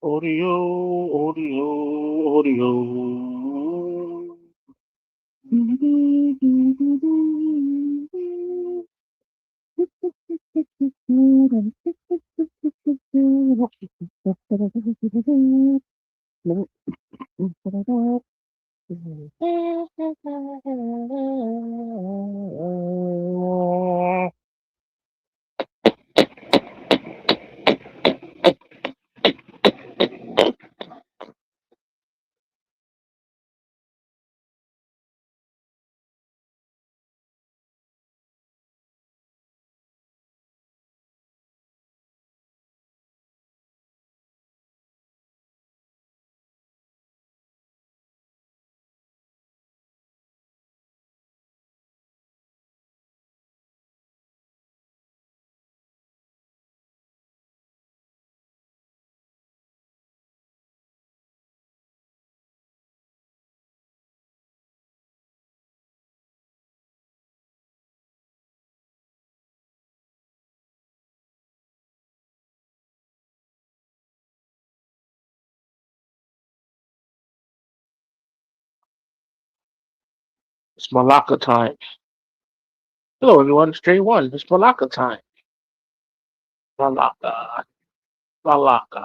Audio, audio, audio. It's Malaka time. Hello, everyone. It's day one. It's Malaka time. Malaka. Malaka.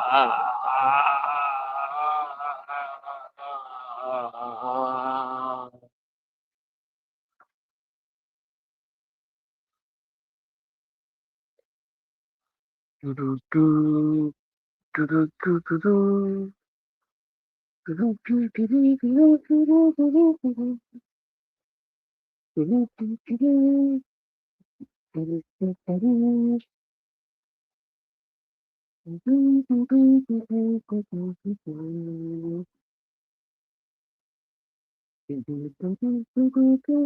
Do-do-do. Do-do-do-do-do. Do-do-do-do-do-do-do-do-do-do. Do-do-do-do-do. Do-do-do-do-do. Do-do-do-do-do-do-do-do. Do-do-do-do-do-do-do.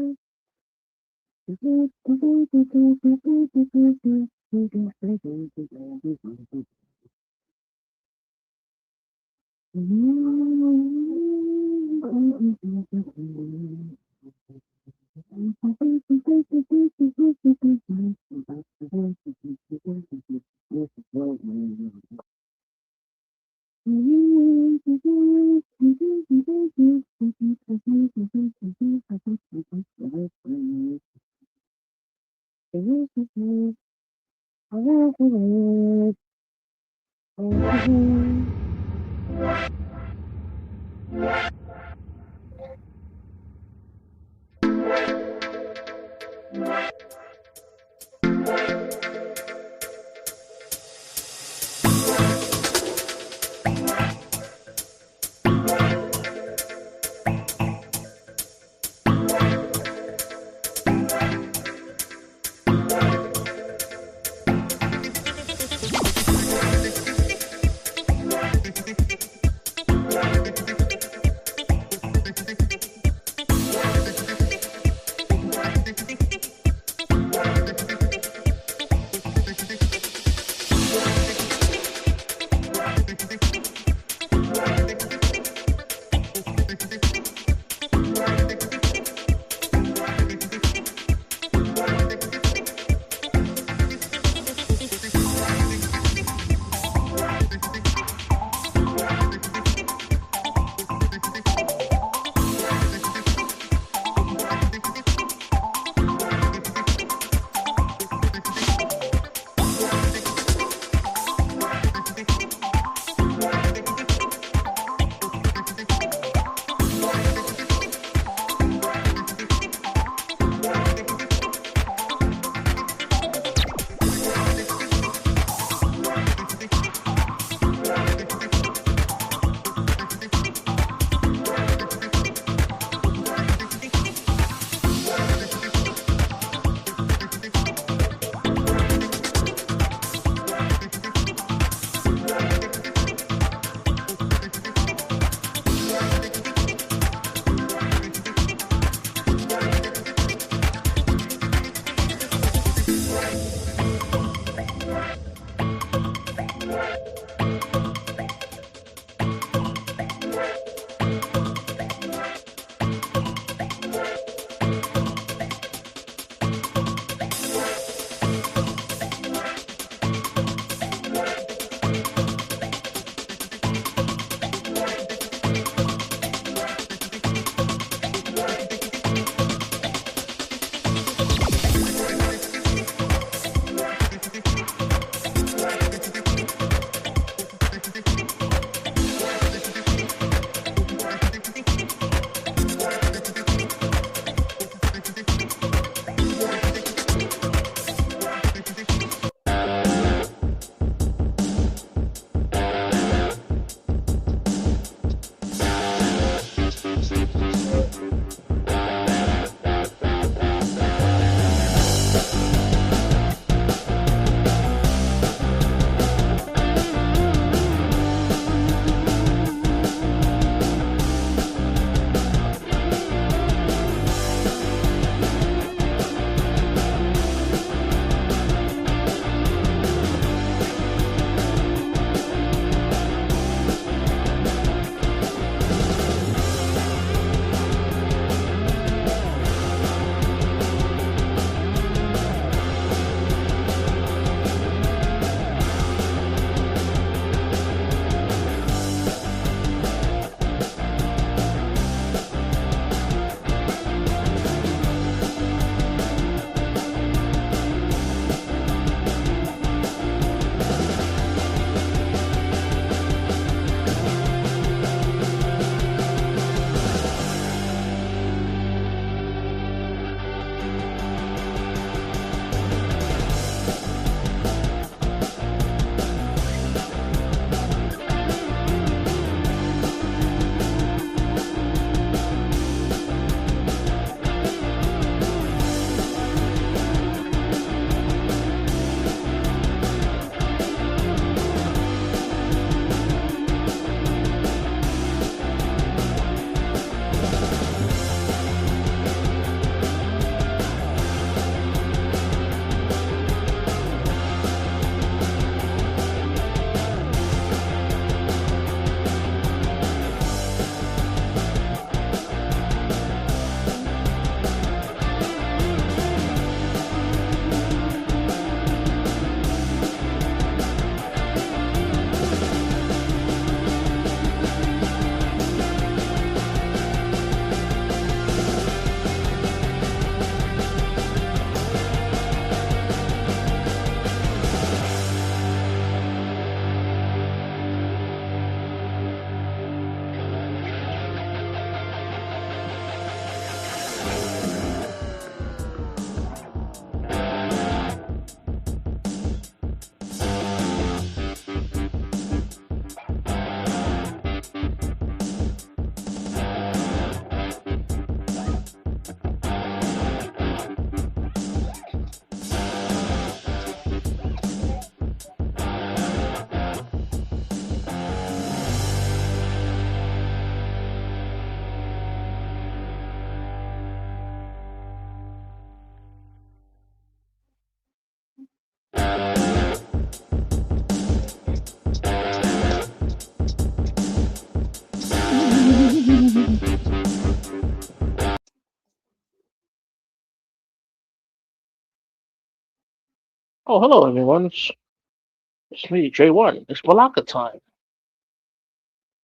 Oh, hello everyone. It's me, J1. It's Malaka time.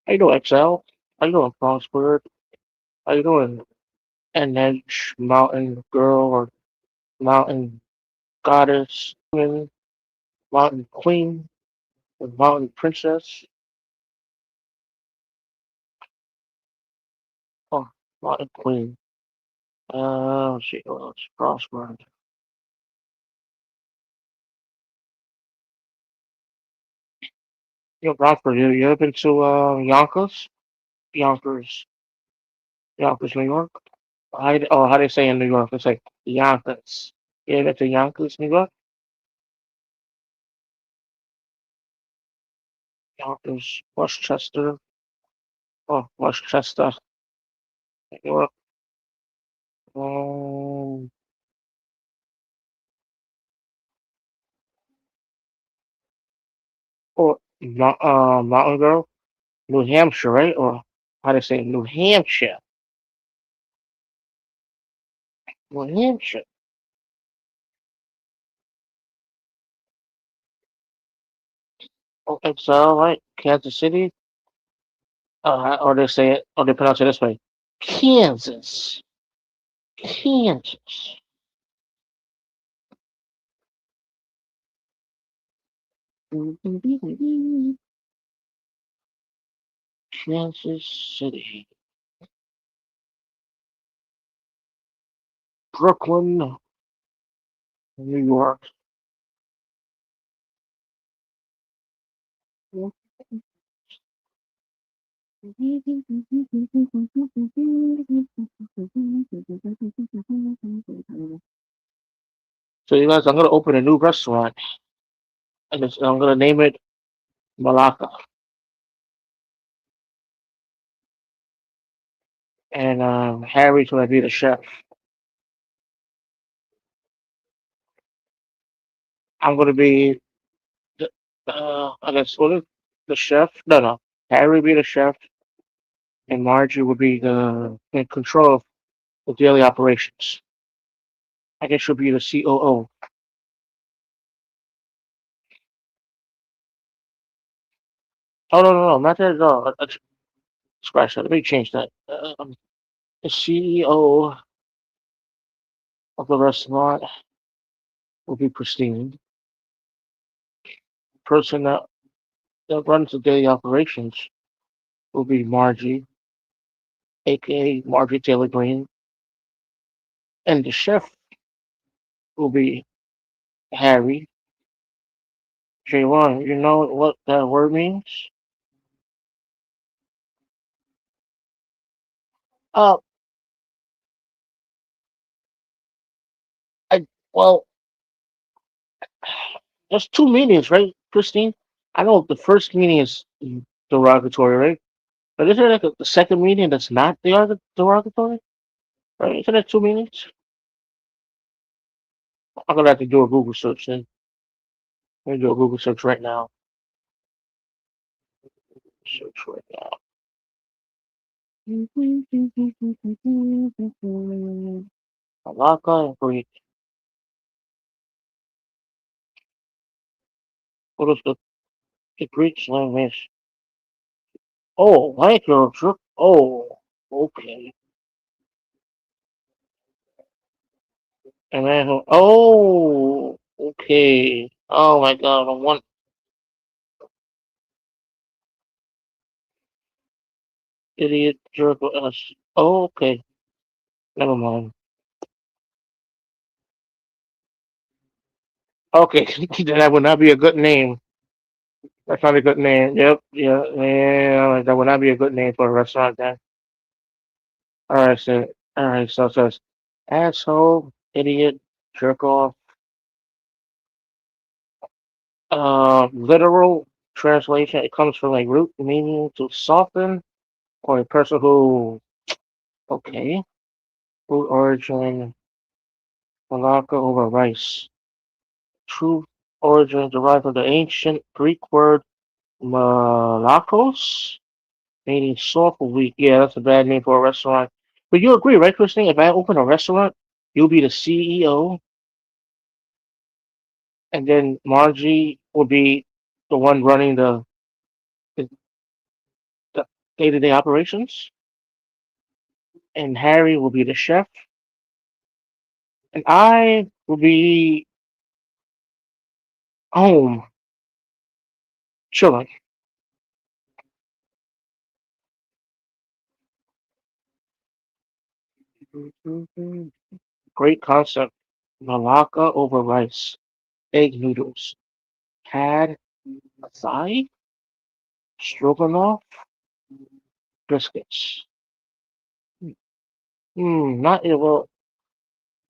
How you doing, XL? How you doing, Prosper? How you doing, NH, Mountain Girl, or Mountain Goddess, Woman, Mountain Queen, or Mountain Princess? Oh, Mountain Queen. Let's see, what else? Prosper. Prosper, you ever been to Yonkers? Yonkers, Yonkers, New York? How they say in New York? They say Yonkers. You ever been to Yonkers, New York? Yonkers, Westchester. Oh, Westchester, New York. Um, or Mountain Girl, New Hampshire, right? Or how do you say it? New Hampshire, New Hampshire. Oh, it's all right. Kansas City. Or they say it, or they pronounce it this way: Kansas, Kansas, Kansas City, Brooklyn, New York. So you guys, I'm gonna open a new restaurant, and I'm gonna name it Malaka, and Harry's gonna be the chef. I'm gonna be the, I guess what is the chef? No, no. Harry will be the chef, and Margie will be the in control of the daily operations. I guess she'll be the COO. Oh no, not that. No, scratch that. Let me change that. The CEO of the restaurant will be Christine. The person that runs the daily operations will be Margie, aka Margie Taylor Green, and the chef will be Harry. J1, you know what that word means? Uh, I well, there's two meanings, right, Christine? I know the first meaning is derogatory, right? But isn't there like the second meaning that's not derogatory? Right? Isn't there two meanings? I'm gonna have to do a Google search then. Let me do a Google search right now. Search right now. Malaka and Greek. What is the Greek slang is? Oh, like your trip. Oh, okay. And then, oh, okay. Oh my God, I want idiot jerk with us. Oh, okay. Never mind. Okay, then that would not be a good name. That's not a good name. Yep, yeah, yeah. That would not be a good name for a restaurant then. All right, so it says asshole, idiot, jerk off. Literal translation. It comes from a root meaning to soften or a person who. Okay. Root origin Malacca over rice. True origin derived from the ancient Greek word malakos, meaning soft or weak. Yeah, that's a bad name for a restaurant. But you agree, right, Christine? If I open a restaurant, you'll be the CEO. and then Margie will be the one running the, the day-to-day operations, and Harry will be the chef, and I will be home chilling. Great concept. Malaka over rice, egg noodles, pad thai, stroganoff, biscuits. Not it will.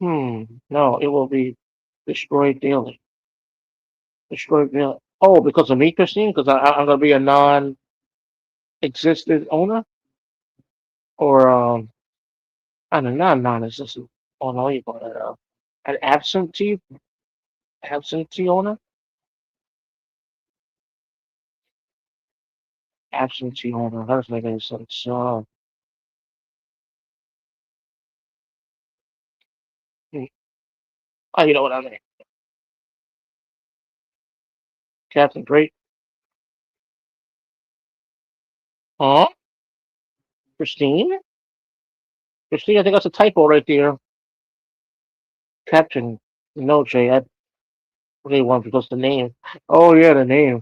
No, it will be destroyed daily. Destroyed daily. Oh, because of me, Christine? Because I'm gonna be a non-existent owner, or I don't know, not non-existent. Oh no, you call it an absentee owner, absentee owner. That doesn't make any sense. Hmm, oh, you know what I mean, Captain Great. Huh? Christine? Christine, I think that's a typo right there. Captain. No, Jay, I really want because the name. Oh yeah, the name.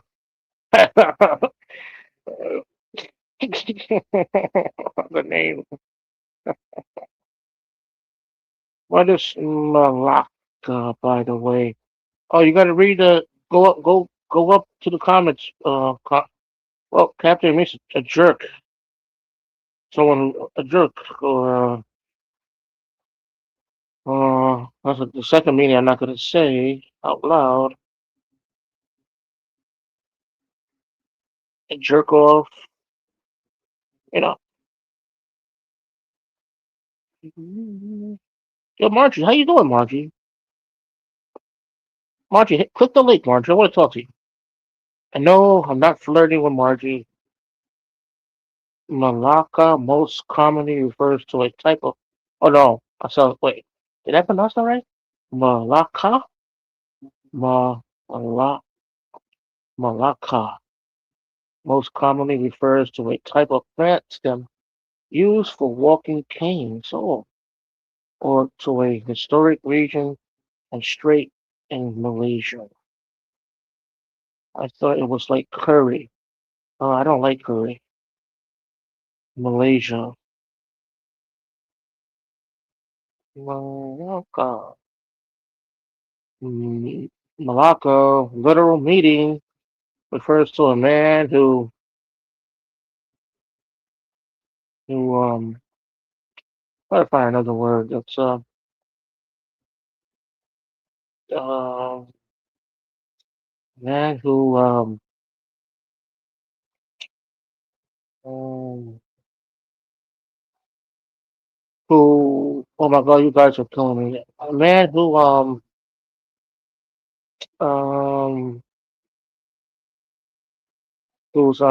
The name. What is Malacca, by the way? Oh, you got to read the. Go up to the comments. Well, Captain makes a jerk. Someone a jerk, or that's the second meaning I'm not going to say out loud. A jerk off, you know. Yo, Margie, how you doing, Margie? Margie, click the link, Margie. I want to talk to you. I know I'm not flirting with Margie. Malacca most commonly refers to a type of. Oh no, I saw. Wait, did I pronounce that right? Malacca, Mala, Malacca most commonly refers to a type of plant stem used for walking canes, or to a historic region and strait in Malaysia. I thought it was like curry. I don't like curry. Malaysia, Malacca. Mm, Malacca, literal meaning refers to a man who try to find another word. That's uh man um who oh my god, you guys are killing me. A man um who's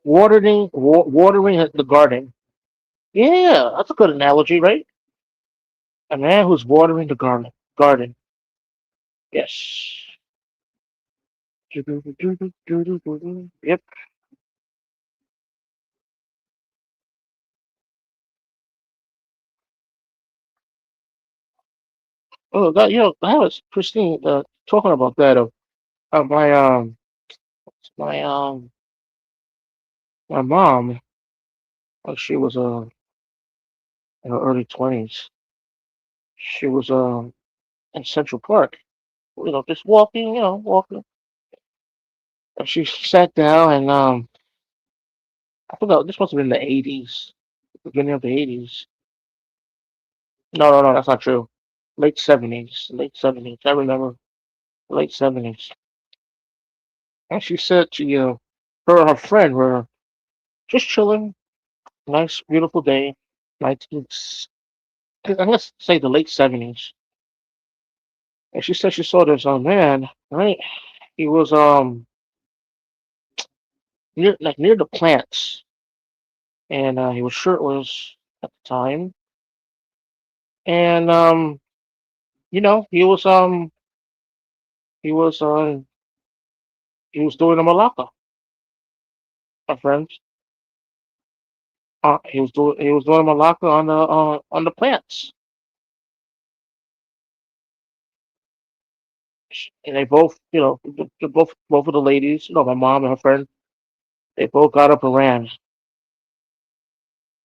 watering the garden. Yeah, that's a good analogy, right? A man who's watering the garden. Garden. Yes. Yep. Oh, that I was Christine talking about that. My my my mom. She was in her early 20s. She was in Central Park. Just walking. Walking. And she sat down and I forgot. This must have been the 80s, beginning of the 80s. No, no, no, that's not true. Late 70s. Late 70s. I remember late 70s. And she said to her and her friend were just chilling. Nice, beautiful day. 19, let's say the late 70s. And she said she saw this man, right? He was near the plants, and he was shirtless at the time, and he was he was doing a Malaka, my friends. He was doing a Malaka on the plants, and they both both of the ladies, my mom and her friend, they both got up and ran,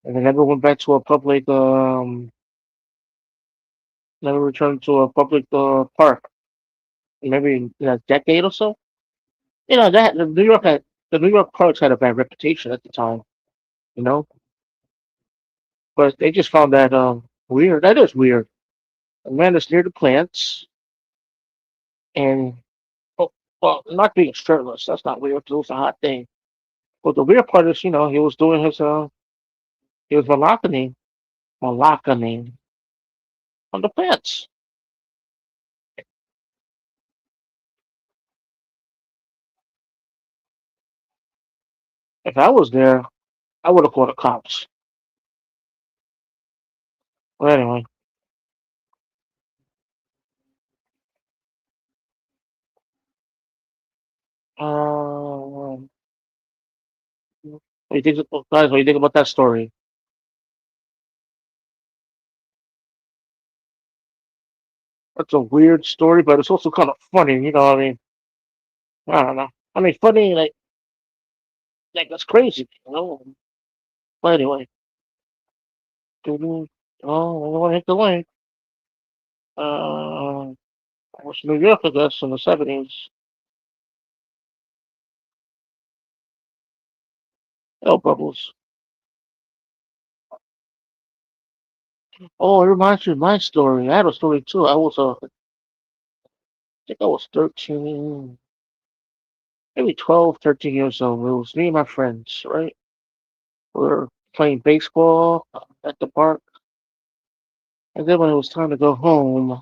and they never went back to a public never returned to a public park, maybe in a decade or so. That the New York parks had a bad reputation at the time, you know, but they just found that weird. That is weird. A man is near the plants and oh, well, not being shirtless. That's not weird. 'Cause it was a hot thing. But the weird part is, he was doing he was malakaning on the plants. If I was there, I would have called the cops. But anyway, what do you think, guys? What do you think about that story? That's a weird story, but it's also kind of funny. What I mean, I don't know. I mean, funny like that's crazy. But anyway, oh, I want to hit the link. It was New York, I guess, in the 70s. Oh, Bubbles. Oh, it reminds me of my story. I had a story too. I think I was 13, maybe 12, 13 years old. It was me and my friends, right? We were playing baseball at the park. And then when it was time to go home,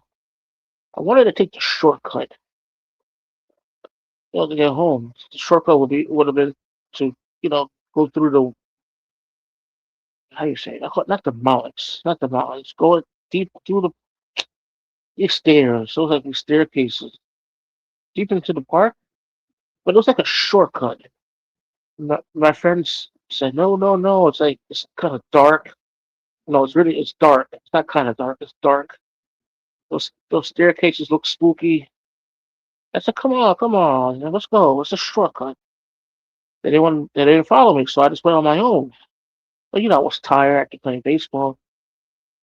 I wanted to take the shortcut, to get home. The shortcut would have been to, go through the, how you say it? Not the mountains. Go deep through these stairs. Those like these staircases deep into the park. But it was like a shortcut. My friends said, no, no, no. It's kind of dark. No, it's dark. It's not kind of dark. It's dark. Those staircases look spooky. I said, come on, come on, let's go. It's a shortcut. They didn't follow me, so I just went on my own. But I was tired after playing baseball,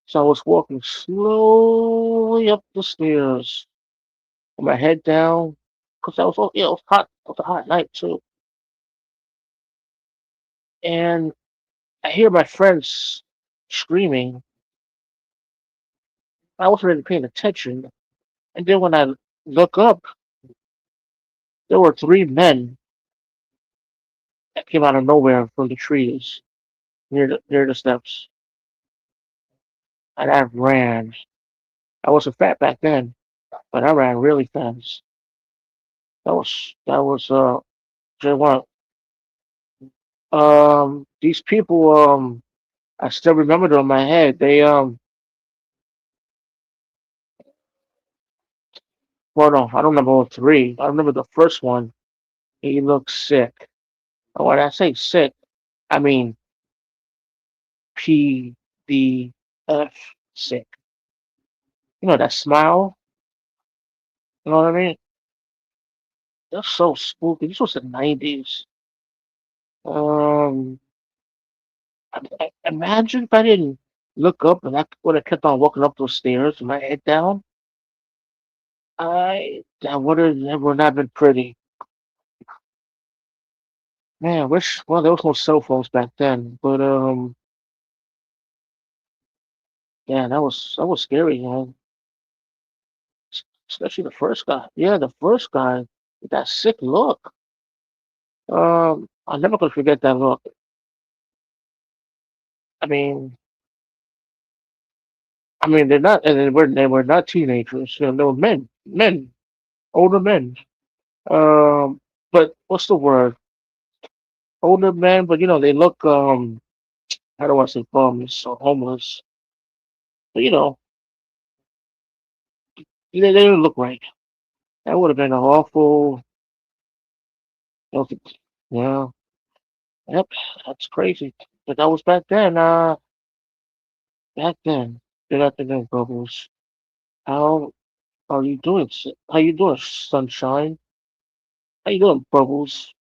so I was walking slowly up the stairs with my head down, because it was hot. It was a hot night too, and I hear my friends screaming. I wasn't really paying attention, and then when I look up, there were three men that came out of nowhere from the trees near the steps, and I ran. I wasn't fat back then, but I ran really fast. That was J1. These people, I still remember them in my head. Well, no, I don't remember all three. I remember the first one. He looked sick. And when I say sick, I mean PDF sick. That smile. You know what I mean? That's so spooky. This was the 90s. Um, Imagine if I didn't look up and I would have kept on walking up those stairs with my head down. That would not been pretty. Man, I wish. Well, there was no cell phones back then, but yeah, that was scary, especially the first guy. Yeah, the first guy with that sick look. I'm never gonna forget that look. I mean, they're not, and they were not teenagers. They were men, older men. But what's the word? Older men, but they look how do I say bums or homeless? But They didn't look right. That would have been an awful. Yeah, yep, that's crazy. But that was back then. Back then. Good afternoon, Bubbles. How are you doing? How you doing, Sunshine? How you doing, Bubbles?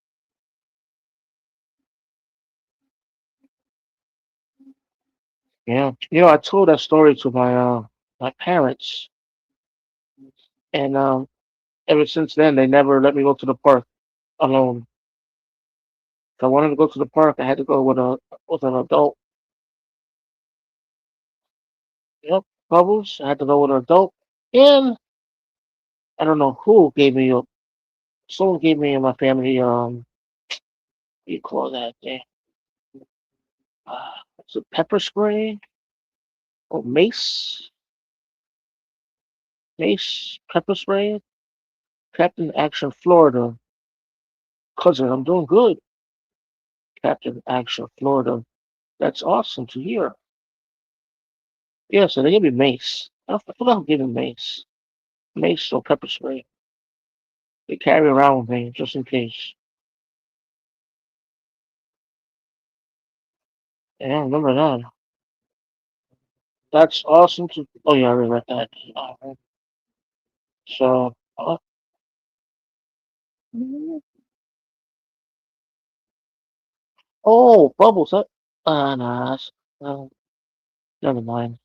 Yeah, I told that story to my parents, and ever since then they never let me go to the park alone. If I wanted to go to the park, I had to go with an adult. Yep, Bubbles. I had to go with an adult, and I don't know who gave me a. Someone gave me and my family what do you call that thing? Is it pepper spray or mace? Mace pepper spray. Captain Action Florida. Cousin, I'm doing good. Captain Action Florida. That's awesome to hear. Yeah, so they gave me mace. I forgot who gave me mace. Mace or pepper spray. They carry around with me just in case. Yeah, I remember that. That's awesome to. Oh yeah, I already read that. So, oh, bubbles. Nah, uh, never mind.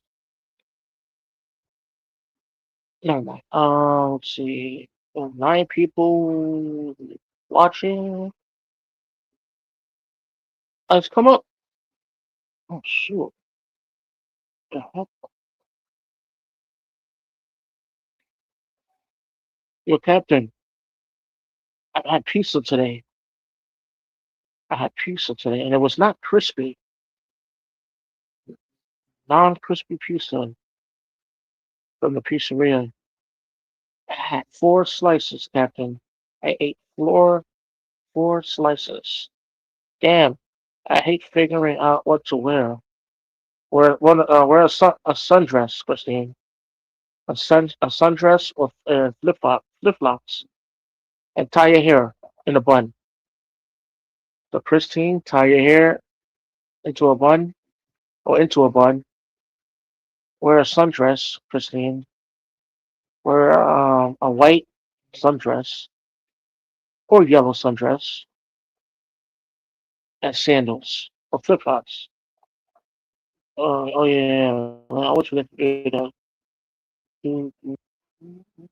Never mind. Let's see. 9 people watching. Let's come up. Oh shoot. The heck? Your captain. I had pizza today. I had pizza today, and it was not crispy. Non-crispy pizza from the pizzeria. I had 4 slices, Captain. I ate four slices. Damn. I hate figuring out what to wear. Wear a sundress, Christine. A sundress with flip flops, and tie your hair in a bun. So Christine, tie your hair into a bun into a bun. Wear a sundress, Christine. Wear a white sundress or yellow sundress and sandals or flip flops. Oh yeah, well, I always forget to do that. Mm, mm, mm.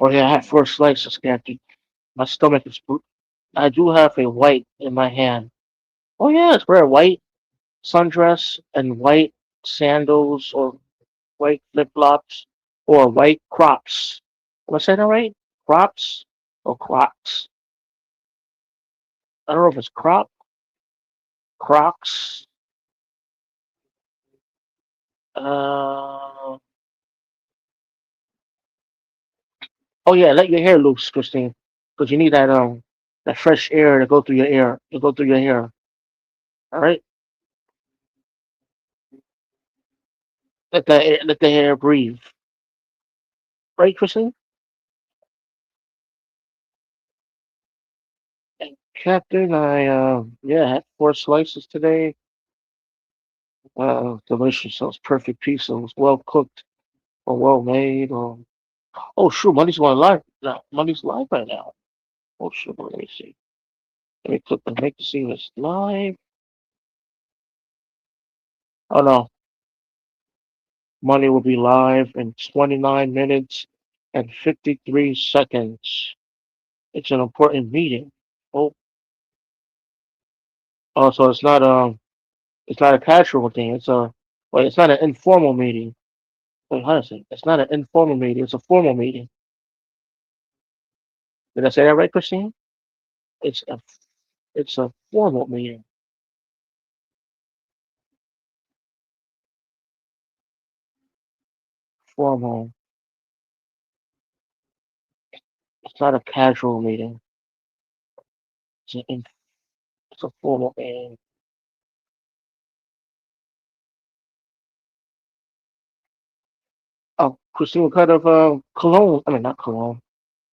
Oh yeah, I had 4 slices, Captain. My stomach is. I do have a white in my hand. Oh yes, wear a white sundress and white sandals or white flip flops or white crops. Am I saying that right? Crops or crocs? I don't know if it's crocs. Uh, oh yeah, let your hair loose, Christine, because you need that fresh air to go through your air to go through your hair. All right, let the hair breathe. Right, Christine? And Captain, I yeah, had 4 slices today. Delicious. It was perfect pizza. It was well cooked or well made. Oh shoot, money's going live now. Money's live right now. Oh shoot, let me see. Let me click and make the scene this live. Oh no, money will be live in 29 minutes and 53 seconds. It's an important meeting. Oh, so it's not a casual thing. It's not an informal meeting. Wait, how does it? It's not an informal meeting. It's a formal meeting. Did I say that right, Christine? It's a it's a formal meeting. Formal. It's not a casual meeting. It's a formal meeting. Oh, Christine, what kind of cologne? I mean, not cologne.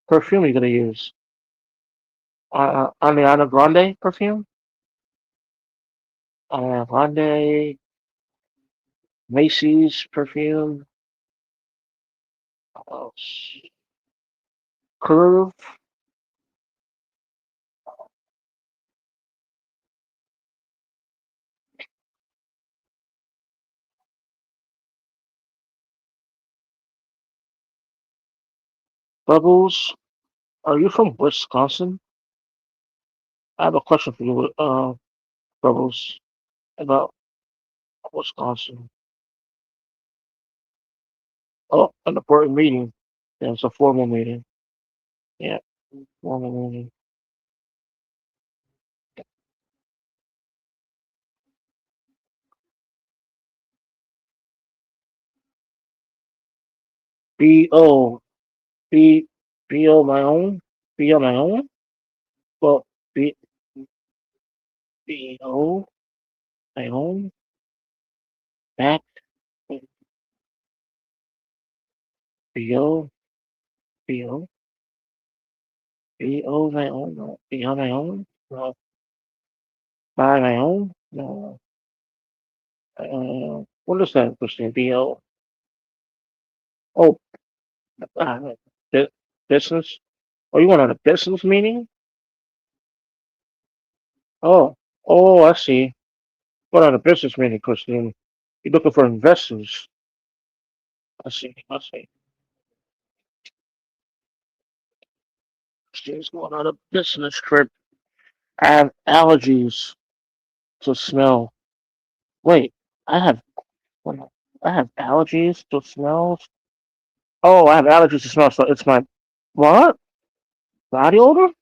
Perfume you gonna use? Ariana Grande perfume? Ariana Grande, Macy's perfume. Uh, Curve, Bubbles. Are you from Wisconsin? I have a question for you, Bubbles, about Wisconsin. Oh, an important meeting. Yeah, it's a formal meeting. Yeah, formal meeting. B O B B O my own. B O my own. Well, B B O my own. Back. B O B O B O my own. No, B O my own. No, by my own. No. What is that, Christine? B O. Oh, uh, bu- business. Oh, you want on a business meeting? Oh, oh, I see. What on a business meeting, Christine? You're looking for investors. I see. I see. Christine's going on a business trip. I have allergies to smell. Wait, I have what? I have allergies to smells. Oh, I have allergies to smell. So it's my what? Body odor?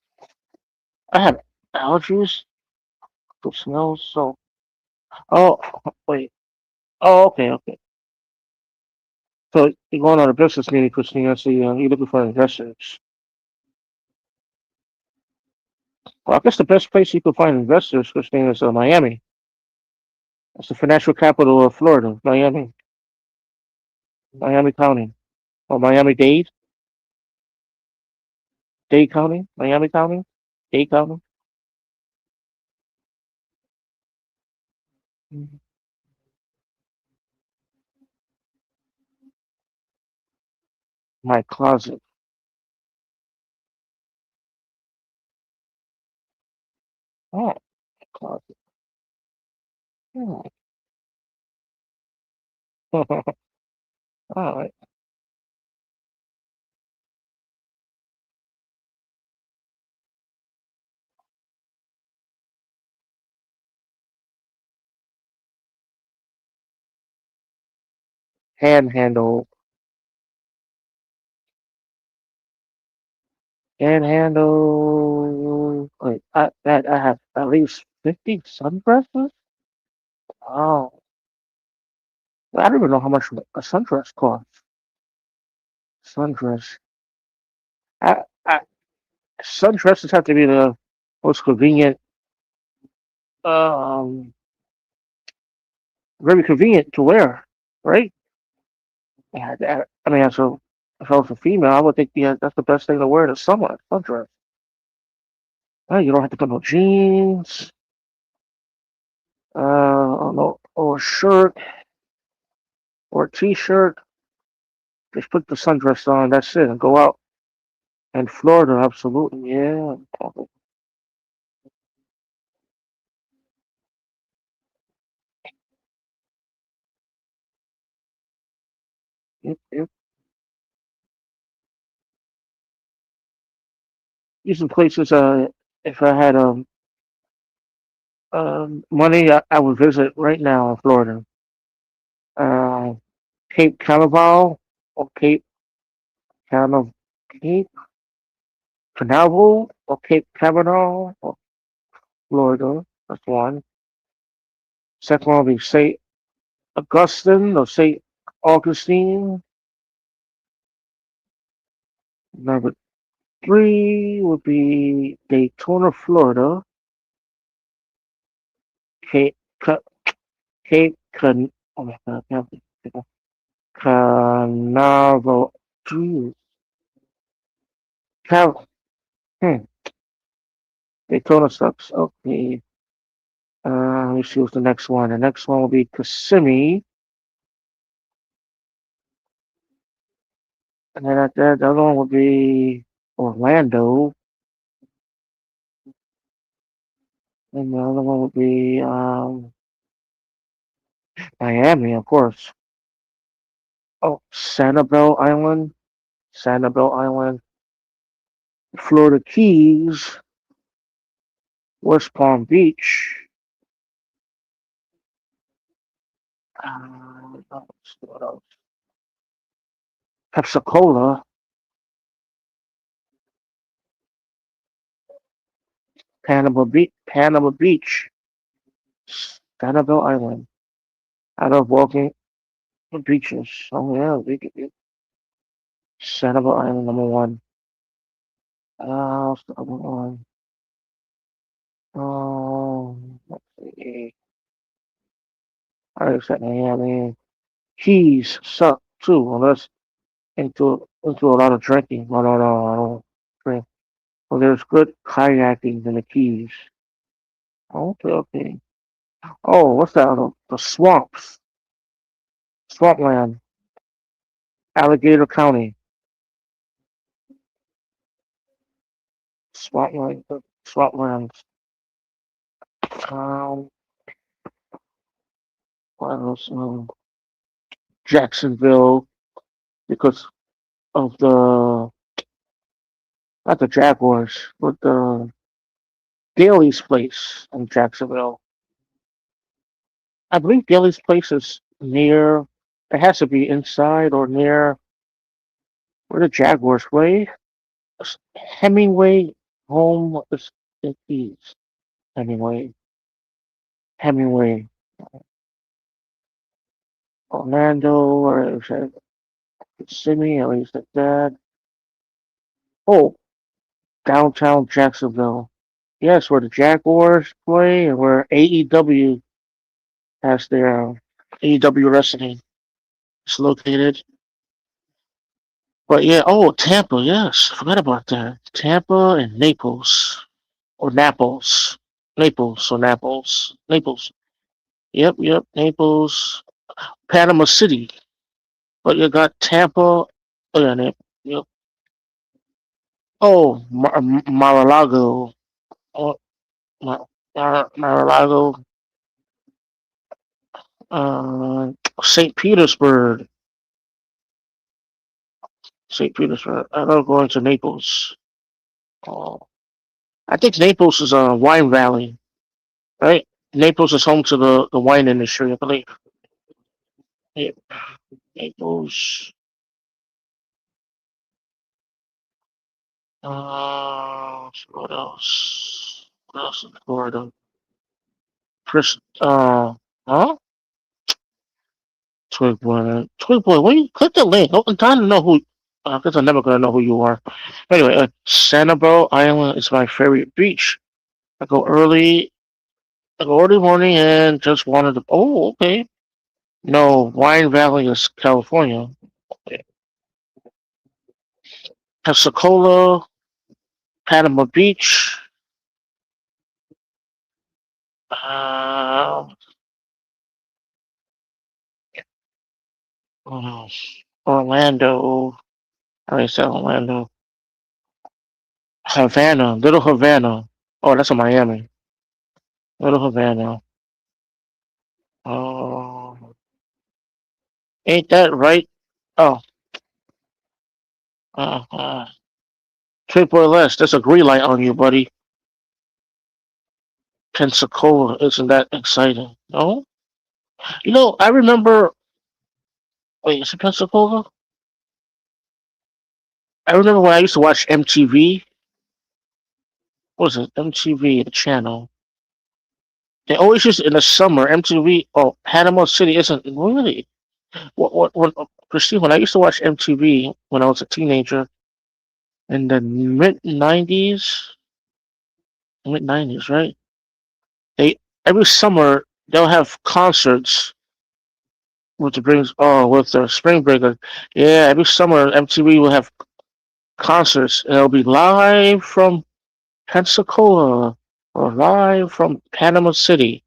I have allergies to smells. So oh, wait. Oh, okay, okay. So you're going on a business meeting, Christina. So you're looking for investors. Well, I guess the best place you can find investors, Christina, is Miami. It's the financial capital of Florida, Miami, Miami County, or Dade County, Miami County, Dade County. Mhm. My closet. Oh, closet. Oh. All right. Handhandle. Handhandle. Wait, I have at least 50 sundresses. Oh, I don't even know how much a sundress costs. Sundress. I sundresses have to be the most convenient, um, very convenient to wear, right? Yeah, I mean, if I was a female, I would think yeah, that's the best thing to wear in the summer, sundress. You don't have to put no jeans, no, or a shirt or a t-shirt. Just put the sundress on. That's it, and go out. And Florida, absolutely, yeah. Yep. These are places. If I had money, I would visit right now in Florida. Uh, Cape Canaveral or Canav Cape Canaveral or Cape Canaveral or Florida. That's one. Second one will be St. Augustine or St. Augustine. Number three would be Daytona, Florida. Cape, Ca- oh my God, I can't think of- Canaveral, geez, Cal, hmm, Daytona sucks. Okay, let me see what's the next one. The next one will be Kissimmee, and then after that, the other one would be Orlando, and the other one would be Miami, of course. Oh, Sanibel Island, Florida Keys, West Palm Beach, what else? Pensacola, Panama Beach, Sanibel Island. I love walking the beaches. Oh yeah, we could be Sanibel Island number one. What's the other one? Let's see. I already said Miami. Keys suck too, unless into a lot of drinking. No, no, no, I don't drink. Well, there's good kayaking in the Keys. Okay, okay. Oh, what's that? The swamps, swampland, Alligator County, swamplands. Um, what else? Jacksonville, because of the not the Jaguars, but the Daly's place in Jacksonville. I believe Daly's place is near. It has to be inside or near where the Jaguars play. Hemingway home is the Keys. Hemingway. Hemingway. Orlando, or is that Kissimmee, at least at that. Oh, downtown Jacksonville. Yes, where the Jaguars play and where AEW has their AEW wrestling is located. But yeah, oh, Tampa, yes, forgot about that. Tampa and Naples, or Naples. Naples, or Naples. Naples. Yep, yep, Naples. Panama City. But you got Tampa. Oh, yeah, yep. Oh, Mar-a-Lago. Oh, Mar-a-Lago. Uh, St. Petersburg. St. Petersburg. I love going to Naples. Oh, I think Naples is a wine valley, right? Naples is home to the wine industry, I believe. Yeah, Naples. What else? What else in Florida? Chris, huh? Twig boy, when you click the link, I'm trying to know who. Because I'm never gonna know who you are. Anyway, Sanibel Island is my favorite beach. I go early, I go early morning and just wanted to. Oh, okay. No, Wine Valley is California. Pensacola, Panama Beach, uh, what else? Orlando. I already said Orlando. Havana, Little Havana. Oh, that's in Miami. Little Havana. Oh, ain't that right? Oh, uh, uh, triple less. That's a green light on you, buddy. Pensacola, isn't that exciting? No? You know, I remember. Wait, is it Pensacola? I remember when I used to watch MTV. What was it? MTV, the channel. They always used in the summer. MTV. Oh, Panama City isn't really. What? Christine? When I used to watch MTV when I was a teenager, in the mid 90s, right? They every summer they'll have concerts with the brings with the spring breakers. Yeah, every summer MTV will have concerts. And it'll be live from Pensacola or live from Panama City.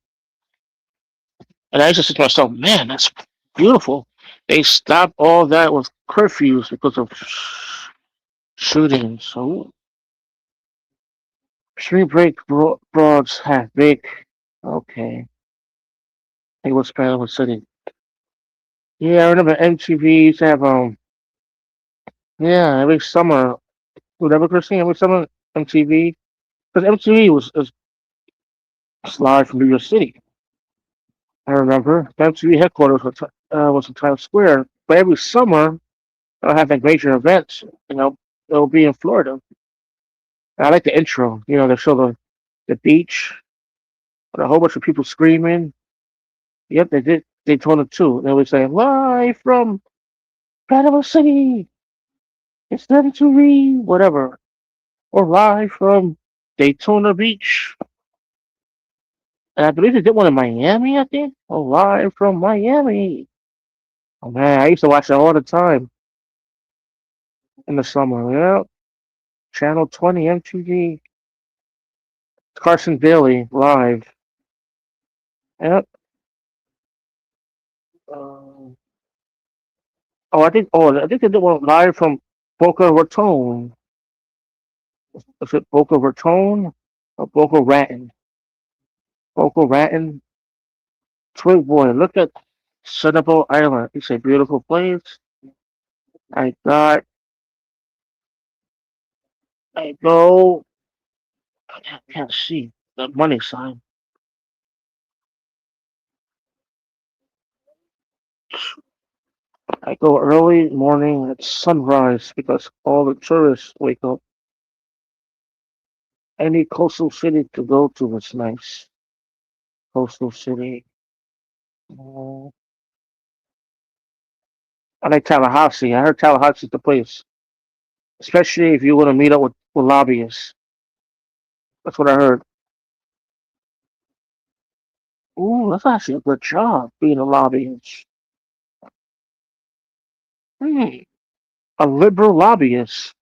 And I used to say to myself, man, that's beautiful. They stopped all that with curfews because of shootings. So spring break broads have big. Okay, it was Panama City. Yeah, I remember MTV used to have yeah, every summer. Whatever, Christine, every summer MTV, because MTV was live from New York City. I remember the MTV headquarters was in Times Square, but every summer they'll have like major events. They'll be in Florida. And I like the intro. They show the beach with a whole bunch of people screaming. Yep, they did Daytona too. They would say live from Panama City. It's 32 Reed, whatever, or live from Daytona Beach. And I believe they did one in Miami, I think. Oh, live from Miami. Oh man, I used to watch that all the time in the summer. Yeah, Channel 20 MTV. Carson Daly live. Yep. Um, I think they did one live from Boca Raton. Is it Boca Raton or Boca Raton? Boca Raton. Sweet boy, look at Sunnable Island. It's a beautiful place. I got. I go. I can't see the money sign. I go early morning at sunrise because all the tourists wake up. Any coastal city to go to is nice. Coastal city. Uh, I like Tallahassee. I heard Tallahassee's the place, especially if you want to meet up with lobbyists. That's what I heard. Ooh, that's actually a good job being a lobbyist. Hmm, a liberal lobbyist.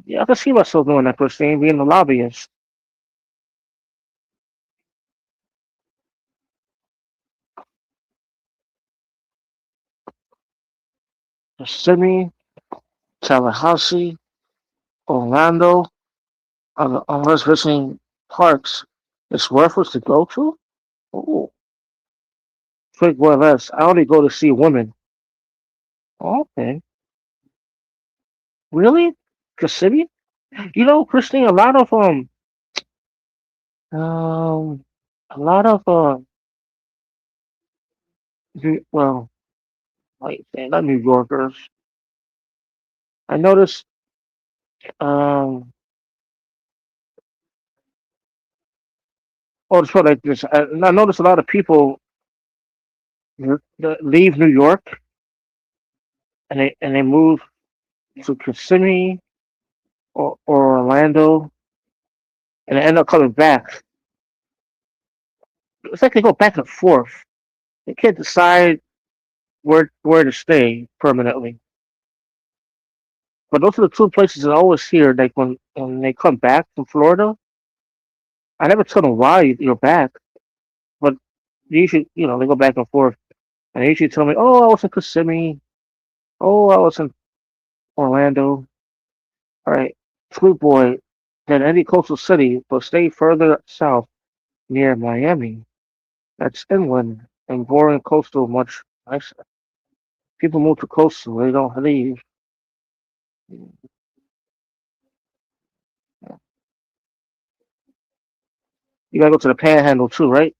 Yeah, I can see myself doing that, Christine, being a lobbyist. Kissimmee, Tallahassee, Orlando, unless visiting parks, it's worth it to go to. Ooh, quick boy less. I only go to see women. Okay, really? Kissimmee? Christine, um, a lot of well, like not New Yorkers. I noticed, um, it's sort of like this. I noticed a lot of people that leave New York and they move to Kissimmee or Orlando and they end up coming back. It's like they go back and forth. They can't decide where to stay permanently. But those are the two places I always hear. Like when they come back from Florida, I never tell them why you're back, but they usually they go back and forth, and they usually tell me, "Oh, I was in Kissimmee. Oh, I was in Orlando. All right, sweet boy." Then any coastal city, but stay further south near Miami. That's inland and boring coastal much nicer. People move to coastal, they don't leave. You gotta go to the Panhandle too, right?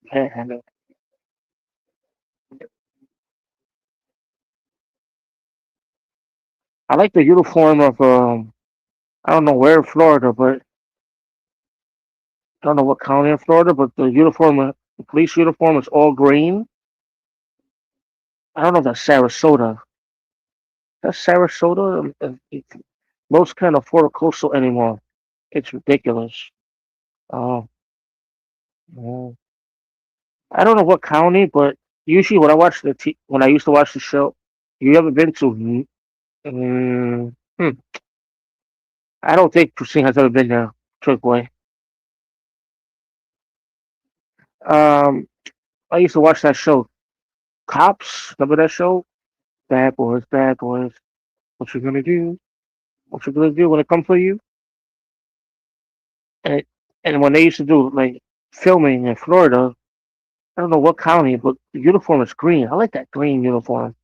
Panhandle. I like the uniform of I don't know where in Florida, but I don't know what county in Florida, but the police uniform is all green. I don't know if that's Sarasota. That's Sarasota. Most can't afford a coastal anymore. It's ridiculous. Oh, oh. I don't know what county, but usually when I watch when I used to watch the show, you ever been to? Hmm, I don't think Christine has ever been there. Trick Boy. Um, I used to watch that show, Cops. Remember that show? Bad boys, bad boys. What you gonna do? What you gonna do when it comes for you? And and when they used to do like filming in Florida, I don't know what county, but the uniform is green. I like that green uniform.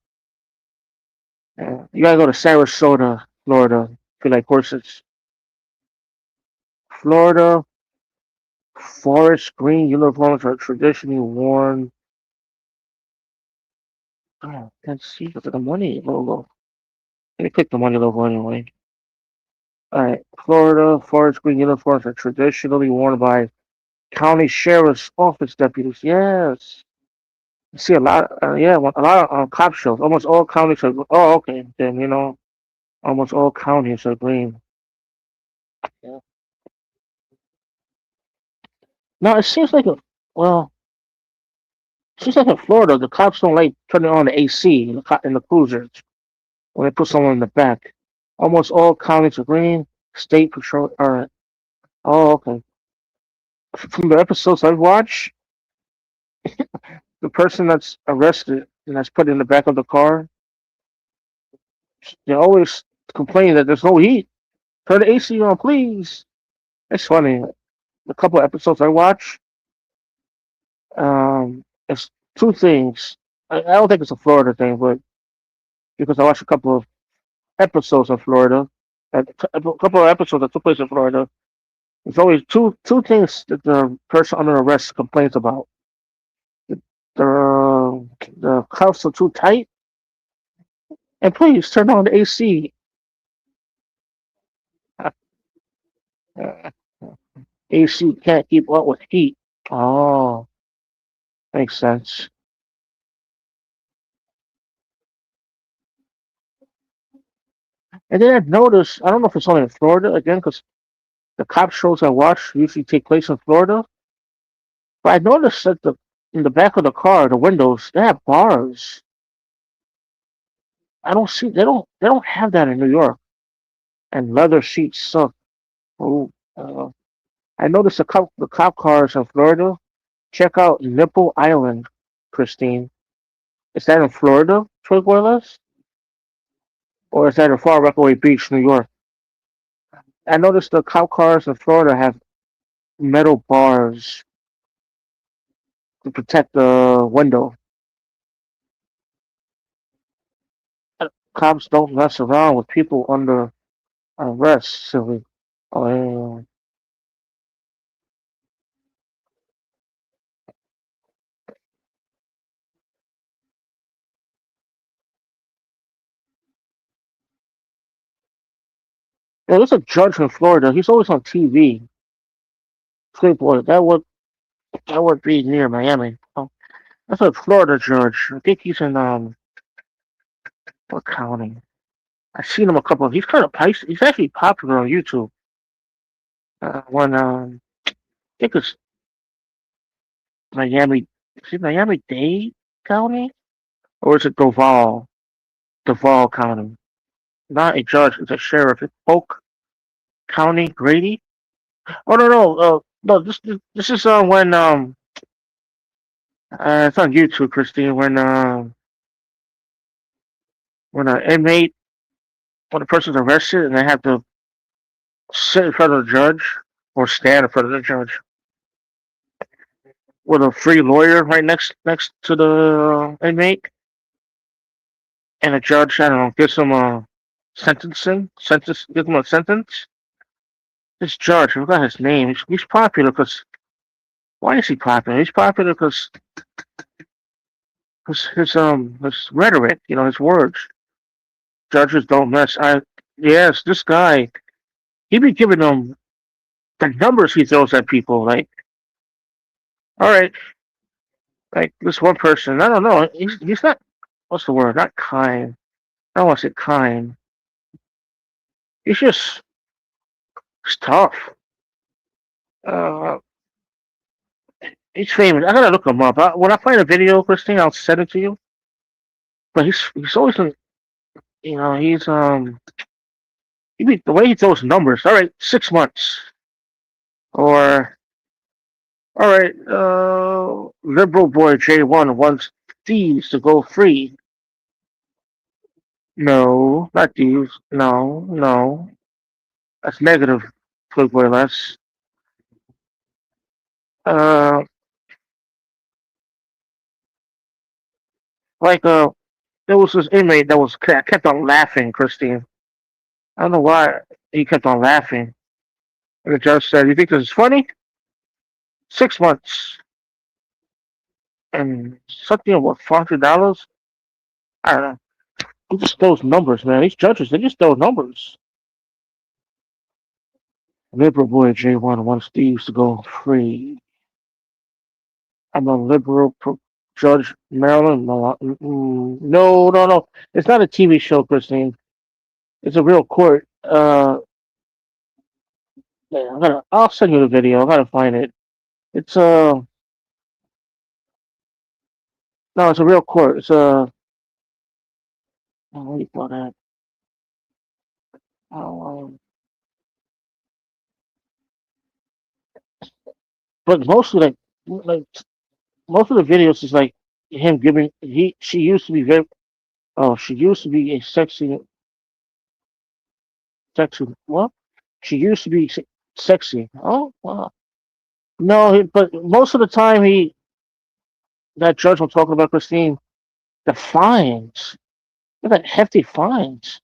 You gotta go to Sarasota, Florida. If you like horses. Florida forest green uniforms are traditionally worn. Oh, can't see. Look at the money logo. Let me click the money logo anyway. All right, Florida forest green uniforms are traditionally worn by county sheriff's office deputies. Yes, you see a lot. Yeah, a lot of cop shows. Almost all counties are. Oh, okay. Then almost all counties are green. Yeah. Now it seems like a well, it seems like in Florida the cops don't like turning on the AC in the cruisers when they put someone in the back. Almost all counties are green. State patrol. All right. Oh, okay. From the episodes I've watched, the person that's arrested and that's put in the back of the car, they always complain that there's no heat. Turn the AC on, please. It's funny. A couple of episodes I watch, it's two things. I don't think it's a Florida thing, but because I watched a couple of episodes of Florida, a couple of episodes that took place in Florida, there's always two things that the person under arrest complains about. The the cuffs are too tight, and please turn on the AC. AC can't keep up with heat. Oh, makes sense. And then I've noticed, I don't know if it's only in Florida again, because the cop shows I watch usually take place in Florida. But I noticed that in the back of the car, the windows, they have bars. I don't see they don't have that in New York. And leather seats suck. Oh, I noticed the cop cars in Florida. Check out Nipple Island, Christine. Is that in Florida, Torquillas? Or is that in Far Rockaway Beach, New York? I noticed the cop cars in Florida have metal bars to protect the window. Cops don't mess around with people under arrest, silly. Oh, yeah. Yeah, there's a judge in Florida. He's always on TV. Playboy. That would be near Miami. Oh, that's a Florida judge. I think he's in what county? I've seen him a couple. He's kind of he's actually popular on YouTube. When I think it's Miami. Is it Miami Dade County or is it Duval County? Not a judge. It's a sheriff. It's Polk County, Grady. Oh no no no. This is when it's on YouTube, Christine. When an inmate when a person's arrested and they have to sit in front of the judge or stand in front of the judge with a free lawyer right next to the inmate, and the judge, I don't know, gives him a gives him a sentence. This judge, I forgot his name. He's popular because why is he popular? He's popular because his rhetoric, his words. Judges don't mess. Yes, this guy, he be giving them the numbers he throws at people. Like, all right, like this one person, I don't know. He's not. What's the word? Not kind. I don't want to say kind. it's tough. Uh, he's famous. I gotta look him up. When I find a video, Christine, I'll send it to you. But he's always the way he throws numbers. All right, 6 months, or all right, liberal boy J1 wants thieves to go free. No, not thieves. No, no, that's negative. Playboy less. Uh, like there was this inmate that was kept on laughing, Christine. I don't know why he kept on laughing. And the judge said, "You think this is funny? 6 months and something about $400." I don't know. He just throws numbers, man. These judges, they just throw numbers. Liberal boy J1 wants thieves to go free. I'm a liberal judge, Maryland. No, no, no. It's not a TV show, Christine. It's a real court. Yeah, I'll send you the video. I gotta find it. It's no, it's a real court. It's what do you call that? Um, but mostly like most of the videos is like him giving. She used to be very. Oh, she used to be a sexy. What? She used to be sexy. Oh, wow. No, but most of the time that judge I'm talking about, Christine, the fines, they're like hefty fines.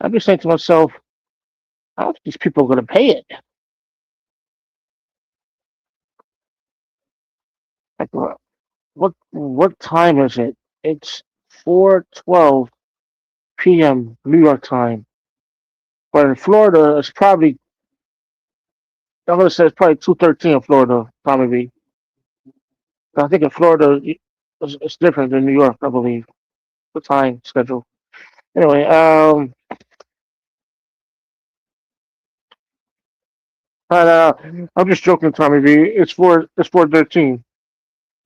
I'd be saying to myself, I don't think these people are going to pay it. Like, what time is it? It's 4:12 p.m. New York time. But in Florida, it's probably I'm gonna say it's probably 2:13 in Florida, probably. I think in Florida it's different than New York, I believe. The time schedule. Anyway, but, I'm just joking, Tommy V. It's 4:13.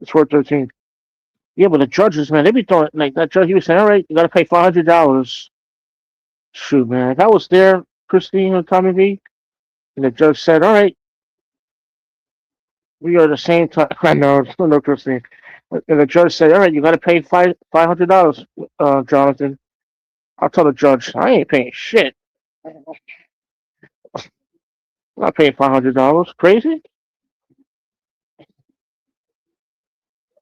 It's 4:13. Yeah, but the judges, man, they be throwing like that judge. He was saying, all right, you got to pay $500. Shoot, man, if I was there, Christine and Tommy V, and the judge said, all right, we are the same time. I know, no, Christine. And the judge said, all right, you got to pay $500, Jonathan. I'll tell the judge, I ain't paying shit. I'm not paying $500. Crazy?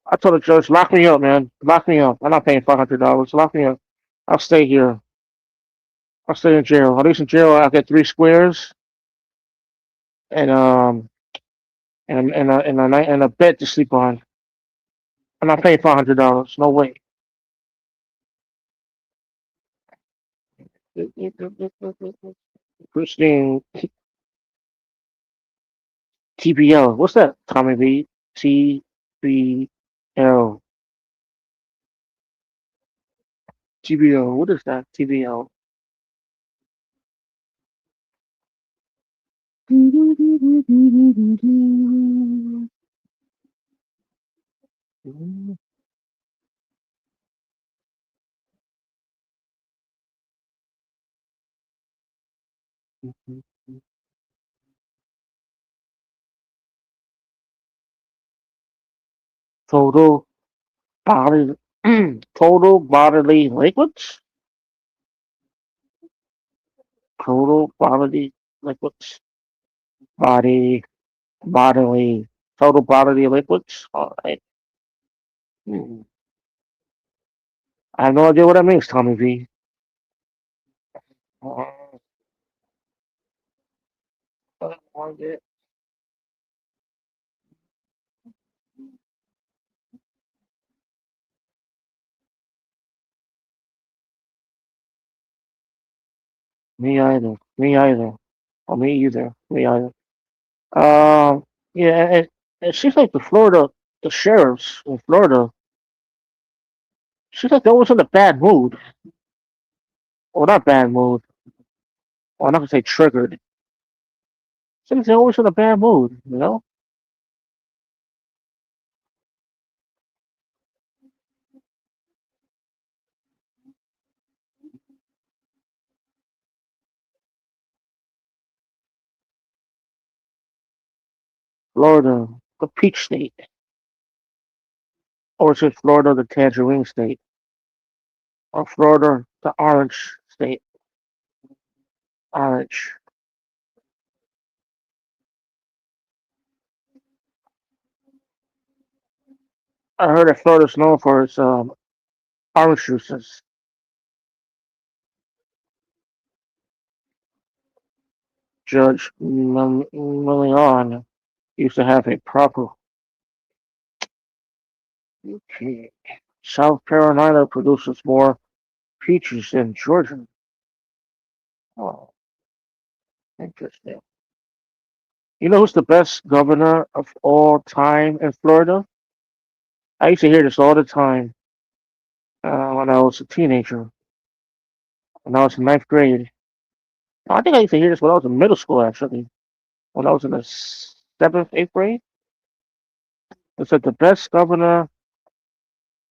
I told the judge, lock me up, man. Lock me up. I'm not paying $500. Lock me up. I'll stay here. I'll stay in jail. At least in jail, I'll get three squares and and a bed to sleep on. I'm not paying $500. No way. Christine TBL. What's that, Tommy B? TBL. TBL. What is that? TBL. Total body. Total bodily liquids. Total bodily liquids. Body. Bodily. Total bodily liquids. All right. Hmm. I have no idea what that means, Tommy V. Me either. Me either. Or me either. Me either. Yeah, and it seems like the sheriffs in Florida, seems like they're always in a bad mood. Or not bad mood. Well, I'm not gonna say triggered. Things are always in a bad mood, you know. Florida, the peach state, or is it Florida, the tangerine state, or Florida, the orange state? Orange. I heard that Florida's known for its orange juices. Judge Million used to have a proper. Okay. South Carolina produces more peaches than Georgia. Oh, interesting. You know who's the best governor of all time in Florida? I used to hear this all the time when I was a teenager, when I was in ninth grade. I think I used to hear this when I was in middle school, actually. When I was in the seventh, eighth grade. It said the best governor.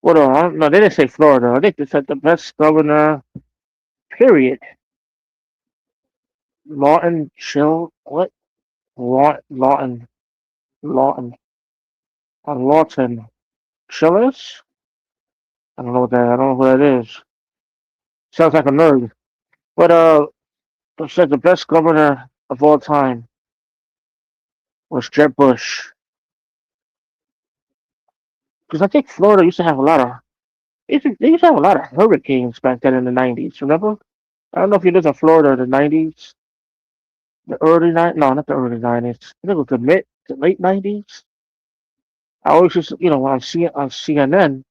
What? No, they didn't say Florida. I think they said the best governor. Period. Lawton Chill. What? Lawton. Lawton. Lawton. Chillis? I don't know what that. I don't know who that is. Sounds like a nerd. But it said the best governor of all time was Jeb Bush. Because I think Florida used to have a lot of. They used to have a lot of hurricanes back then in the '90s. Remember? I don't know if you lived in Florida in the '90s, the early '90s. No, not the early '90s. I think it was the late '90s. I always used to, when I'm seeing on CNN,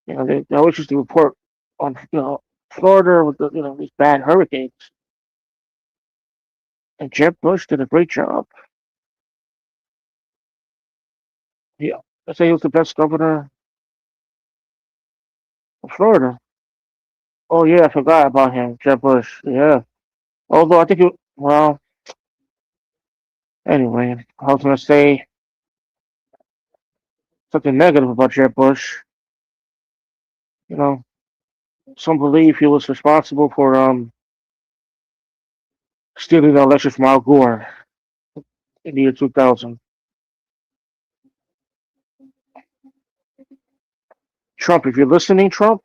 they always used to report on, Florida with these bad hurricanes. And Jeb Bush did a great job. Yeah, I say he was the best governor of Florida. Oh yeah, I forgot about him, Jeb Bush. Yeah. Although I think well, anyway, I was gonna say something negative about Jeb Bush. You know, some believe he was responsible for stealing the election from Al Gore in the year 2000. Trump, if you're listening, Trump,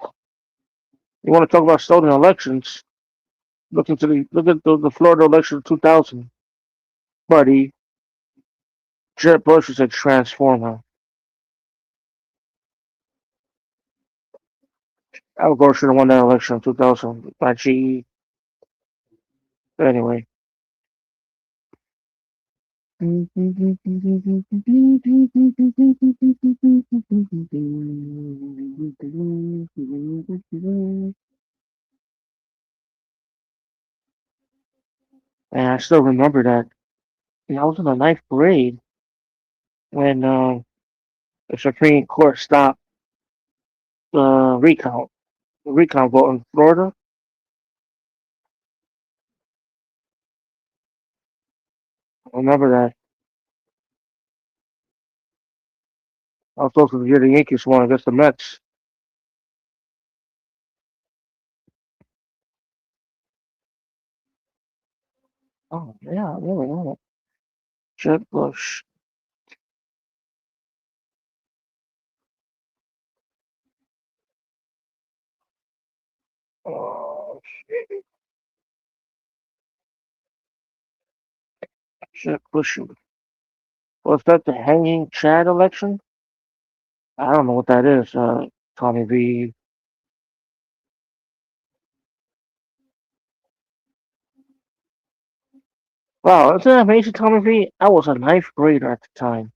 you want to talk about stolen elections? Look at the Florida election of 2000, buddy. Jeb Bush is a transformer. Al Gore should have won that election in 2000 by GE. Anyway. And I still remember that. I was in the ninth grade when the Supreme Court stopped the recount vote in Florida. I remember that. I was supposed to hear the Yankees won against the Mets. Oh, yeah, I really know it. Jeb Bush. Oh, Jeb Bush. Was that the hanging Chad election? I don't know what that is, Tommy V. Wow, isn't that amazing, Tommy V? I was a ninth grader at the time,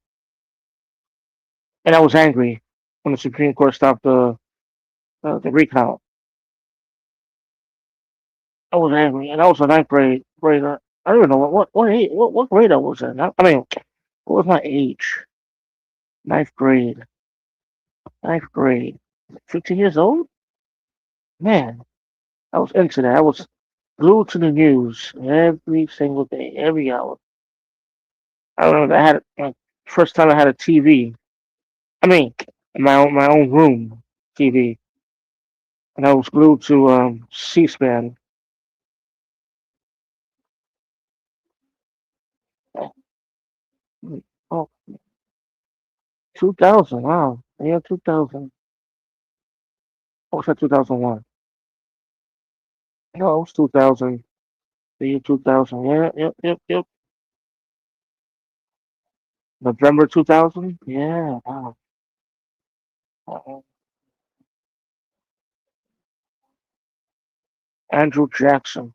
and I was angry when the Supreme Court stopped the recount. I was angry, and I was a ninth grader. I don't even know what grade I was in. I mean, what was my age? Ninth grade. Ninth grade. 15 years old? Man, I was into that. glued to the news every single day, every hour. I remember I had first time I had a TV. I mean, my own room TV, and I was glued to C-SPAN. Oh, 2000, wow, yeah, 2000. Oh, was that 2001? No, it was 2000. The year 2000. Yeah, yep, yep, yep. November 2000. Yeah, wow. Uh, Andrew Jackson.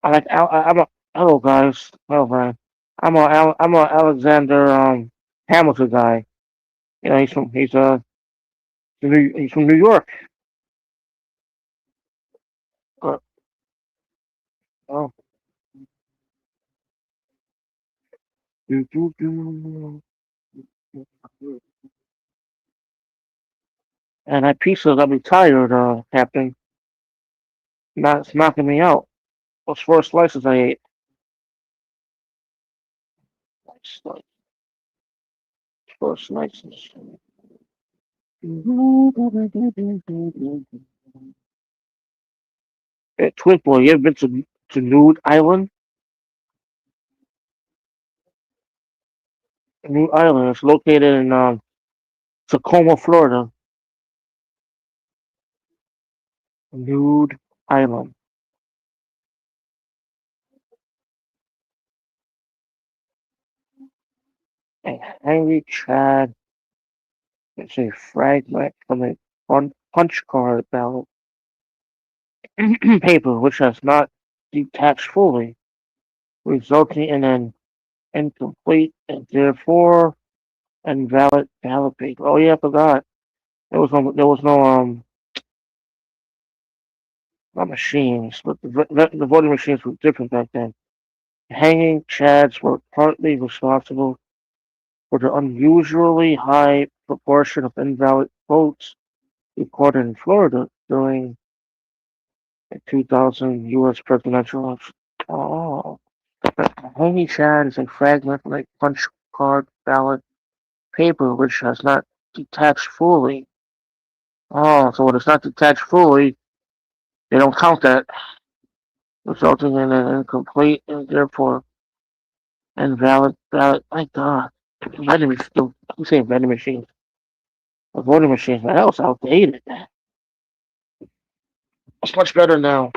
I like. I'm a. Hello, guys. Hello, Brian. I'm a Alexander Hamilton guy. You know, he's from New York. Uh, oh, do, do, do. And that pizza got me tired, Captain. Not it's knocking me out. Those four slices I ate. Slice, four slices. Hey, Twin Boy, you ever been to Nude Island? Nude Island. It's located in Tacoma, Florida. Nude Island. A Henry Chad. It's a fragment from a punch card ballot paper which has not detached fully, resulting in an incomplete and therefore invalid ballot paper. Oh yeah, I forgot. There was no not machines, but the voting machines were different back then. Hanging chads were partly responsible for the unusually high proportion of invalid votes recorded in Florida during the 2000 U.S. presidential election. Oh, a hanging chad is a fragment like punch card ballot paper which has not detached fully. Oh, so when it's not detached fully, they don't count that, resulting in an incomplete and therefore invalid ballot. My God, vending machine. I'm saying vending machines. The voting machines, man, that was outdated. It's much better now.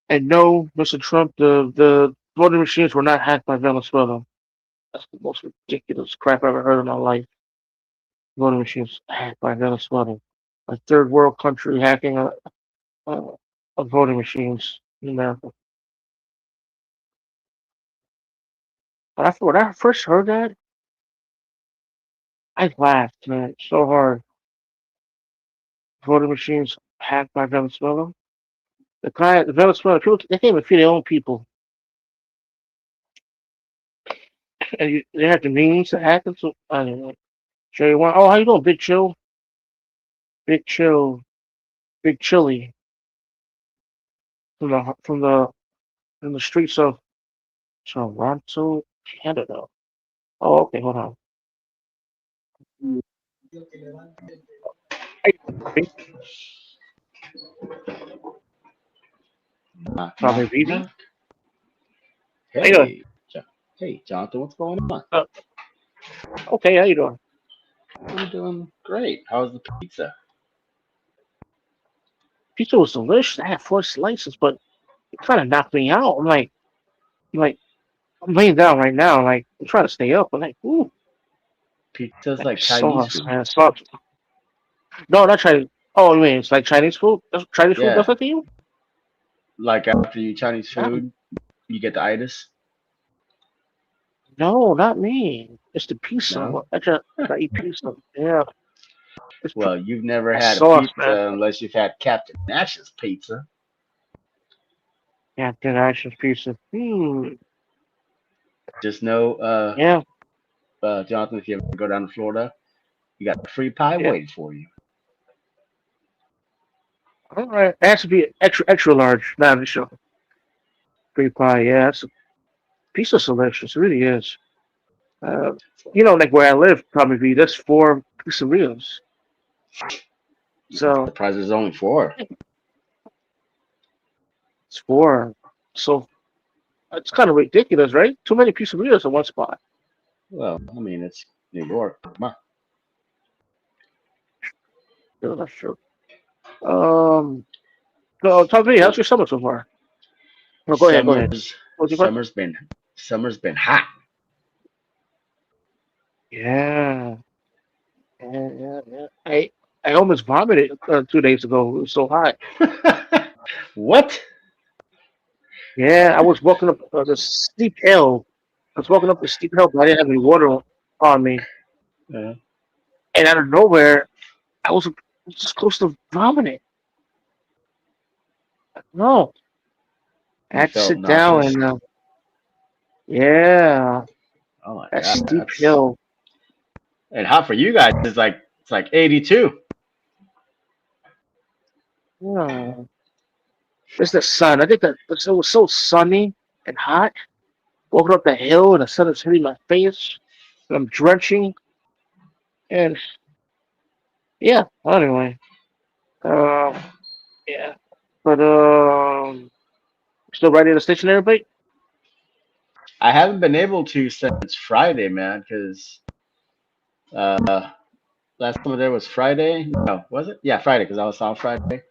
And no, Mr. Trump, the voting machines were not hacked by Venezuela. That's the most ridiculous crap I've ever heard in my life. Voting machines hacked by Venezuela. A third world country hacking a, a voting machines in America. But when I first heard that, I laughed, man, so hard. Voting machines hacked by Venezuela. The Venezuela people, they can't even feed their own people, and they have the means to hack them. So I don't know. Jerry, oh, how you doing, Big Chill? Big Chill, Big Chili from the streets of Toronto, Canada. Oh, okay, hold on. Hey, Knock, Tommy knock, BB. knock. How you doing? Hey, Jonathan, what's going on? Uh, okay, how you doing? I'm doing great. How's the pizza? Pizza was delicious. I had four slices, but it kind of knocked me out. I'm like, I'm laying down right now. Like, I'm trying to stay up. I'm like, ooh, Pizza's that like Chinese sauce, food? man, sauce. No, not Chinese. Oh, you mean it's like Chinese food? Chinese food does Yeah, that to you? like after you Chinese Not, food, you get the itis? no, not me. It's the pizza. No? I eat pizza. Yeah, Well, you've never that had a sauce, man. pizza unless you've had Captain Nash's pizza. Yeah, good actions pizza. Just know, Yeah, Jonathan, if you ever go down to Florida, you got free pie yeah. waiting for you. All right. It has to be extra large. Not the show. Free pie. Yeah, it's a piece of selection. It really is. Uh, like where I live, probably that's four pizzerias. So Surprised there's only four. it's four. So it's kind of ridiculous, right? Too many pizzerias in one spot. Well, I mean, it's New York. Come on. Yeah, that's true. Um, so talk to me. How's your summer so far? No, go ahead. Go ahead. Summer's What's your question? summer's been summer's been hot. Yeah, yeah. I almost vomited 2 days ago. It was so hot. What? Yeah, I was walking up the steep hill. I was walking up the steep hill, but I didn't have any water on me. Uh, And out of nowhere, I was just close to vomiting. No, I you had to felt sit down nauseous. and yeah, Oh my that god, steep that's hill. and hot for you guys. It's like 82. Yeah, it's the sun. I think that it was so sunny and hot. Walking up the hill and the sun is hitting my face. And I'm drenching. And yeah, anyway, uh, yeah. But still riding the stationary bike. I haven't been able to since Friday, man, because uh, last time there was Friday. No, was it? Yeah, Friday, because I was on Friday,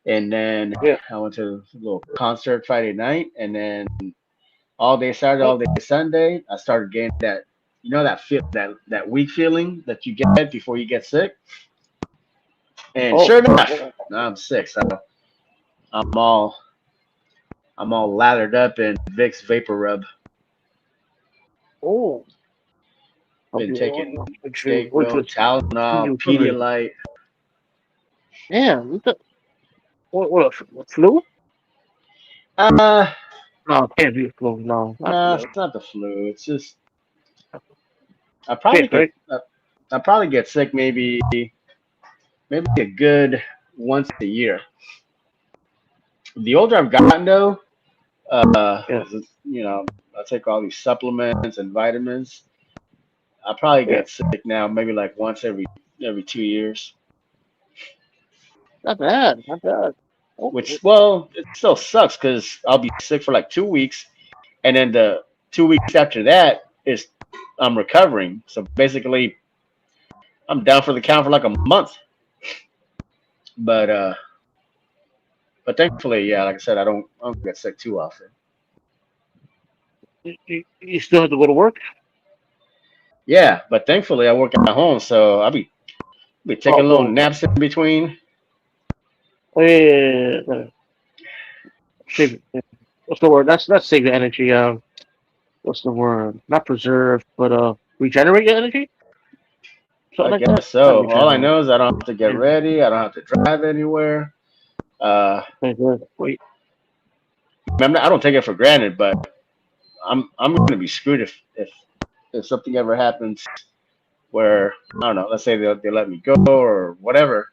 and then Yeah. I went to a little concert Friday night, and then all day Saturday, Oh, all day Sunday, I started getting that, that feel, that weak feeling that you get before you get sick. And oh, sure oh, enough, oh, now I'm sick. So I'm all I'm all lathered up in Vicks Vapor Rub. oh. Been taking What Dayquil, you, Tylenol, you, you, Pedialyte. damn, what else? Flu? Uh, No, it can't be flu. No, not no, it's flu. not the flu. It's just I Sick, probably get right? I probably get sick maybe a good once a year. The older I've gotten though, Yeah, 'cause I take all these supplements and vitamins. I probably yeah. get sick now, maybe like once every 2 years. Not bad, not bad. Oh, Which, well, it still sucks because I'll be sick for like 2 weeks, and then the 2 weeks after that is I'm recovering. So basically, I'm down for the count for like a month. But thankfully, yeah, like I said, I don't get sick too often. you still have to go to work? Yeah, but thankfully I work at home, so I'll be taking Oh, little naps in between. yeah. Save. What's the word? That's save your energy. What's the word? Not preserve, but regenerate your energy. Something I like that. guess Not so. All I regenerate. know is I don't have to get Yeah. ready. I don't have to drive anywhere. Uh, Okay, good. Wait. I don't take it for granted, but I'm gonna be screwed if something ever happens where I don't know. Let's say they let me go or whatever,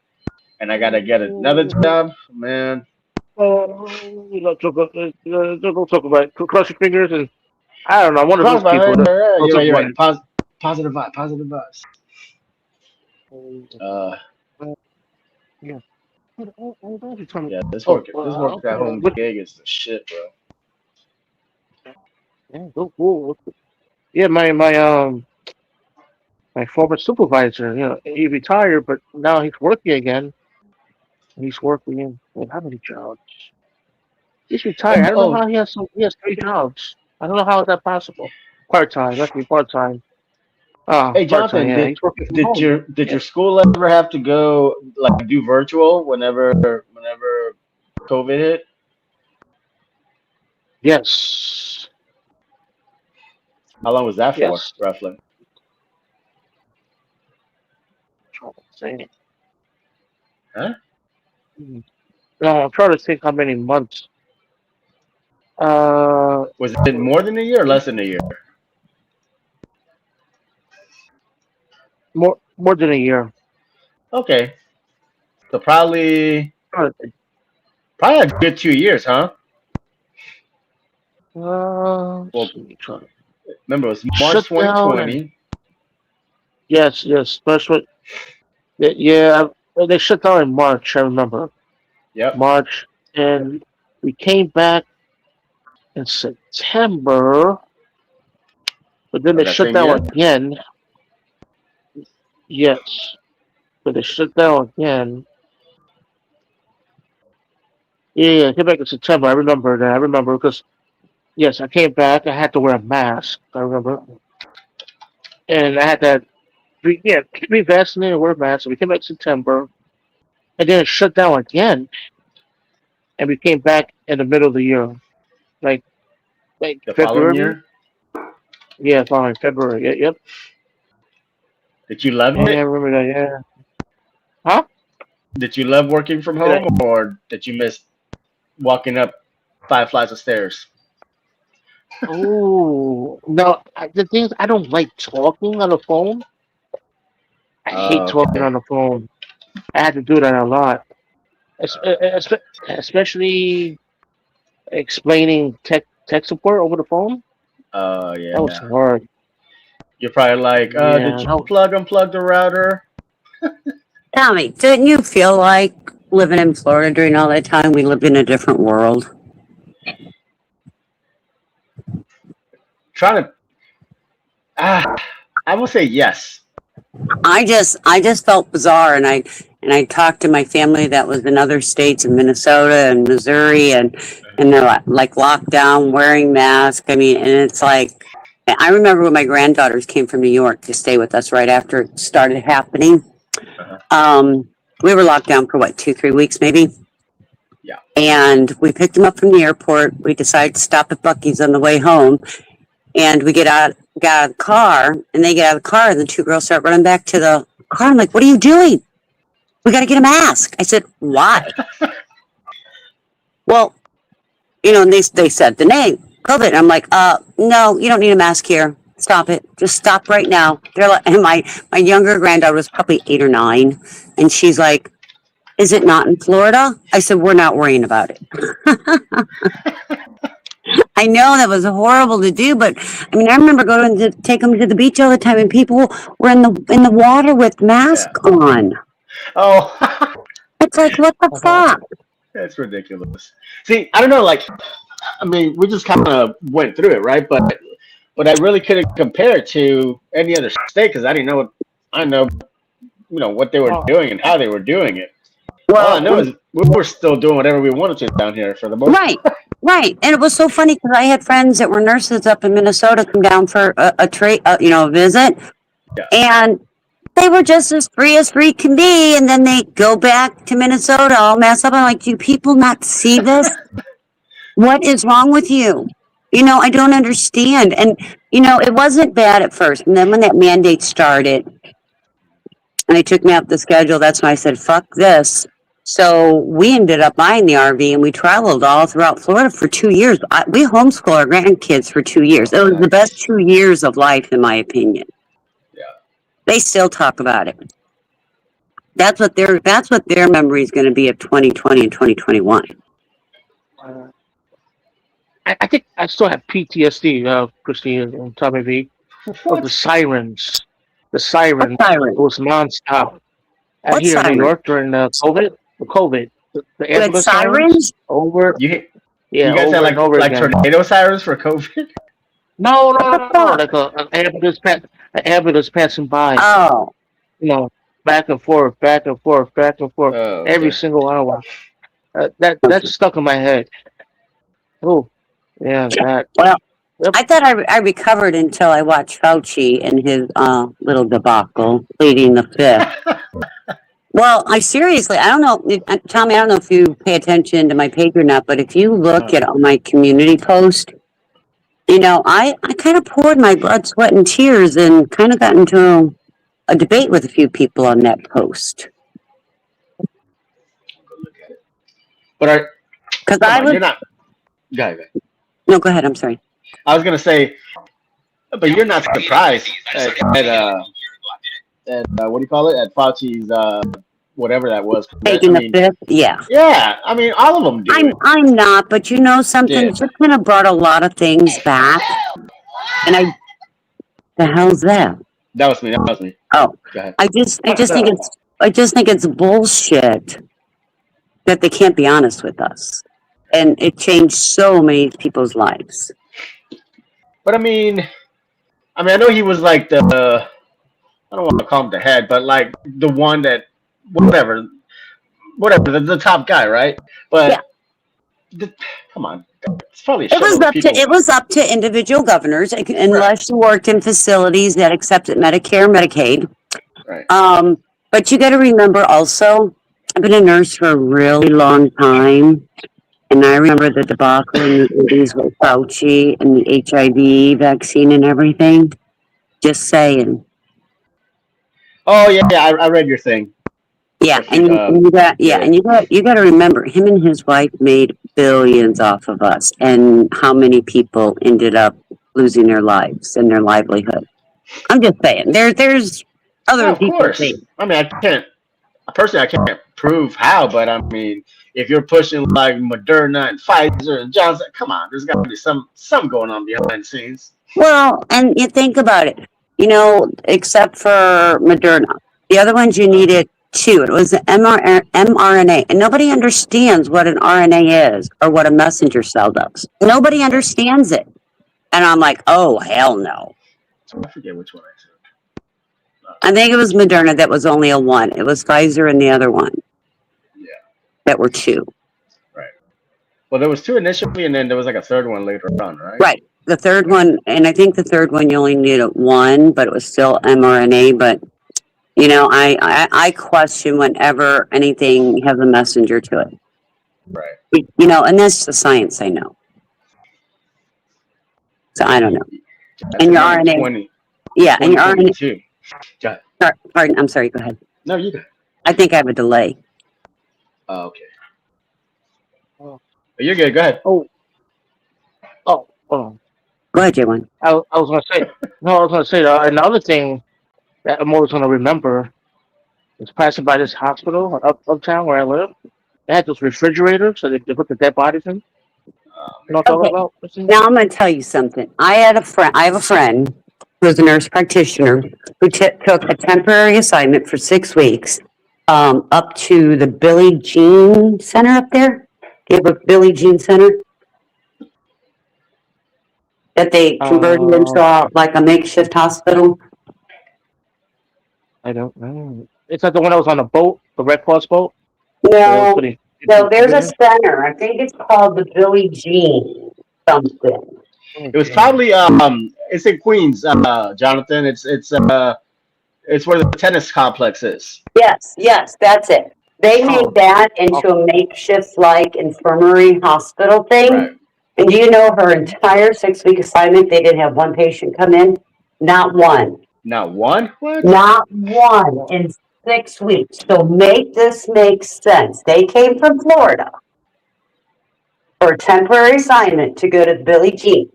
and I gotta get another job. Man, Don't talk about it. Cross your fingers and I don't know. I'm one of talk those about people it. that don't You're right. talk You're about right. Positive vibe. Positive vibes. it. Uh, Yeah. What else you tell me? yeah. Oh, This work at okay. home What? gig is the shit, bro. Yeah, go cool. Yeah, my former supervisor. He retired, but now he's working again. He's working in how many jobs? He's retired. I don't know Oh, how he has three jobs. I don't know how is that possible. Part time. Must be part time. Ah, hey, part time. Jonathan, Yeah, did he's working from did home. your did Yeah. your school ever have to go like do virtual whenever COVID hit? Yes. How long was that for, Yes. roughly? Trying to say. Huh? No, I'm trying to think how many months. Uh, Was it more than a year or less than a year? more than a year. Okay, so probably a good 2 years, huh? Let's Well, see, try to remember it was March shut down and 2020. yes, that's what. Yeah, they shut down in March. I remember Yep, March, and we came back in September, but then of they that shut same down year. again. Yes, but they shut down again. Yeah, I came back in September. I remember that. I remember because yes, I came back. I had to wear a mask. I remember, and I had that. Be vaccinated and wear a mask. So we came back in September, and then it shut down again, and we came back in the middle of the year, like The following February. year, Yeah, fine, February. Yep. did you love Yeah, I it? remember that. Yeah. Huh? Did you love working from Did I? home, or did you miss walking up 5 flights of stairs? Oh no! The thing is, I don't like talking on the phone. I hate talking Okay. on the phone. I had to do that a lot, especially explaining tech support over the phone. That was Yeah. hard. You're probably like, did Yeah. you unplug the router? Tell me, didn't you feel like living in Florida during all that time? We lived in a different world. Trying to, ah, I will say yes. I just felt bizarre, and I talked to my family that was in other states, in Minnesota and Missouri, and they're like locked down, wearing masks. I mean, and it's like I remember when my granddaughters came from New York to stay with us right after it started happening. Uh-huh. Um, we were locked down for what, 2, 3 weeks maybe. Yeah. And we picked them up from the airport. We decided to stop at Buc-ee's on the way home. And we got out of the car, and they get out of the car, and the two girls start running back to the car. I'm like, "What are you doing? We got to get a mask." I said, "Why?" Well, and they said the name COVID. And I'm like, no, you don't need a mask here. Stop it. Just stop right now. They're like, and my younger granddaughter was probably 8 or 9, and she's like, "Is it not in Florida?" I said, "We're not worrying about it." I know that was horrible to do, but I mean, I remember going to take them to the beach all the time, and people were in the water with Yeah. masks on. Oh, It's like, what the Uh-huh. fuck? that's ridiculous. See, I don't know. Like, I mean, we just kind of went through it, right? But I really couldn't compare it to any other state because I didn't know what I know, what they were Oh, doing and how they were doing it. All I Well, know is we were still doing whatever we wanted to down here for the most right, part. right, and it was so funny because I had friends that were nurses up in Minnesota come down for a visit, Yeah. and they were just as free can be, and then they go back to Minnesota all messed up. I'm like, do people not see this? What is wrong with you? I don't understand. And it wasn't bad at first, and then when that mandate started, and they took me off the schedule, that's when I said, fuck this. So we ended up buying the RV, and we traveled all throughout Florida for 2 years. We homeschool our grandkids for 2 years. It was the best Nice. 2 years of life, in my opinion. Yeah. They still talk about it. That's what their memory is going to be of 2020 and 2021. uh, I think I still have PTSD, Christine and Tommy V, of the What? sirens. The What sirens. It siren? was nonstop. What Here in New siren? York during COVID. The COVID. The You had ambulance sirens sirens? over. You Yeah, you guys had over and over like again. tornado sirens for COVID? No, What no, the no, no. fuck? Like an ambulance passing by. Oh, You know, back and forth, back and forth, back and forth, Oh, every okay. single hour. That's okay. stuck in my head. Oh, yeah, that. Well, Yep. I thought I recovered until I watched Fauci and his little debacle, pleading the fifth. Well, I don't know, Tommy, I don't know if you pay attention to my page or not, but if you look Uh, at all my community posts, I kind of poured my blood, sweat, and tears and kind of got into a debate with a few people on that post. go look at it. But Because come I on, was, you're not. Go ahead. no, go ahead, I'm sorry. I was gonna say, but you're not surprised at what do you call it, at Fauci's whatever that was. I Taking the mean, fifth, yeah. yeah, I mean, all of them did. I'm not, but you know something, Did. just kind of brought a lot of things back. And the hell's that? That was me. That was me. Oh, Go ahead. I just think it's bullshit that they can't be honest with us. And it changed so many people's lives. But I know he was like I don't want to call him the head, but like the one that whatever, the top guy, right? But Yeah. come on, it's probably a shitload of people. It was up to individual governors, unless you worked in facilities that accepted Medicare, Medicaid. Right. But you got to remember also, I've been a nurse for a really long time, and I remember the debacle in the 80s with Fauci and the HIV vaccine and everything. Just saying. Oh yeah, I read your thing. Yeah, and you got to remember, him and his wife made billions off of us, and how many people ended up losing their lives and their livelihood. I'm just saying, there's other of people. Course. I mean, I can't prove how, but I mean, if you're pushing like Moderna and Pfizer and Johnson, come on, there's got to be some going on behind the scenes. Well, and you think about it, except for Moderna, the other ones you needed two. It was the mRNA, and nobody understands what an RNA is or what a messenger cell does. Nobody understands it, and I'm like, oh hell no. I forget which one I took. I think it was Moderna that was only a one. It was Pfizer and the other one. Yeah. That were two. Right. Well, there was two initially, and then there was like a third one later on, right? Right. The third one, and I think the third one you only needed one, but it was still mRNA. But I question whenever anything has a messenger to it. Right. And that's the science I know. So I don't know. And your RNA. 20, yeah, and your RNA. Too. Pardon, I'm sorry. Go ahead. No, you go. I think I have a delay. Oh, okay. Oh. You're good. Go ahead. Oh, hold on. Go ahead, J1. I was gonna say another thing that I'm always gonna remember is passing by this hospital uptown where I live. They had those refrigerators, so they put the dead bodies in. You know what I'm talking about? Now I'm going to tell you something. I have a friend who was a nurse practitioner who took a temporary assignment for 6 weeks up to the Billie Jean Center up there. Do you have a Billie Jean Center? That they converted into like a makeshift hospital? I don't know. It's like the one that was on the boat, the Red Cross boat? No, there's a center. I think it's called the Billie Jean something. It was probably it's in Queens, Jonathan. It's where the tennis complex is. Yes, that's it. They made that into a makeshift like infirmary hospital thing. Right. And do you know her entire 6-week assignment, they didn't have one patient come in? Not one. Not one? What? Not one in 6 weeks. So make this make sense. They came from Florida for a temporary assignment to go to Billie Jean.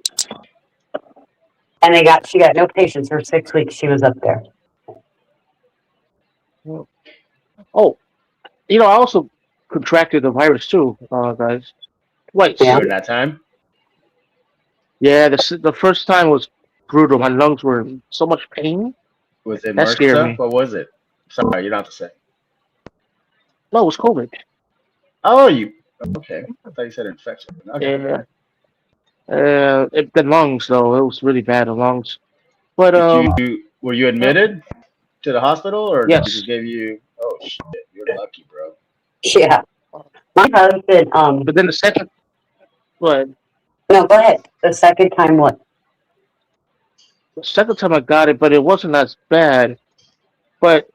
And she got no patients for 6 weeks. She was up there. Oh, I also contracted the virus too, guys. Twice. During that time? Yeah, the first time was brutal. My lungs were in so much pain. Was it that scared me? What was it? Sorry, you don't have to say. No, it was COVID. Oh, okay. I thought you said infection. Okay. Yeah. The lungs though, it was really bad. The lungs. But were you admitted to the hospital, or yes. They just gave you? Oh shit, you're lucky, bro. Yeah. My husband. But then the second. What? No, go ahead. The second time, what? The second time I got it, but it wasn't as bad. But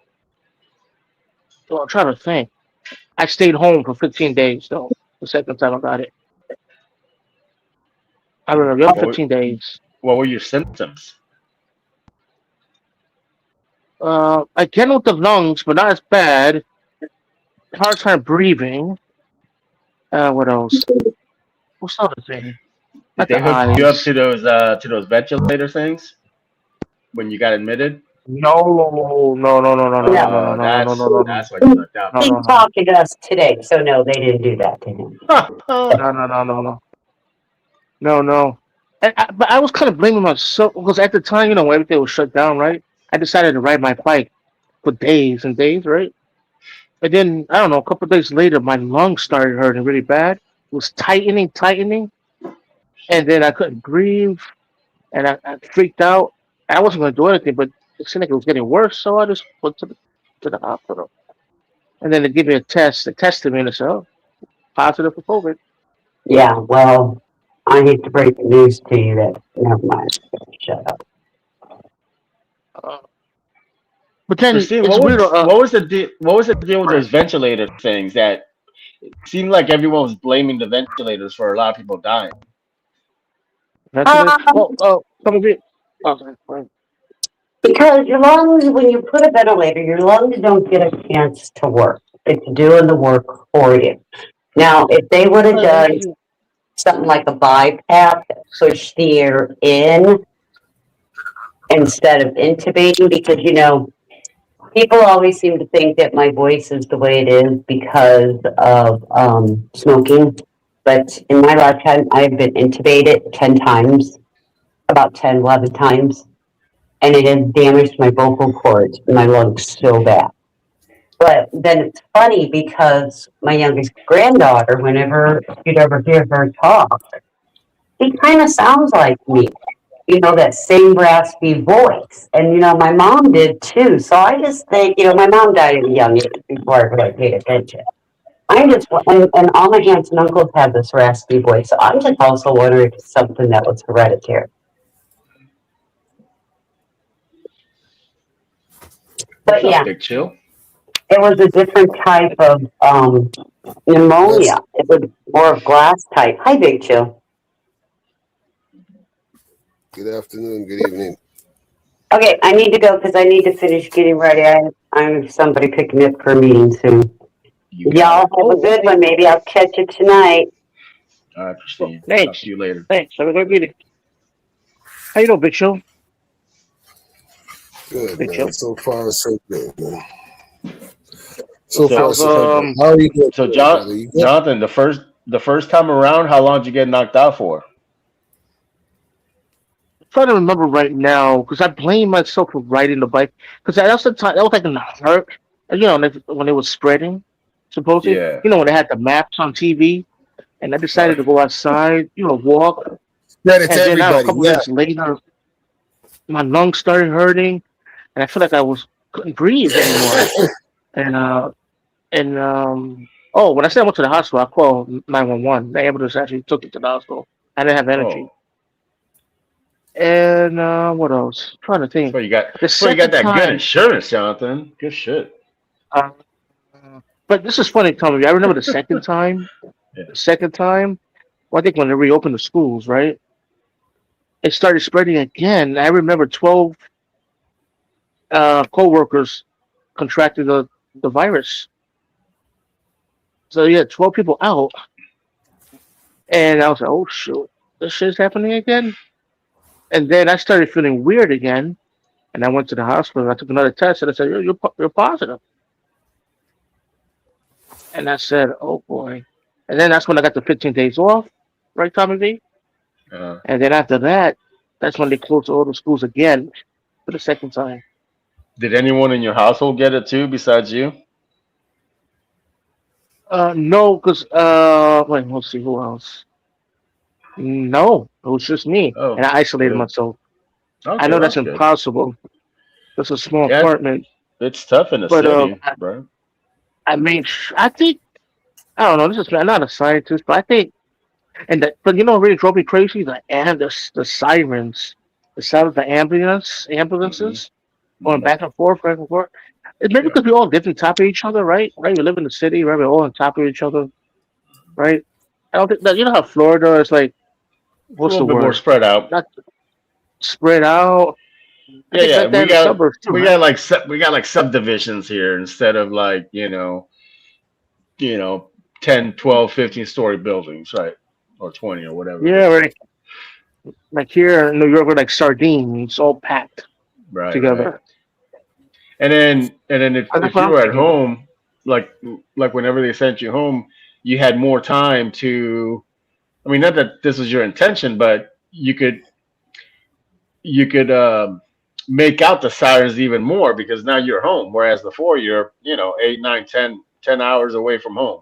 I'm trying to think. I stayed home for 15 days though. The second time I got it. I remember 15 days. What were your symptoms? I get with the lungs, but not as bad. Hard time breathing. What else? What's the other thing? Did they hook you up to those ventilator things when you got admitted? No, no, no, no, no, no, no, No. no, Oh, no, no, no, no, no, no, that's why you lucked out no, for He's no, it. no, talking to us today, so no, they didn't do that to him. no, no, no, no, no, no, no. But I was kind of blaming myself because at the time, when everything was shut down, right? I decided to ride my bike for days and days, right? And then I don't know, a couple of days later, my lungs started hurting really bad. It was tightening, and then I couldn't breathe, and I freaked out. I wasn't going to do anything, but it seemed like it was getting worse, so I just went to the hospital. And then they give me a test. They tested me and they said, "Oh, positive for COVID." Yeah, well, I hate to break the news to you that, never mind. Shut up. Uh, but So, then Steve, it's weird. what was the deal with those ventilator things that seemed like everyone was blaming the ventilators for a lot of people dying? Ventilator. Um, Well, some of it. Okay, right. because your lungs, when you put a ventilator, your lungs don't get a chance to work. It's doing the work for you. Now, if they would have done something like a BiPAP, push the air in instead of intubating, because people always seem to think that my voice is the way it is because of smoking. But in my lifetime, I've been intubated 10 times, about 10, 11 times, and it has damaged my vocal cords and my lungs so bad. But then it's funny because my youngest granddaughter, whenever you'd ever hear her talk, she kind of sounds like me. That same raspy voice. And, my mom did too. So I just think, my mom died at a young age before I really paid attention. And all my aunts and uncles have this raspy voice. So I'm just also wondering if it's something that was hereditary. What's But up, yeah, Big Chill? it was a different type of Yes. pneumonia. It was more of glass type. Hi, Big Chill. Good afternoon. Good evening. Okay, I need to go because I need to finish getting ready. I'm somebody picking me up for a meeting soon. You got Y'all it. have a Oh, good okay. one. Maybe I'll catch you tonight. All right, Well, Christine. Talk thanks. to you later. Thanks. Have a great meeting. How you doing, Big Show? Good, Big man. Show. So far, so good, man. So So, far, How's so good. How are you doing, so today, brother? You good? Jonathan, the first time around, how long did you get knocked out for? trying to remember right now because I blame myself for riding the bike because that was the time that was like in the hurt, when it was spreading, supposedly. Yeah. When they had the maps on TV, and I Uh, decided to go outside, walk, Spread it to and then I don't know, a everybody. couple Yeah. days later, my lungs started hurting, and I feel like I was couldn't breathe anymore, and oh, when I said I went to the hospital, I called 911. The ambulance actually took it to the hospital. I didn't have energy. oh, And what else? trying to think. The that's why you got second that good time, insurance, Jonathan. Good shit. uh, but this is funny, Tommy. I remember the second time. Yeah. The second time, well, I think when they reopened the schools, right? It started spreading again. I remember 12 co-workers contracted the virus. So yeah, 12 people out, and I was like, oh shoot, this shit's happening again. And then I started feeling weird again, and I went to the hospital. And I took another test, and I said, you're positive. And I said, oh boy. And then that's when I got the 15 days off, right, Tommy V? Uh, And then after that, that's when they closed all the schools again for the second time. did anyone in your household get it too, besides you? No, because wait, let's see who else. No, it was just me, and Oh, I isolated good. myself. I Okay, know that's that's good. impossible. It's a small Yeah, apartment, it's tough in the but city, bro. I mean, I think I don't know. This is I'm not a scientist, but I think, but what really drove me crazy and the sirens, the sound of the Hmm. ambulances going Hmm. back and forth, back and forth. It's maybe Yeah, because we all live on top of each other, right? Right, we live in the city, right? We're all on top of each other, right? I don't think that how Florida is like, it's a what's little the bit more word? spread out. Not spread out. I Yeah, think yeah. like that in the suburbs too, We right? got like we got like subdivisions here instead of like you know 10, 12, 15 story buildings, right? Or 20 or whatever it Yeah, is. right. Like here in New York, we're like sardines, all packed Right, right. together. And then That's if what you I'm were at thinking. home, like like whenever they sent you home, you had more time to. I mean, not that this was your intention, but you could make out the sirens even more because now you're home. Whereas before you're 8, 9, 10 hours away from home.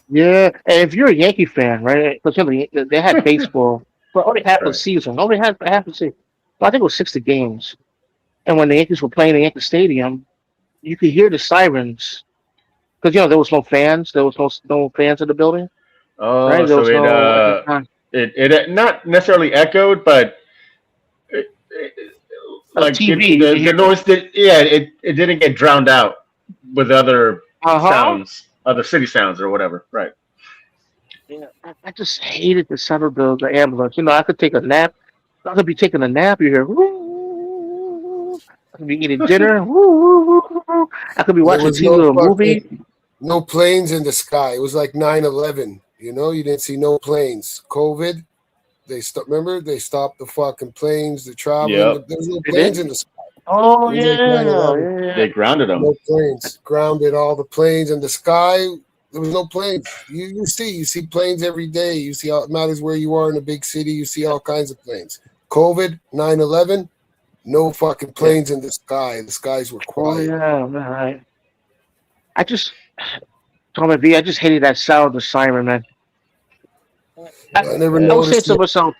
Yeah, and if you're a Yankee fan, right? Because they had baseball for only half a Right. season, only half a season. Well, I think it was 60 games. And when the Yankees were playing in Yankee Stadium, you could hear the sirens because there was no fans, there was no fans in the building, Oh, right? There so was it no at the uh time. it it not necessarily echoed, but it, like TV, it you could the hear it. noise it didn't get drowned out with other Uh huh. sounds, other city sounds or whatever. Right. Yeah, I just hated the sound of the ambulance. I could take a nap. I could be taking a nap. You hear, "Woo." I could be eating dinner. "Woo." I could be There watching was TV no or a movie. no planes in the sky. It was like 9/11. You didn't see no planes. COVID, remember they stopped the fucking planes, the traveling. Yep. There was no They planes did. in the sky. It Oh was like yeah, 9/11. yeah, yeah. They grounded them. No planes. Grounded all the planes in the sky. There was no planes. You see planes every day. You see how it matters where you are in a big city. You see all kinds of planes. COVID, 9/11, no fucking Yeah. planes in the sky. The skies were Oh quiet. yeah, man, right. I just Tommy V. I just hated that sound of the siren, man. I, I never I would say noticed to it. myself,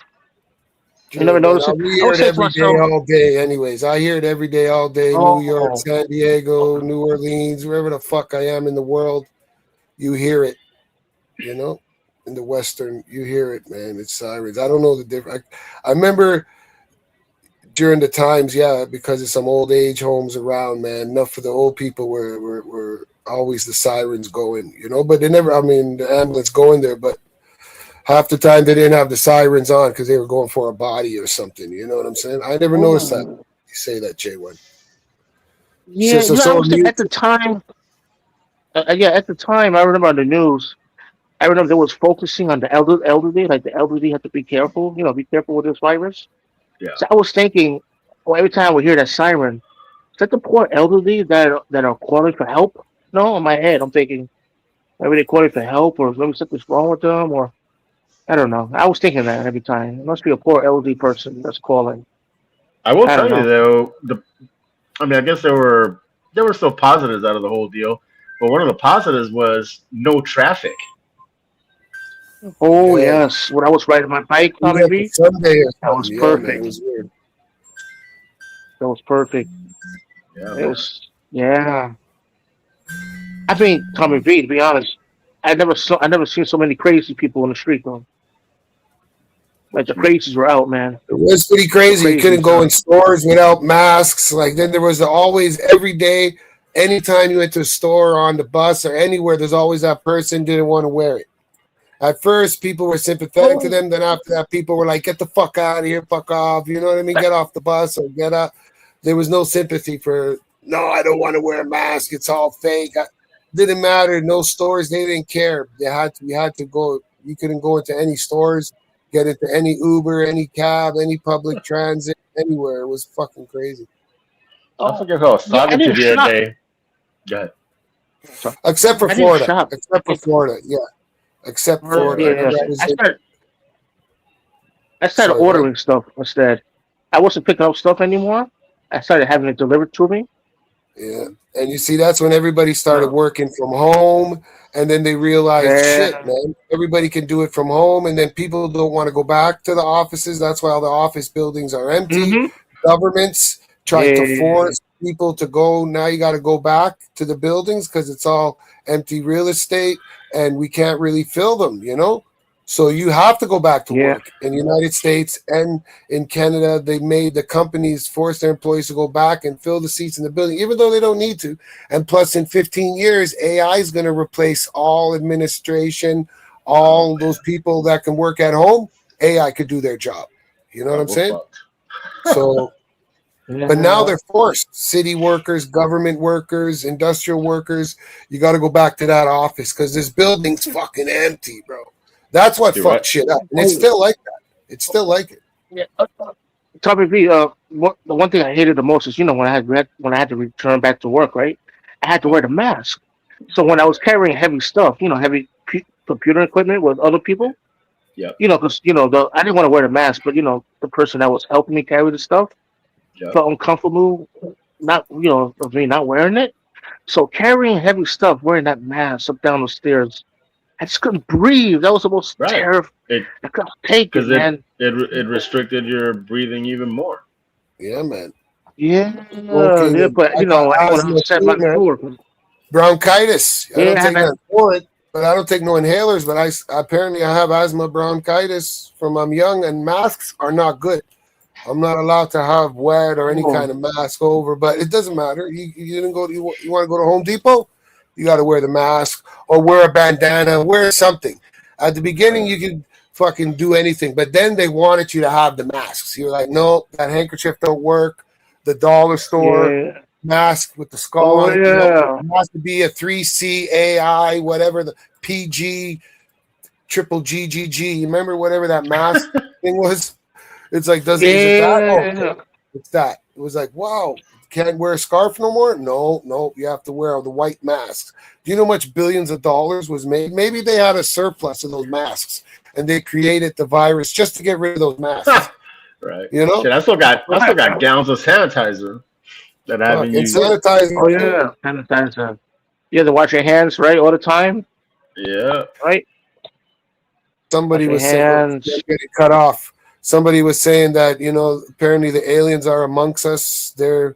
you never Sure, man. notice it. We I hear would it say to every day, myself, all day. Anyways, I hear it every day, all day. New York, oh, San Diego, New Orleans, wherever the fuck I am in the world, you hear it. You know, in the Western, you hear it, man. It's sirens. I don't know the difference. I remember during the times, yeah, because of some old age homes around, man. Enough for the old people were always the sirens going, but they never. I mean, the ambulance going there, but half the time they didn't have the sirens on because they were going for a body or something. You know what I'm saying? I never noticed that. oh, You say that, J1. yeah. I So was thinking new. at the time. Yeah, at the time, I remember on the news. I remember they was focusing on the elderly, like the elderly have to be careful. Be careful with this virus. Yeah. So I was thinking, well, every time we hear that siren, is that the poor elderly that are calling for help? No, in my head, I'm thinking maybe they're calling for help, or maybe something's wrong with them, or I don't know. I was thinking that every time. It must be a poor elderly person that's calling. I will I don't tell you know. though, I mean, I guess there were still positives out of the whole deal, but one of the positives was no traffic. Oh Yeah, yes, when I was riding my bike, it was Tommy like a B, Sunday or that was something. Yeah, man, it perfect. was weird. That was perfect. Yeah, It man. was yeah. I mean, Tommy V, to be honest, I never seen so many crazy people in the street though. Like the crazies were out, man. It was pretty The crazy. You couldn't crazies. go in stores without masks. Like then there was always every day, anytime you went to a store or on the bus or anywhere, there's always that person didn't want to wear it. At first, people were sympathetic to Oh, them. Then after that, people were like, "Get the fuck out of here, fuck off." You know what I mean? Get off the bus or get up. There was no sympathy for. No, I don't want to wear a mask. It's all fake. Didn't matter. No stores. They didn't care. You had to go. You couldn't go into any stores, get into any Uber, any cab, any public transit, anywhere. It was fucking crazy. I oh, forget who I was yeah. I talking to didn't the other shop. day. Go ahead. Sorry, Except for I didn't Florida. shop. Except for Florida. Yeah. Except Yeah, Florida. Florida, I yeah. got That you. was it. I started Sorry, what? ordering stuff instead. I wasn't picking up stuff anymore. I started having it delivered to me. Yeah. And you see, that's when everybody started Uh, working from home. And then they realized, shit, yeah. man, everybody can do it from home. And then people don't want to go back to the offices. That's why all the office buildings are empty. Mm-hmm. Governments tried to Yeah. force people to go. Now you got to go back to the buildings because it's all empty real estate and we can't really fill them. So you have to go back to Yeah. work in the United States and in Canada. They made the companies force their employees to go back and fill the seats in the building, even though they don't need to. And plus, in 15 years, AI is going to replace all administration, Oh all those man. people that can work at home. AI could do their job. You know what Oh, I'm we're saying? fucked. So, but now Yeah. they're forced. City workers, government workers, industrial workers. You got to go back to that office because this building's fucking empty, bro. That's what You're right. fucked shit up, and it's Oh, still like that. It's still like it. yeah. Tommy V, the one thing I hated the most is when I had to return back to work, right? I had to wear the mask. So when I was carrying heavy stuff, heavy computer equipment with other people, Yep. because I didn't want to wear the mask, but the person that was helping me carry the stuff Yep. felt uncomfortable, not of me not wearing it. So carrying heavy stuff, wearing that mask up down the stairs, I just couldn't breathe. That was the most Right. terrifying. It I couldn't take it, because man. it restricted your breathing even more. Yeah, man. Yeah, Smoking, yeah, and but I got I didn't want to asthma upset too, my man. coworkers. Bronchitis. I Yeah, don't I had take that. nothing for it, but I don't take no inhalers. But apparently I have asthma, bronchitis from I'm young, and masks are not good. I'm not allowed to have wet or any Oh, kind of mask over, but it doesn't matter. You didn't go. You want to go to Home Depot? You got to wear the mask or wear a bandana, wear something. At the beginning, you could fucking do anything, but then they wanted you to have the masks. You're like, no, that handkerchief don't work. The dollar store yeah. mask with the skull Oh, on it, no, yeah. it has to be a 3CAI, whatever the PG, triple GGG. You remember whatever that mask thing was? It's like, is it that? Okay, Yeah. it's that. It was like, wow, can't wear a scarf no more? No, no, you have to wear the white masks. Do you know how much billions of dollars was made? Maybe they had a surplus of those masks and they created the virus just to get rid of those masks. Right. You know? Shit, I still got Right. gallons of sanitizer that I Fuck, haven't and used. Oh, sanitizer. yeah. Sanitizer. You have to wash your hands, right, all the time, Yeah. right? Wash Somebody your was saying, hands. getting cut off. Somebody was saying that, apparently the aliens are amongst us. They're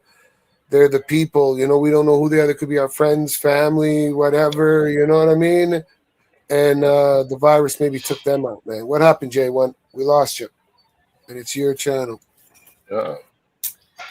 the people, we don't know who they are. They could be our friends, family, whatever, you know what I mean? And the virus maybe took them out, man. What happened, J1? We lost you. And it's your channel. Uh,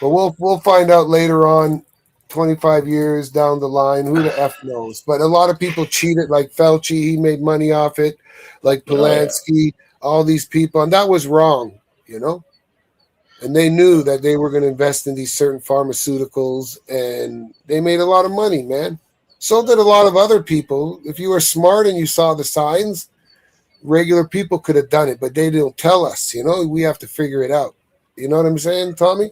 But we'll find out later on, 25 years down the line, who the F knows. But a lot of people cheated, like Fauci, he made money off it, like oh yeah. Polanski, all these people. And that was wrong, And they knew that they were going to invest in these certain pharmaceuticals, and they made a lot of money, man. So did a lot of other people. If you were smart and you saw the signs, regular people could have done it, but they don't tell us, We have to figure it out. You know what I'm saying, Tommy?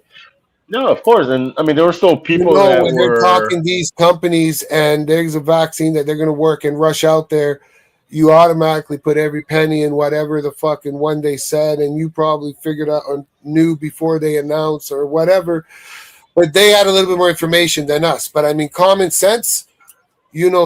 No, of course, and I mean there were still people that When they're were. talking these companies and there's a vaccine that they're going to work and rush out there, you automatically put every penny in whatever the fucking one they said, and you probably figured out or knew before they announced or whatever. But they had a little bit more information than us. But I mean, common sense,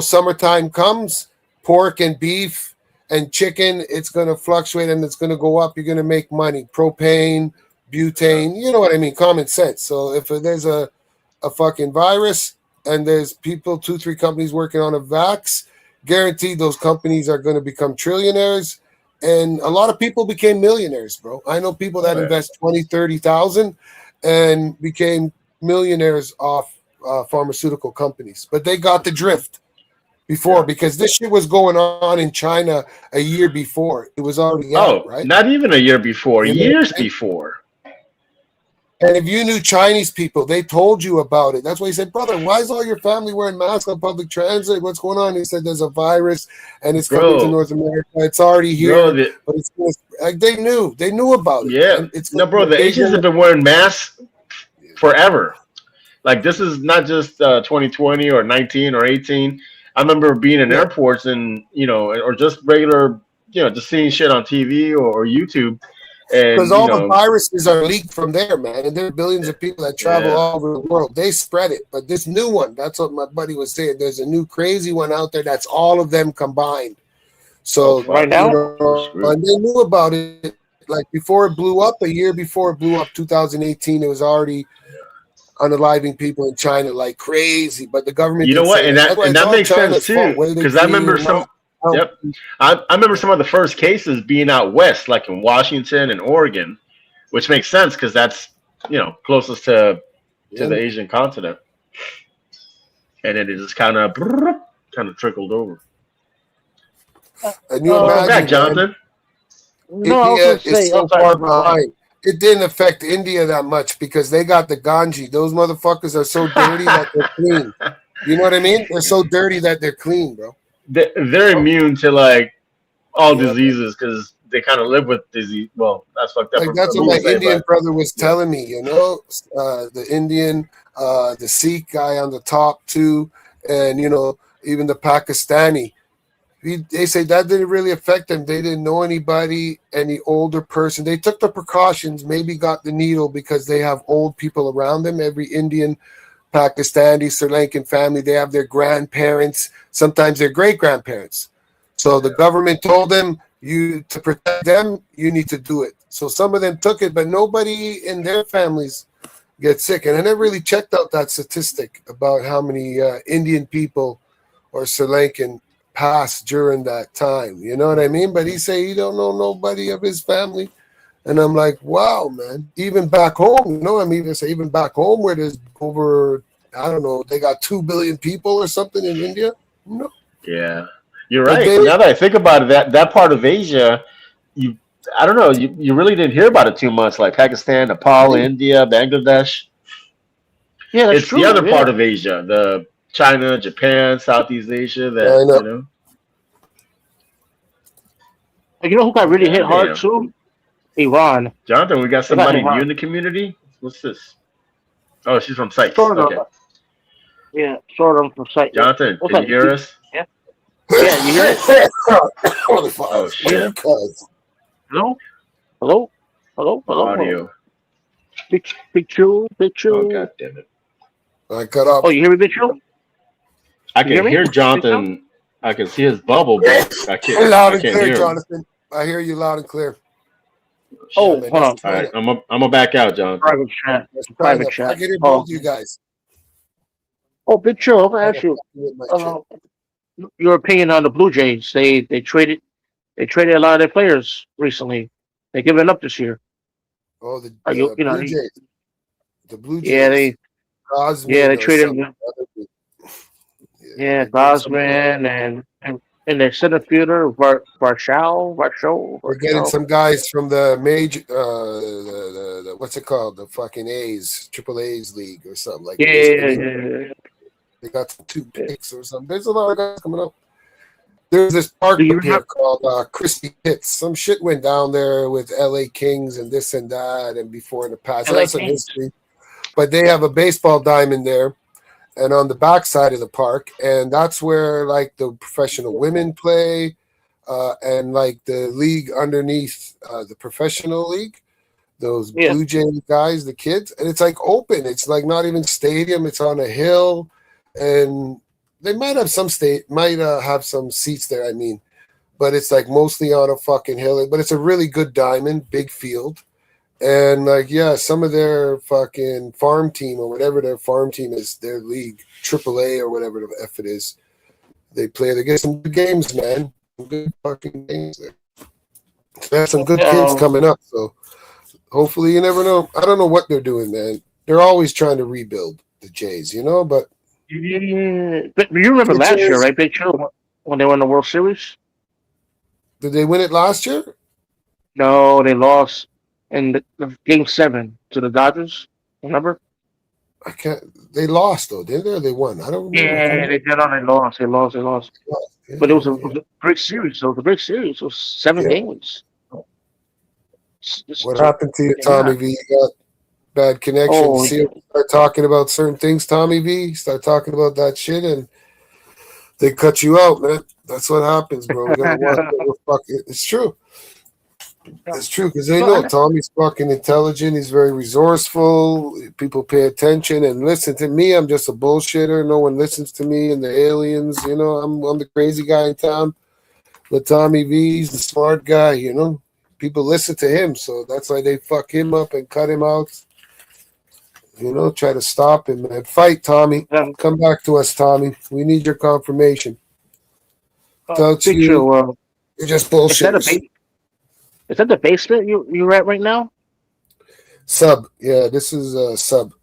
summertime comes, pork and beef and chicken, it's going to fluctuate and it's going to go up. You're going to make money. Propane, butane, you know what I mean? Common sense. So if there's a fucking virus and there's people, 2-3 companies working on a vax, guaranteed those companies are going to become trillionaires. And a lot of people became millionaires, bro. I know people that Oh, yeah. invest 20-30,000 and became millionaires off pharmaceutical companies, but they got the drift before because this shit was going on in China a year before. It was already out, Oh, right? not even a year before, You know, years before. and if you knew Chinese people, they told you about it. That's why he said, brother, why is all your family wearing masks on public transit? What's going on? He said, there's a virus and it's coming to Bro, North America. It's already bro, here, but it's like they knew about it, yeah. man. It's No, gonna be bro, a the big Asians have one. been wearing masks forever. Like this is not just 2020 or 19 or 18. I remember being in Yeah. airports and or just regular, just seeing shit on TV or YouTube, Because and all the viruses are leaked from there, man. And there are billions of people that travel yeah, all over the world. They spread it. But this new one, that's what my buddy was saying. There's a new crazy one out there that's all of them combined. oh So, Right fuck, now? we're screwed. and they knew about it. Like before it blew up, a year before it blew up, 2018, it was already unaliving people in China like crazy. But the government You know didn't what? say And that. That's that why and it's that all makes sense China's fault, too, whether they because I created it remember or some. not. Yep, I remember some of the first cases being out west, like in Washington and Oregon, which makes sense because that's closest to Yeah. the Asian continent, and then it just kind of trickled over. And you Welcome back, imagine, man, Jonathan. No, I was India going to is say, I'm so sorry. far Go ahead. behind. It didn't affect India that much because they got the ganji. Those motherfuckers are so dirty that they're clean. You know what I mean? They're so dirty that they're clean, bro. They're immune to like all Yeah, diseases because they kind of live with disease. Well, that's fucked up Like for that's me what to my say, Indian but brother was yeah, telling me. The Indian, the Sikh guy on the top too, and even the Pakistani. They say that didn't really affect them. They didn't know anybody, any older person. They took the precautions, maybe got the needle because they have old people around them. Every Indian, Pakistani, Sri Lankan family, they have their grandparents, sometimes their great grandparents. So the government told them, you to protect them, you need to do it. So some of them took it, but nobody in their families get sick. And I never really checked out that statistic about how many Indian people or Sri Lankan passed during that time. You know what I mean? But he say he don't know nobody of his family. And I'm like, wow, man. Even back home, I mean, they say even back home where there's over, I don't know, they got 2 billion people or something in India. No. yeah, you're But right. they, Now that I think about it, that part of Asia, you, I don't know, you really didn't hear about it too much, like Pakistan, Nepal, India, Bangladesh. Yeah, that's It's the true. other Yeah. part of Asia, the China, Japan, Southeast Asia, that I know. And you know who got really hit hard Goddamn, too? Iran. Jonathan, we got They got somebody hit new hard. in the community. What's this? Oh, she's from Sites. Sort Okay, of. Yeah, sort of. From sight. Yeah. Jonathan, What's can up? you hear us? Yeah. Yeah, you hear me? Oh You hear shit, me? Hello? Hello? Hello? my Hello? Hello? audio. Big Chew? Big Oh Chew? god damn it. I cut off. Oh, you hear me, Big Chew? I You hear can me? hear Big Chew? Jonathan. I can see his bubble, but Loud I and can't clear, hear him. Jonathan. I hear you loud and clear. Yeah, Oh, man. hold on. All right, I'm gonna back out, Jonathan. Private chat. Let's try Private that. I chat. get it, Oh, both of you guys. oh, Big Chew. I'm gonna I ask got you with my shit. uh, your opinion on the Blue Jays. They traded a lot of their players recently. They're giving up this year. Oh, Are you you know? Blue Jays. The Blue Yeah, Jays. they Osman or traded. something. Yeah, Yeah, they're getting some. Gosman and their center fielder They're getting Varshall. some guys from the major. The what's it called? The fucking A's, Triple A's league or something like Yeah, this. yeah, yeah. They got some two Yeah. picks or something. There's a lot of guys coming up. There's this park Do you up here remember? called Christie Hits. Some shit went down there with L.A. Kings and this and that, and before in the past. LA That's some Kings. history. But they have a baseball diamond there, and on the back side of the park, and that's where like the professional women play, and like the league underneath the professional league. Those Yeah, Blue Jay guys, the kids, and it's like open. It's like not even stadium. It's on a hill, and they might have have some seats there. I mean, but it's like mostly on a fucking hill. But it's a really good diamond, big field, and like yeah, some of their fucking farm team or whatever their farm team is, their league, AAA or whatever the f it is, they play. They get some good games, man. Some good fucking games there. So they have some good kids um, coming up. So hopefully, you never know. I don't know what they're doing, man. They're always trying to rebuild the Jays, but yeah. But you remember the last year, Jays, right, Big Chill, when they won the World Series? did they win it last year? No, they lost in the Game 7 to the Dodgers. Remember? I can't. They lost though, didn't they? Or they won. I don't remember. I can't Yeah, remember. they did. On. They lost. They lost. They lost. Yeah, But it yeah. was a great series. So it was a great series. It was 7 games. What happened to you, Yeah. Tommy V? You got bad connection. Oh, See, start talking about certain things, Tommy V. Start talking about that shit, and they cut you out, man. That's what happens, bro. We gotta watch over fucking. It's true. It's true because they know Tommy's fucking intelligent. He's very resourceful. People pay attention and listen to me. I'm just a bullshitter. No one listens to me and the aliens. I'm the crazy guy in town. But Tommy V's the smart guy. People listen to him, so that's why they fuck him up and cut him out. Try to stop him and fight Tommy. Come back to us, Tommy. We need your confirmation. Without Big you, Chill. you're just Is that bullshitters. is that the basement you're at right now? Sub. Yeah, this is a sub.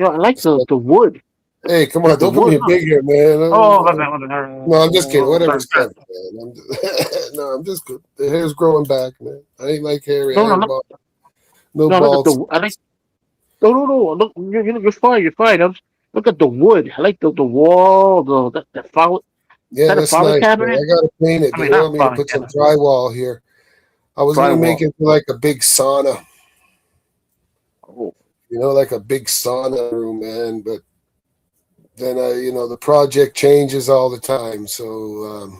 I like the wood. Hey, come on, The don't put me wood. in big here, man. Oh, No, I'm just kidding. Whatever's sorry. coming, man. No, I'm just good. The hair's growing back, man. I ain't like hair No, ball. No look at balls. the. I like. No. Look, you're fine. You're fine. Look at the wood. I like the wall. The file. Is Yeah, that a that's filing nice, man. cabinet? I gotta paint it. I They mean, not want me to filing put some cabinet. drywall here. I was gonna make Drywall. it like a big sauna, Oh, like a big sauna room, man. But then the project changes all the time, so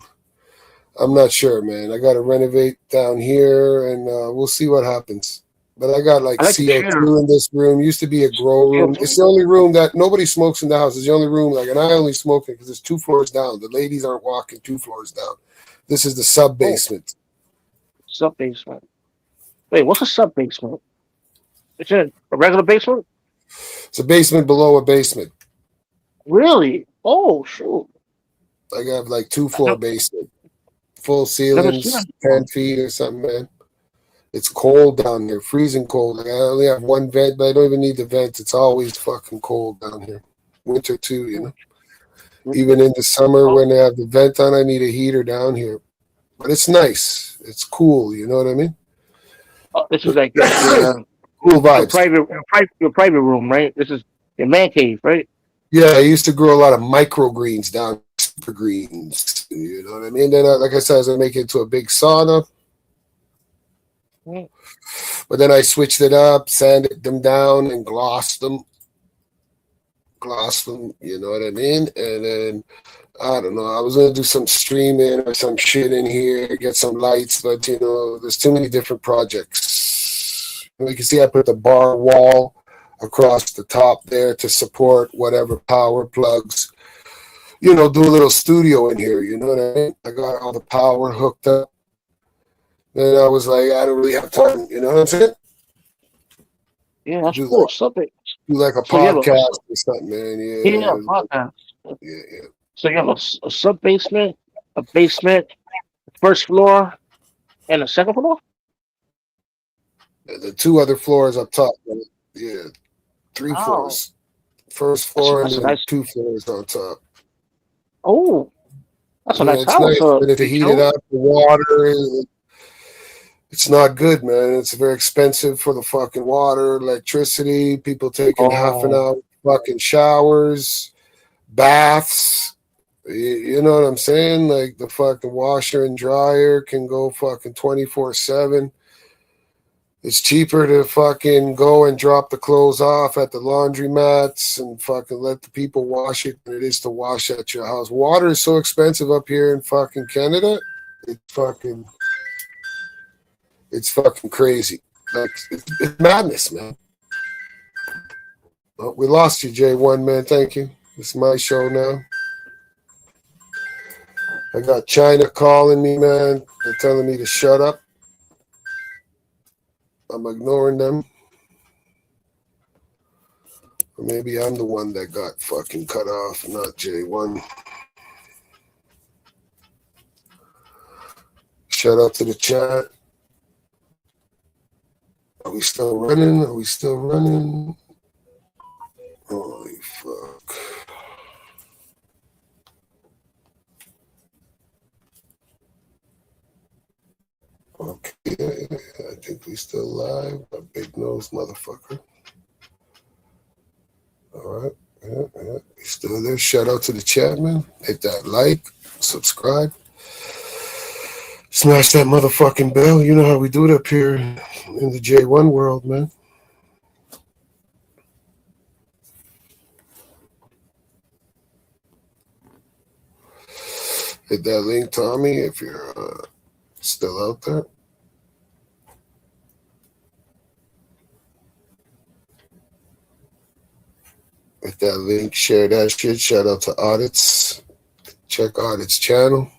I'm not sure, man. I got to renovate down here, and we'll see what happens. But I got like I like the shader. CO2 in this room. Used to be a grow room. It's the only room that nobody smokes in the house. It's the only room, like, and I only smoke it because it's 2 floors down. The ladies aren't walking 2 floors down. This is the sub Oh, basement. sub basement. Wait, what's a sub basement? It's in a regular basement? It's a basement below a basement. Really? Oh, shoot. I got like I 2 floor never, basement, full never seen ceilings, that before. 10 feet or something, man. It's cold down here, freezing cold. Like, I only have one vent, but I don't even need the vent. It's always fucking cold down here. Winter too, Even in the summer Oh, when they have the vent on, I need a heater down here. But it's nice. It's cool. You know what I mean? oh, this is like your Cool your vibes. private room, right? This is your man cave, right? Yeah, I used to grow a lot of microgreens down, super greens. You know what I mean? Then, like I said, I was gonna make it into a big sauna, Mm. but then I switched it up, sanded them down, and glossed them. You know what I mean? And then I don't know. I was gonna do some streaming or some shit in here, get some lights, but there's too many different projects. You can see I put the bar wall across the top there to support whatever power plugs. Do a little studio in here. You know what I mean? I got all the power hooked up. Then I was like, I don't really have time. You know what I'm saying? Yeah, that's Do cool. like Sub ba- do like a So you have a podcast or something, man. yeah, Yeah, podcast. yeah, So you have a sub basement, a basement, first floor, and a second floor. yeah. The 2 other floors up top. Man. Yeah, three Oh, floors. First that's floor and that's a then nice. 2 floors on top. Oh, that's a Yeah, nice it's house. nice. And to You heat it chill. up, the water, it's not good, man. It's very expensive for the fucking water, electricity, people taking half an Oh, hour fucking showers, baths. You know what I'm saying? Like the fucking washer and dryer can go fucking 24/7. It's cheaper to fucking go and drop the clothes off at the laundromats and fucking let the people wash it than it is to wash at your house. Water is so expensive up here in fucking Canada. It's fucking it's fucking crazy. Like it's madness, man. Well, we lost you, J1, man. Thank you. It's my show now. I got China calling me, man. They're telling me to shut up. I'm ignoring them. Or maybe I'm the one that got fucking cut off, not J1. Shout out to the chat. Are we still running? Are we still running? Holy fuck. Okay, I think we still live. A big nose motherfucker. All right. Yeah. We still there. Shout out to the chat, man. Hit that like, subscribe. Smash that motherfucking bell. You know how we do it up here in the J1 world, man. Hit that link, Tommy, if you're still out there. Hit that link, share that shit. Shout out to Audits. Check Audits channel.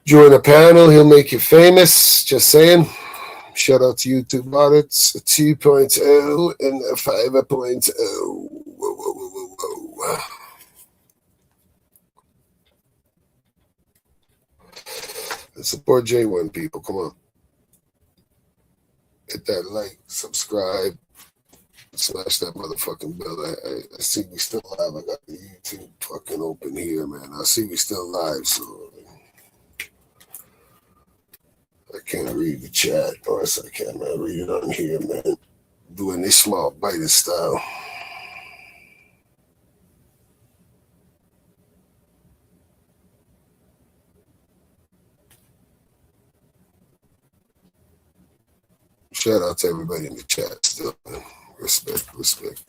Join a panel. He'll make you famous. Just saying. Shout out to YouTube Audits, a 2.0 and a 5.0. Whoa, whoa, whoa, whoa, whoa. Let's support J1 people. Come on. Hit that like, subscribe, smash that motherfucking bell. I see we still live. I got the YouTube fucking open here, man. I see we still live, so I can't read the chat. Or else I can't read it on here, man. Doing this small biter style. Shout out to everybody in the chat still. Man. Respect.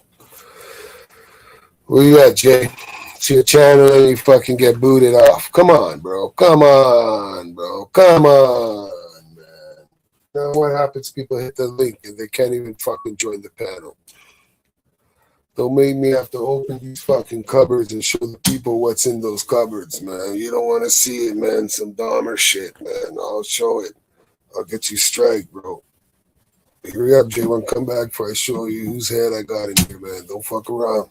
Where you at, Jay? It's your channel and you fucking get booted off. Come on, bro. Come on, man. Now what happens? People hit the link and they can't even fucking join the panel. Don't make me have to open these fucking cupboards and show the people what's in those cupboards, man. You don't want to see it, man. Some Dahmer shit, man. I'll show it. I'll get you strike, bro. Hurry up, J1. Come back before I show you whose head I got in here, man. Don't fuck around.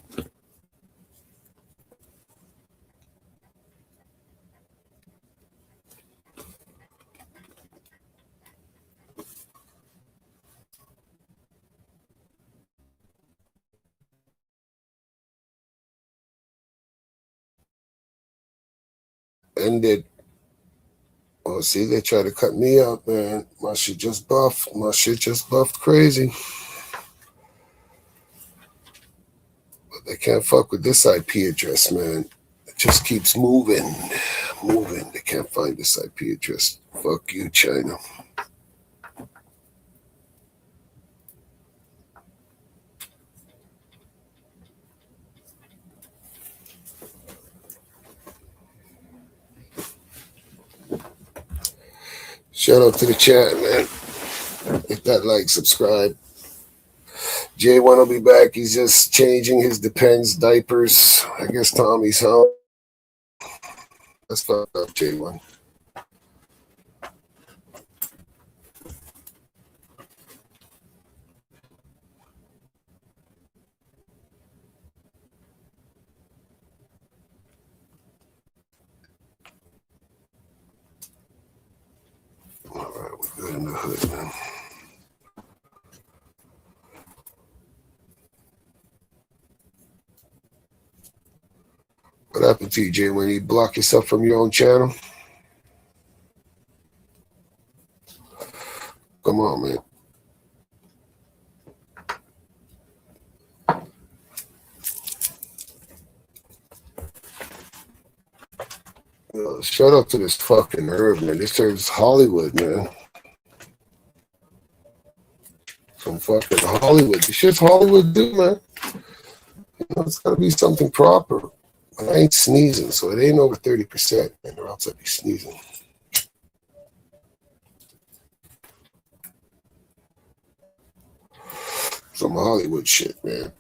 Ended. Oh, see, they try to cut me out, man. My shit just buffed. Crazy. But they can't fuck with this IP address, man. It just keeps moving. They can't find this IP address. Fuck you, China. Shout out to the chat, man. Hit that like, subscribe. J1 will be back. He's just changing his Depends diapers. I guess Tommy's home. That's fucked up, J1. All right, we're good in the hood, man. What happened to you, Jay, when you block yourself from your own channel? Come on, man. Shout out to this fucking herb, man. This herb's Hollywood, man. From fucking Hollywood. This shit's Hollywood, dude, man. You know, it's gotta be something proper. I ain't sneezing, so it ain't over 30%, man, or else I'd be sneezing. Some Hollywood shit, man.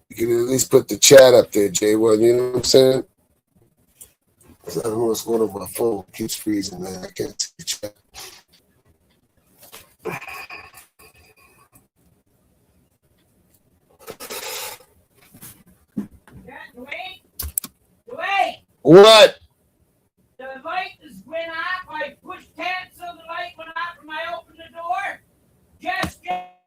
You can at least put the chat up there, J1, you know what I'm saying? I don't know what's going on with my phone. It keeps freezing, man. I can't see the chat. Wait! What? The light is went off. I pushed cancel. The light went off and I opened the door. Just get.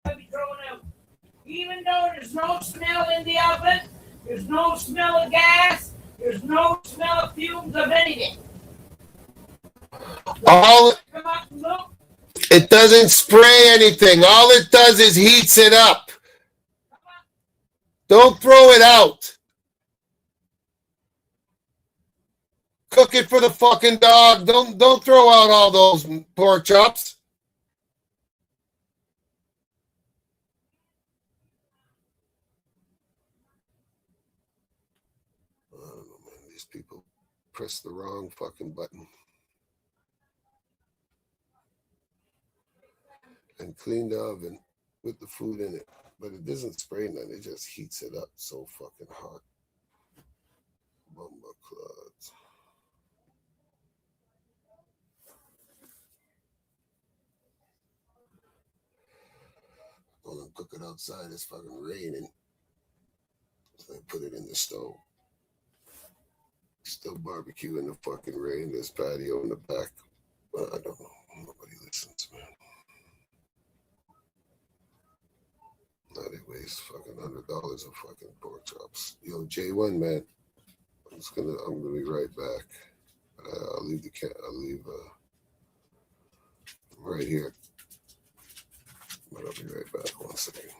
I'll be thrown out. Even though there's no smell in the oven, there's no smell of gas, there's no smell of fumes of anything. All Come up and look. it doesn't spray anything. All it does is heats it up. Don't throw it out. Cook it for the fucking dog. Don't throw out all those pork chops. I don't know, man. These people press the wrong fucking button. And clean the oven with the food in it. But it doesn't spray none. It just heats it up so fucking hot. Bumba clods. I'm gonna cook it outside. It's fucking raining. So I put it in the stove. Still barbecue in the fucking rain. There's patio in the back. Well, I don't know. Nobody listens, man. Now they waste fucking $100 of fucking pork chops. Yo, J1, man. I'm gonna be right back. I'll leave right here. But I'll be right back. 1 second.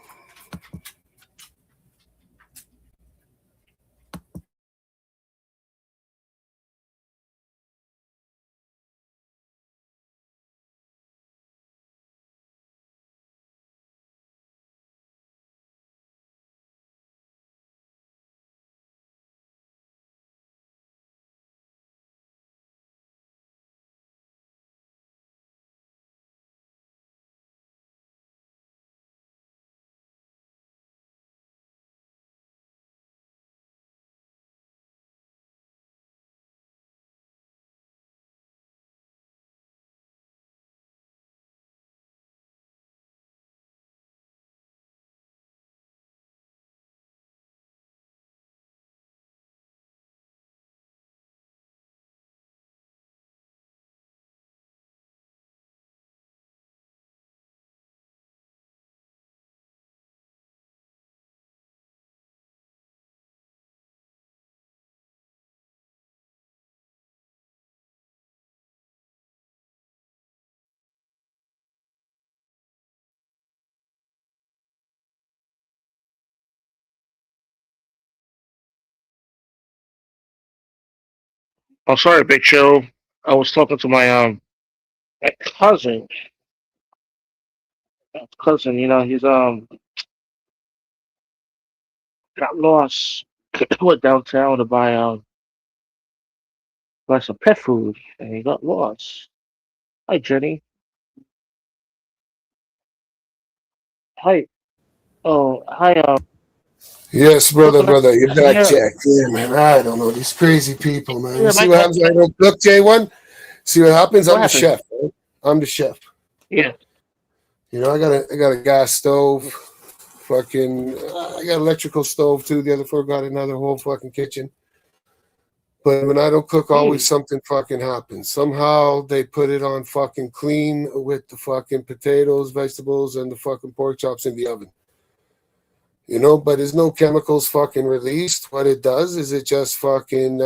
I'm sorry, Big Show. I was talking to my cousin. Cousin, he's got lost. Went downtown to buy some pet food, and he got lost. Hi, Jenny. Hi. Oh, hi. Yes, Look what brother, you're back, yeah, Jack. Yeah, man, I don't know these crazy people, man. You yeah. see what happens when I don't cook, J1? See what happens? What I'm the happened? chef. Right? I'm the chef. Yeah. You know, I got a gas stove. Fucking, I got electrical stove too. The other floor got another whole fucking kitchen. But when I don't cook, Hmm. always something fucking happens. Somehow they put it on fucking clean with the fucking potatoes, vegetables, and the fucking pork chops in the oven. You know, but there's no chemicals fucking released. What it does is it just fucking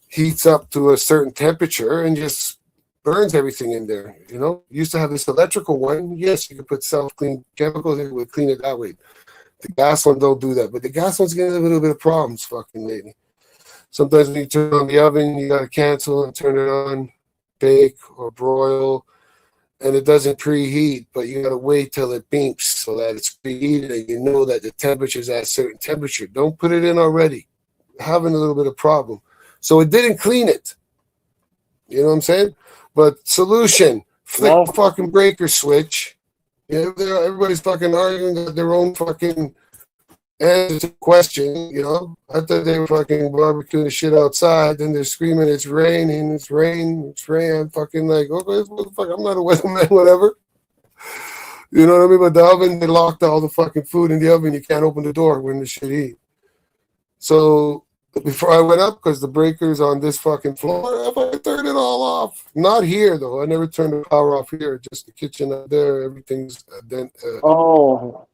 heats up to a certain temperature and just burns everything in there. You know, used to have this electrical one. Yes, you could put self-clean chemicals in it, would clean it that way. The gas one don't do that, but the gas one's getting a little bit of problems fucking lately. Sometimes when you turn on the oven, you gotta cancel and turn it on, bake or broil, and it doesn't preheat, but you gotta wait till it beeps so that it's preheated and you know that the temperature's at a certain temperature. Don't put it in already. Having a little bit of problem. So it didn't clean it. You know what I'm saying? But solution, flick the Well, fucking breaker switch. Yeah, everybody's fucking arguing that their own fucking answer to the question, you know. I thought they were fucking barbecuing the shit outside, then they're screaming, it's raining, it's rain, it's rain. I'm fucking like, okay, motherfucker, I'm not a weatherman, whatever. You know what I mean? But the oven, they locked all the fucking food in the oven. You can't open the door when the shit heat. So before I went up, because the breaker's on this fucking floor, I turned it all off. Not here though. I never turned the power off here. Just the kitchen up there. Everything's oh,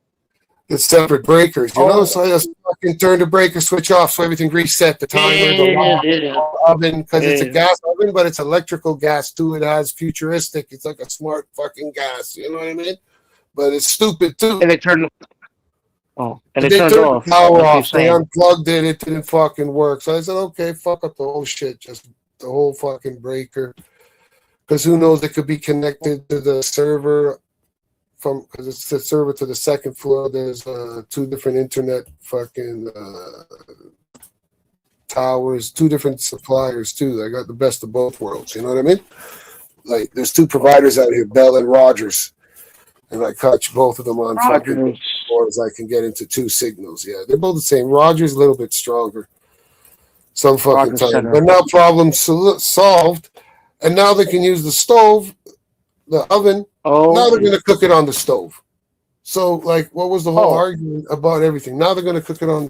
it's separate breakers, you know. oh, So I just fucking turned the breaker switch off, so everything reset the timer, the yeah, lock, yeah, the oven, because it's a yeah. gas oven, but it's electrical gas too. It has futuristic. It's like a smart fucking gas. You know what I mean? But it's stupid too. And they turned. Oh, and they They turned turned the off, power like you're off. They saying. unplugged it. It didn't fucking work. So I said, okay, fuck up the whole shit. Just the whole fucking breaker. Because who knows? It could be connected to the server from, because it's the server to the second floor. There's two different internet fucking towers, two different suppliers too. I got the best of both worlds. You know what I mean? Like there's two providers out here, Bell and Rogers. And I catch both of them on fucking Rogers. boards. I can get into two signals. Yeah, they're both the same. Rogers a little bit stronger some fucking Rogers time. Center. But now problem solved. And now they can use the stove, the oven. Now they're Oh, going to cook it on the stove. So, like, what was the whole oh, argument about everything? Now they're going to cook it on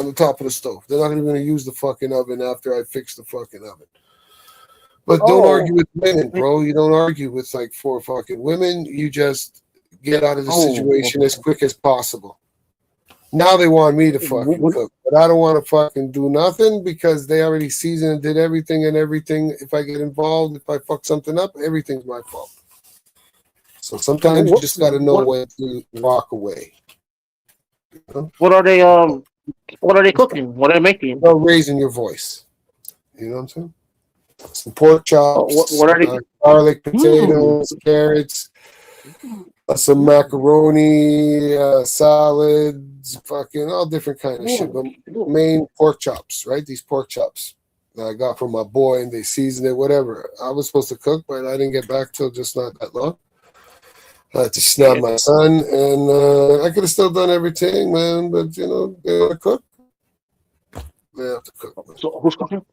the top of the stove. They're not even going to use the fucking oven after I fix the fucking oven. But don't argue oh, with women, bro. You don't argue with like four fucking women. You just get out of the oh. situation as quick as possible. Now they want me to fucking What, cook, but I don't want to fucking do nothing because they already seasoned and did everything and everything. If I get involved, if I fuck something up, everything's my fault. So sometimes you what, just got to know when to walk away. You know? what are they? What are they cooking? What are they making? Without raising your voice. You know what I'm saying? Some pork chops, What are they? garlic, Hmm. potatoes, carrots, some macaroni, salads, fucking all different kind of shit. But main pork chops, right? These pork chops that I got from my boy, and they seasoned it, whatever. I was supposed to cook, but I didn't get back till just not that long. I had to snap Yeah. my son, and I could have still done everything, man. But you know, they want to cook, they have to cook. Man. So who's cooking?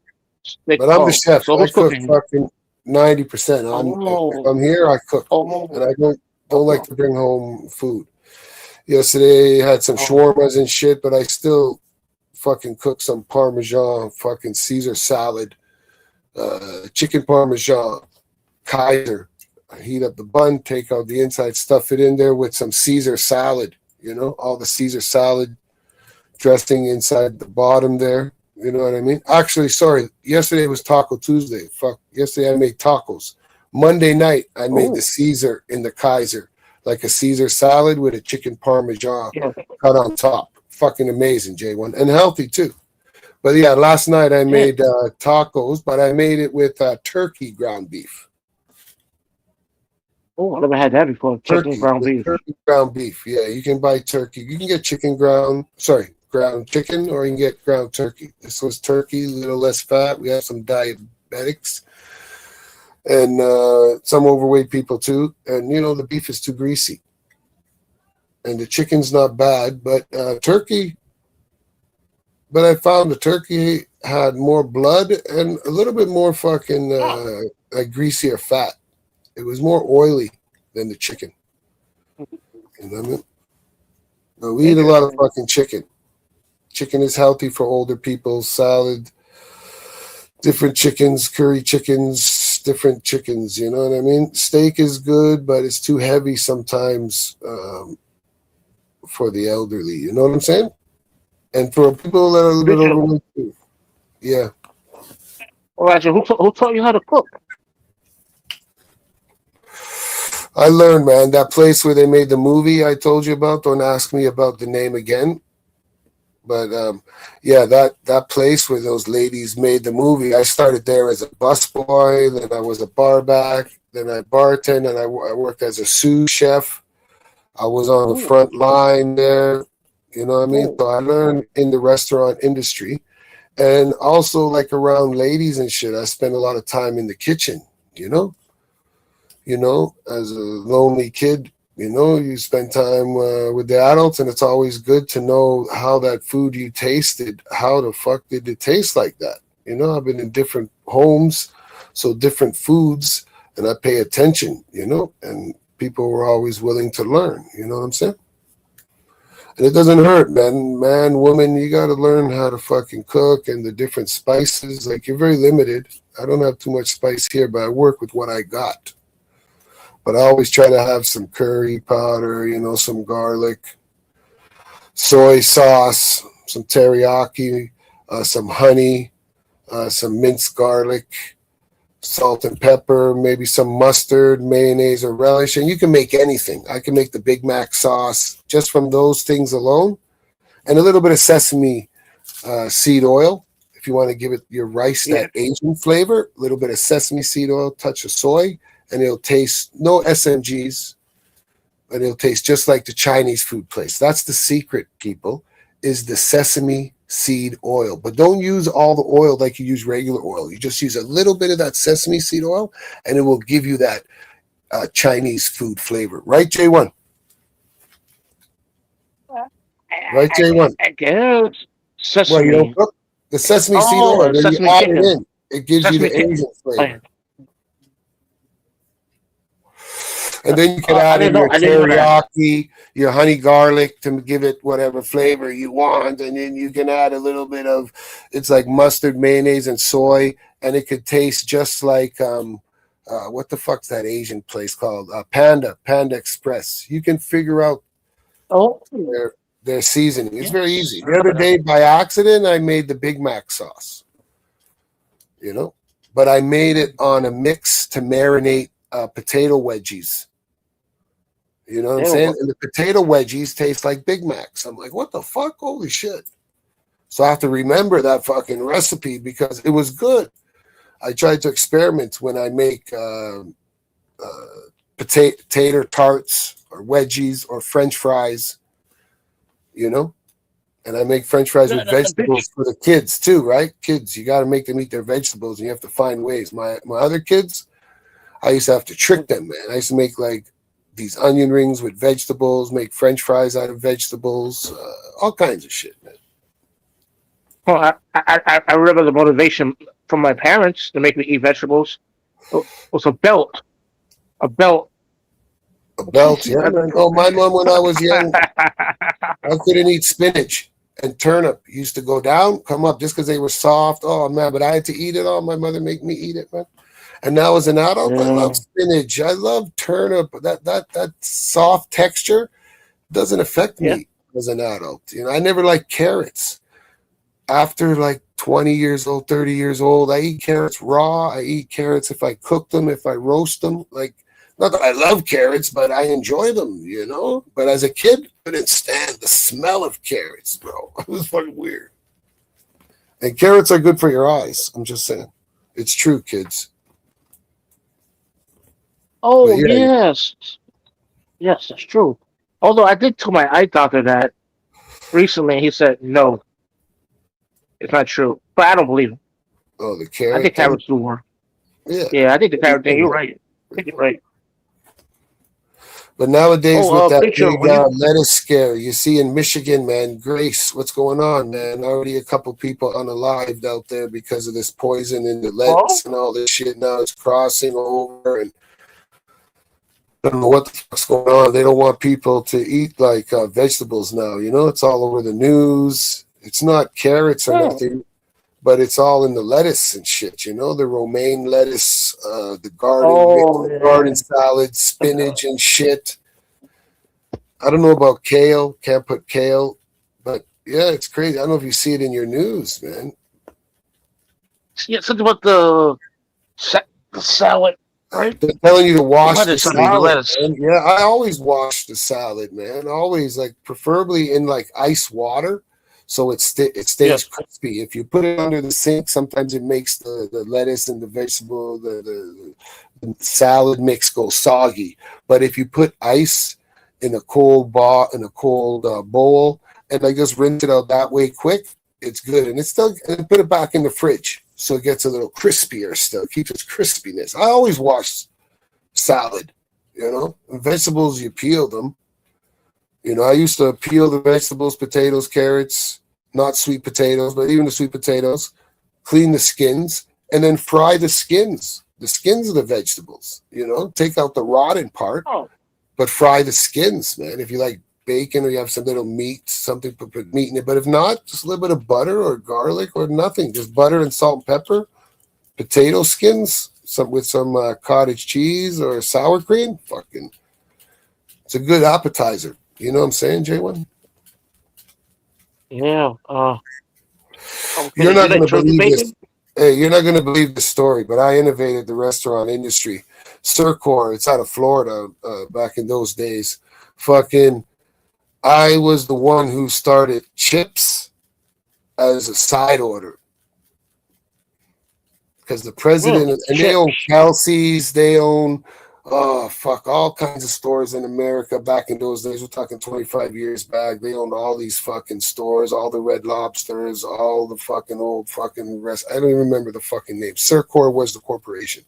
They, But I'm the oh, chef. so I who's cook cooking? fucking 90%. If Oh, I'm here, I cook, and oh, I don't like oh, to bring home food. Yesterday had some oh. shawarmas and shit, but I still fucking cooked some Parmesan, fucking Caesar salad, chicken Parmesan, Kaiser. I heat up the bun, take out the inside, stuff it in there with some Caesar salad. You know, all the Caesar salad dressing inside the bottom there. You know what I mean? Actually, sorry. Yesterday was Taco Tuesday. Fuck. Yesterday I made tacos. Monday night I made the Oh, Caesar in the Kaiser, like a Caesar salad with a chicken Parmesan yeah. cut on top. Fucking amazing, J1, and healthy too. But yeah, last night I made tacos, but I made it with turkey ground beef. Oh, I never had that before. Chicken Turkey ground with beef. turkey ground beef. Yeah, you can buy turkey. You can get ground chicken, or you can get ground turkey. This was turkey, a little less fat. We have some diabetics and some overweight people too. And the beef is too greasy, and the chicken's not bad, but turkey. But I found the turkey had more blood and a little bit more fucking like greasier fat. It was more oily than the chicken. You know what I mean? But we eat a lot of fucking chicken. Chicken is healthy for older people. Salad, different chickens, curry chickens, different chickens. You know what I mean? Steak is good, but it's too heavy sometimes for the elderly. You know what I'm saying? And for people that are a little bit overweight too. Yeah. Well, Roger, who taught you how to cook? I learned, man. That place where they made the movie I told you about, don't ask me about the name again. But yeah, that place where those ladies made the movie, I started there as a busboy, then I was a barback, then I bartended, and I worked as a sous chef. I was on the front line there. You know what I mean? So I learned in the restaurant industry. And also, like, around ladies and shit, I spent a lot of time in the kitchen, as a lonely kid, you spend time with the adults, and it's always good to know how that food you tasted, how the fuck did it taste like that? I've been in different homes, so different foods, and I pay attention, and people were always willing to learn, you know what I'm saying? And it doesn't hurt, man, woman, you got to learn how to fucking cook and the different spices. Like, you're very limited. I don't have too much spice here, but I work with what I got. But I always try to have some curry powder, some garlic, soy sauce, some teriyaki, some honey, some minced garlic, salt and pepper, maybe some mustard, mayonnaise, or relish. And you can make anything. I can make the Big Mac sauce just from those things alone. And a little bit of sesame seed oil. If you want to give it your rice that Asian flavor, a little bit of sesame seed oil, touch of soy, and it'll taste no SMGs, but it'll taste just like the Chinese food place. That's the secret, people, is the sesame seed oil. But don't use all the oil like you use regular oil. You just use a little bit of that sesame seed oil, and it will give you that Chinese food flavor. Right, J1? Right, J1? I guess sesame. Well, you don't cook the sesame seed oil, then you add it in. It gives you the Asian flavor. And then you can add in your teriyaki, your honey garlic to give it whatever flavor you want. And then you can add a little bit of, it's like mustard, mayonnaise, and soy. And it could taste just like, what the fuck's that Asian place called? Panda Express. You can figure out their seasoning. It's very easy. The other day, by accident, I made the Big Mac sauce, but I made it on a mix to marinate potato wedgies. You know what I'm saying? And the potato wedgies taste like Big Macs. I'm like, what the fuck? Holy shit. So I have to remember that fucking recipe because it was good. I tried to experiment when I make potato tarts or wedgies or French fries, and I make French fries with vegetables for the kids too, right? Kids, you got to make them eat their vegetables, and you have to find ways. My other kids, I used to have to trick them, man. I used to make like these onion rings with vegetables, make French fries out of vegetables, all kinds of shit, man. Well, I remember the motivation from my parents to make me eat vegetables was a belt. A belt, yeah, man. Oh, my mom, when I was young, I couldn't eat spinach and turnip. Used to go down, come up just because they were soft. Oh, man, but I had to eat it all. My mother made me eat it, man. And now as an adult, I love spinach. I love turnip. That soft texture doesn't affect me as an adult. I never liked carrots. After like 20 years old, 30 years old, I eat carrots raw. I eat carrots if I cook them, if I roast them. Like, not that I love carrots, but I enjoy them, But as a kid, I couldn't stand the smell of carrots, bro. It was fucking weird. And carrots are good for your eyes. I'm just saying. It's true, kids. But Oh yeah, yes, yes, that's true. Although I did tell my eye doctor that recently, he said no, it's not true. But I don't believe him. oh, the I think carrot thing. carrots do work. Yeah. Yeah, I think the What do you carrot thing. think? You're right. I think you're right. But nowadays, Oh, with that preacher, big when you lettuce scare, you see in Michigan, man, Grace, what's going on, man? Already a couple people unalived out there because of this poison in the oh lettuce and all this shit. Now it's crossing over, and I don't know what the fuck's going on. They don't want people to eat like vegetables now. You know, it's all over the news. It's not carrots or yeah. nothing, but it's all in the lettuce and shit. You know, the romaine lettuce, the garden Oh yeah. garden salad, spinach and shit. I don't know about kale. Can't put kale, but yeah, it's crazy. I don't know if you see it in your news, man. Yeah, something about the salad, right? They're telling you to It wash might the have something with the salad, lettuce. man. Yeah, I always wash the salad, man. Always, like, preferably in like ice water, so it stays Yes. crispy. If you put it under the sink, sometimes it makes the lettuce and the vegetable, the salad mix go soggy. But if you put ice in a cold bowl, and I just rinse it out that way quick, it's good. And it's still, and put it back in the fridge so it gets a little crispier still, keeps its crispiness. I always wash salad, you know. And vegetables, you peel them. You know, I used to peel the vegetables, potatoes, carrots, not sweet potatoes, but even the sweet potatoes, clean the skins, and then fry the skins of the vegetables, you know, take out the rotten part, Oh, but fry the skins, man. If you like bacon or you have some little meat, something, put meat in it. But if not, just a little bit of butter or garlic or nothing, just butter and salt and pepper, potato skins, some with some cottage cheese or sour cream. Fucking, it's a good appetizer. You know what I'm saying, J1? yeah. You're Okay. You not going like to turkey believe this. bacon? Hey, you're not going to believe the story, but I innovated the restaurant industry. Circor, it's out of Florida back in those days. Fucking, I was the one who started chips as a side order because the president, Mm, and they own chips. Kelsey's, they own, oh fuck, all kinds of stores in America back in those days. We're talking 25 years back. They owned all these fucking stores, all the Red Lobsters, all the fucking old fucking rest. I don't even remember the fucking name. Circor was the corporation.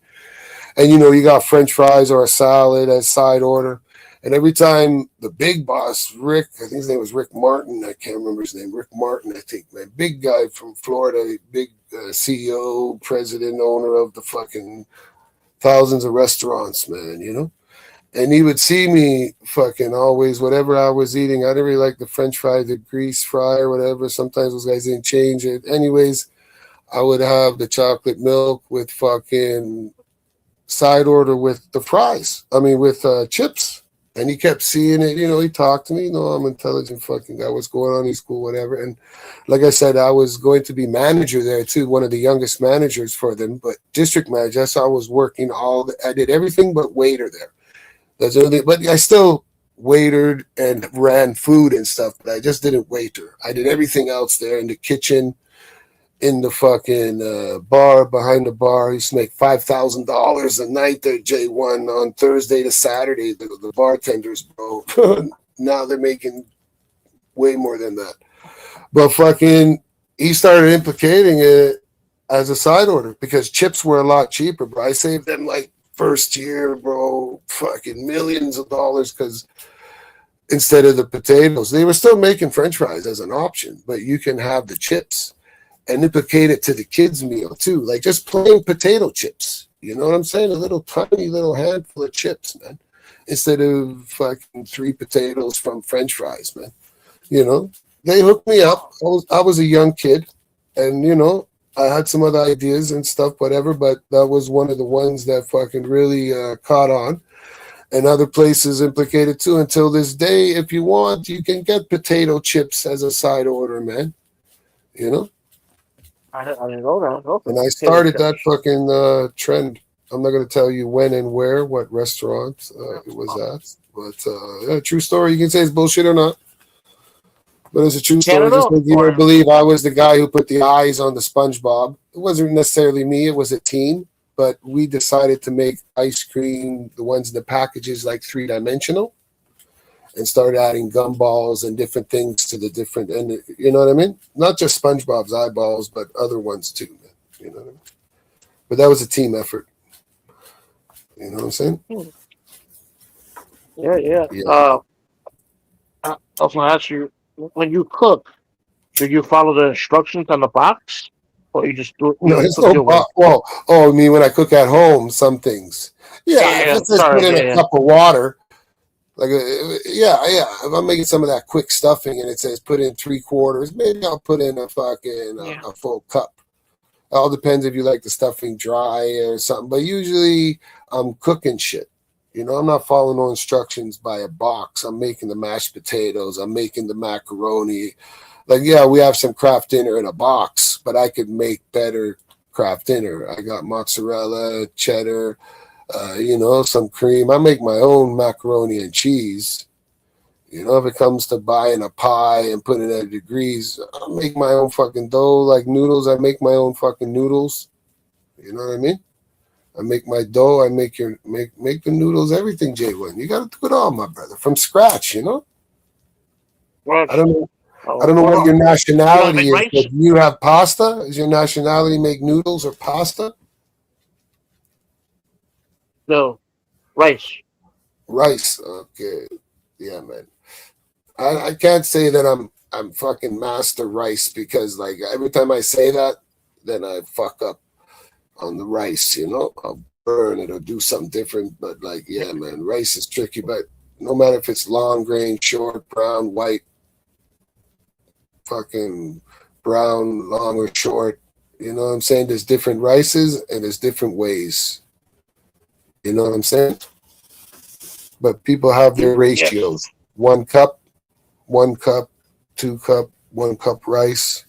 And you know, you got French fries or a salad as side order. And every time the big boss, Rick, I think his name was Rick Martin, I can't remember his name, Rick Martin, I think, man, big guy from Florida, big CEO, president, owner of the fucking thousands of restaurants, man, you know? And he would see me fucking always, whatever I was eating. I didn't really like the French fry, the grease fry or whatever. Sometimes those guys didn't change it. Anyways, I would have the chocolate milk with fucking side order with the fries. I mean, with chips. And he kept seeing it. You know, he talked to me. You know, I'm an intelligent fucking guy. What's going on? He's cool, whatever. And like I said, I was going to be manager there too, one of the youngest managers for them, but district manager. That's how I was working I did everything but waiter there. That's the only, but I still waitered and ran food and stuff, but I just didn't waiter. I did everything else there in the kitchen, in the fucking bar, behind the bar. He used to make $5,000 a night there, J1, on Thursday to Saturday. The bartenders, bro. Now they're making way more than that. But fucking, he started implicating it as a side order because chips were a lot cheaper, bro. I saved them like first year, bro, fucking millions of dollars because instead of the potatoes, they were still making French fries as an option, but you can have the chips and implicate it to the kids' meal too, like just plain potato chips. You know what I'm saying? A little tiny little handful of chips, man, instead of fucking three potatoes from French fries, man. You know, they hooked me up. I was a young kid, and you know, I had some other ideas and stuff, whatever. But that was one of the ones that fucking really caught on, and other places implicated too. Until this day, if you want, you can get potato chips as a side order, man. You know. I didn't know that. Okay. And I Potato started that chips. fucking trend. I'm not going to tell you when and where, what restaurant it was Oh, at. But yeah, true story. You can say it's bullshit or not. But it's a true story. Canada Just like you or don't believe I was the guy who put the eyes on the SpongeBob. It wasn't necessarily me. It was a team. But we decided to make ice cream, the ones in the packages, like 3-dimensional, and started adding gumballs and different things to the different. And you know what I mean? Not just SpongeBob's eyeballs, but other ones too. Man. You know what I mean? But that was a team effort. You know what I'm saying? yeah, yeah. Yeah. I was gonna ask you, when you cook, do you follow the instructions on the box, or you just do No, you it's cook no. your way? Well, oh, I mean, when I cook at home, some things. Yeah, Yeah, if yeah. it says put Sorry, in yeah, a yeah. cup of water, like yeah. If I'm making some of that quick stuffing and it says put in 3/4, maybe I'll put in a fucking Yeah. a full cup. All depends if you like the stuffing dry or something. But usually I'm cooking shit. You know, I'm not following no instructions by a box. I'm making the mashed potatoes. I'm making the macaroni. Like, yeah, we have some craft dinner in a box, but I could make better craft dinner. I got mozzarella, cheddar, some cream. I make my own macaroni and cheese. You know, if it comes to buying a pie and putting it at degrees, I make my own fucking dough. Like noodles, I make my own fucking noodles. You know what I mean? I make my dough. I make the noodles. Everything, J1. You got to do it all, my brother, from scratch. You know. Well, I don't know. I oh, don't know hold what on. your You know how to nationality make is, rice? but do you have pasta? Is your nationality make noodles or pasta? No, rice. Rice. Okay. Yeah, man. I can't say that I'm fucking master rice because like every time I say that, then I fuck up on the rice, you know? I'll burn it or do something different. But like, yeah, man, rice is tricky, but no matter if it's long grain, short, brown, white, fucking brown, long or short. You know what I'm saying? There's different rices and there's different ways. You know what I'm saying? But people have their Yes. ratios. 1 cup, 1 cup, 2 cup, 1 cup rice.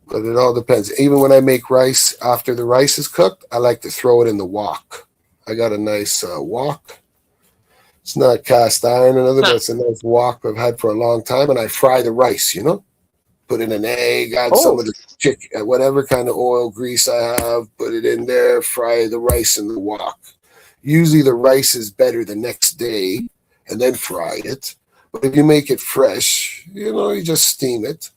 But it all depends. Even when I make rice, after the rice is cooked, I like to throw it in the wok. I got a nice wok. It's not cast iron or nothing, but Huh. it's a nice wok I've had for a long time. And I fry the rice, you know? Put in an egg, add some Oh, of the chicken, whatever kind of oil, grease I have, put it in there, fry the rice in the wok. Usually the rice is better the next day and then fry it. But if you make it fresh, you know, you just steam it.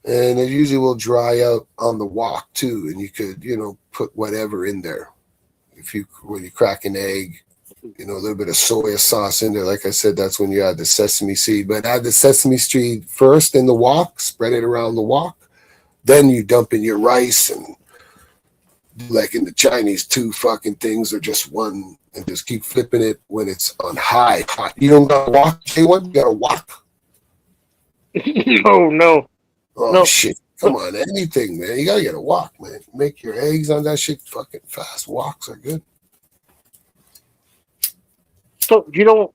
And it usually will dry out on the wok too. And you could, put whatever in there. When you crack an egg, a little bit of soy sauce in there. Like I said, that's when you add the sesame seed. But add the sesame seed first in the wok, spread it around the wok. Then you dump in your rice and like in the Chinese, two fucking things or just one, and just keep flipping it when it's on high. Hot. You don't got a wok, J1? You got a wok? no, no, Oh no. shit. Come on, anything, man. You gotta get a wok, man. Make your eggs on that shit fucking fast. Woks are good. So you don't.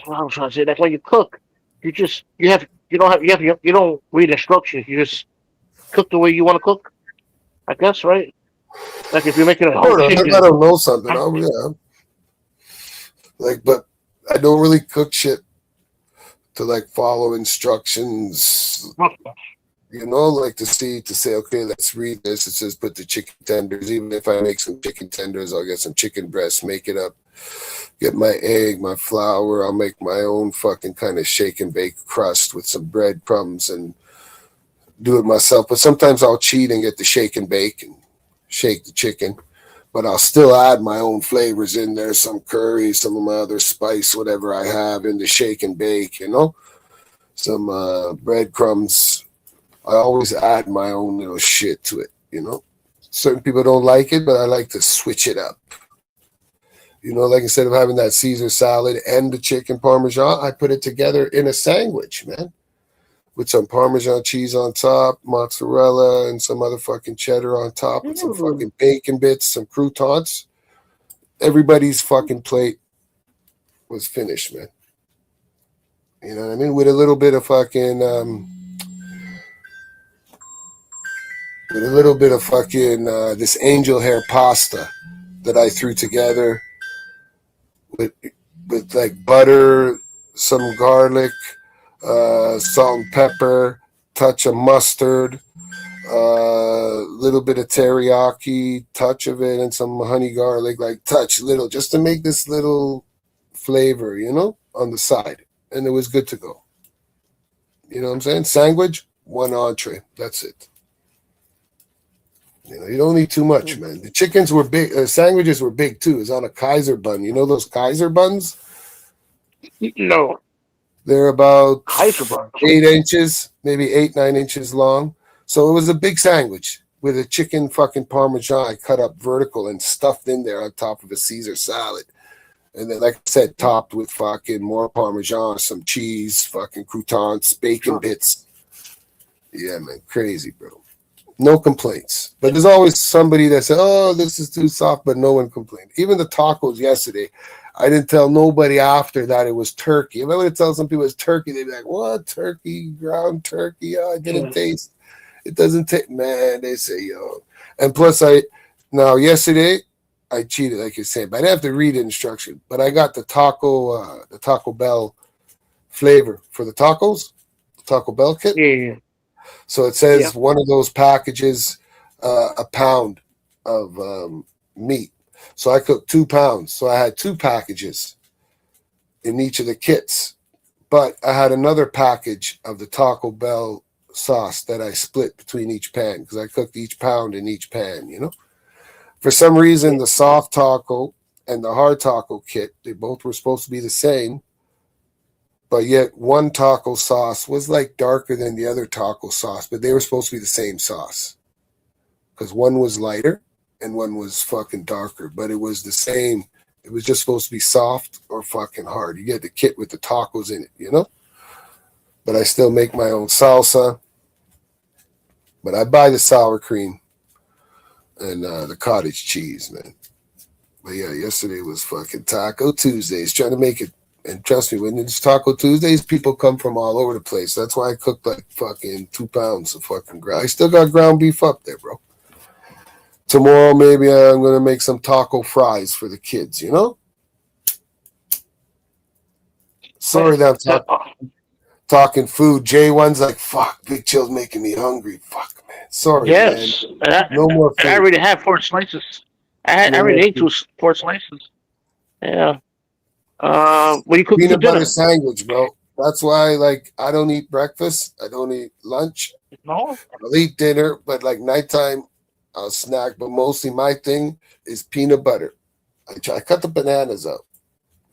What I was trying to say that when you cook, you don't read instructions. You just cook the way you want to cook. I guess, right? Like if you're making a whole Sort of. I chicken. gotta know something. Oh yeah. Like, but I don't really cook shit to like follow instructions. Like to say, okay, let's read this. It says put the chicken tenders. Even if I make some chicken tenders, I'll get some chicken breasts, make it up, get my egg, my flour. I'll make my own fucking kind of shake and bake crust with some breadcrumbs and do it myself. But sometimes I'll cheat and get the shake and bake and shake the chicken. But I'll still add my own flavors in there, some curry, some of my other spice, whatever I have in the shake and bake, some breadcrumbs. I always add my own little shit to it. Certain people don't like it, but I like to switch it up. Like instead of having that Caesar salad and the chicken Parmesan, I put it together in a sandwich, man, with some Parmesan cheese on top, mozzarella, and some other fucking cheddar on top, with some fucking bacon bits, some croutons. Everybody's fucking plate was finished, man. You know what I mean? With a little bit of fucking, this angel hair pasta that I threw together with like butter, some garlic, salt and pepper, touch of mustard, little bit of teriyaki, touch of it, and some honey garlic, like touch little, just to make this little flavor, on the side. And it was good to go. You know what I'm saying? Sandwich, one entree. That's it. You don't need too much, man. The chickens were big. Sandwiches were big too. It's on a Kaiser bun. You know those Kaiser buns? No, They're about Kaiser buns. 8 inches, maybe 8, 9 inches long. So it was a big sandwich with a chicken fucking parmesan I cut up vertical and stuffed in there on top of a Caesar salad. And then, like I said, topped with fucking more parmesan, some cheese, fucking croutons, bacon bits. Yeah, man, crazy, bro. No complaints. But there's always somebody that said, oh, this is too soft, but no one complained. Even the tacos yesterday, I didn't tell nobody after that it was turkey. If I would tell some people it's turkey, they'd be like, what? Turkey, ground turkey? Oh, I didn't taste. It doesn't taste. Man, they say, yo. And plus, yesterday, I cheated, like you're saying, but I didn't have to read the instruction. But I got the Taco Bell flavor for the tacos, the Taco Bell kit. Yeah. So it says one of those packages, a pound of meat. So I cooked 2 pounds. So I had 2 packages in each of the kits. But I had another package of the Taco Bell sauce that I split between each pan because I cooked each pound in each pan, For some reason, the soft taco and the hard taco kit, they both were supposed to be the same. But yet one taco sauce was like darker than the other taco sauce, but they were supposed to be the same sauce. Because one was lighter and one was fucking darker, but it was the same. It was just supposed to be soft or fucking hard. You get the kit with the tacos in it, But I still make my own salsa. But I buy the sour cream and the cottage cheese, man. But yeah, yesterday was fucking Taco Tuesdays, trying to make it. And trust me, when it's Taco Tuesdays, people come from all over the place. That's why I cooked like fucking 2 pounds of fucking ground. I still got ground beef up there, bro. Tomorrow, maybe I'm going to make some taco fries for the kids, Sorry that I'm talking food. J1's like, fuck, Big Chill's making me hungry. Fuck, man. Sorry, Yes. man. No more food. I already had 4 slices. I already ate 4 slices. Yeah. What do you cook for Peanut butter dinner? sandwich, bro. That's why, I don't eat breakfast. I don't eat lunch. No. I'll eat dinner, but nighttime, I'll snack. But mostly my thing is peanut butter. I cut the bananas out.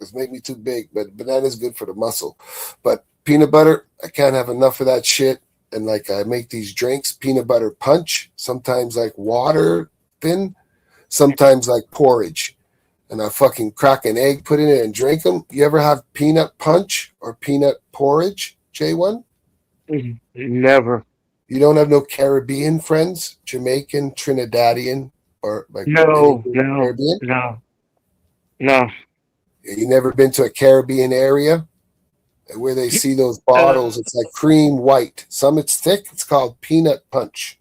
It's make me too big, but banana's good for the muscle. But peanut butter, I can't have enough of that shit. And I make these drinks, peanut butter punch, sometimes water thin, sometimes porridge. And I fucking crack an egg, put in it, and drink them. You ever have peanut punch or peanut porridge, J1? Never. You don't have no Caribbean friends? Jamaican, Trinidadian, or No. Caribbean? No. You never been to a Caribbean area where they see those bottles? It's like cream white. Some it's thick. It's called peanut punch.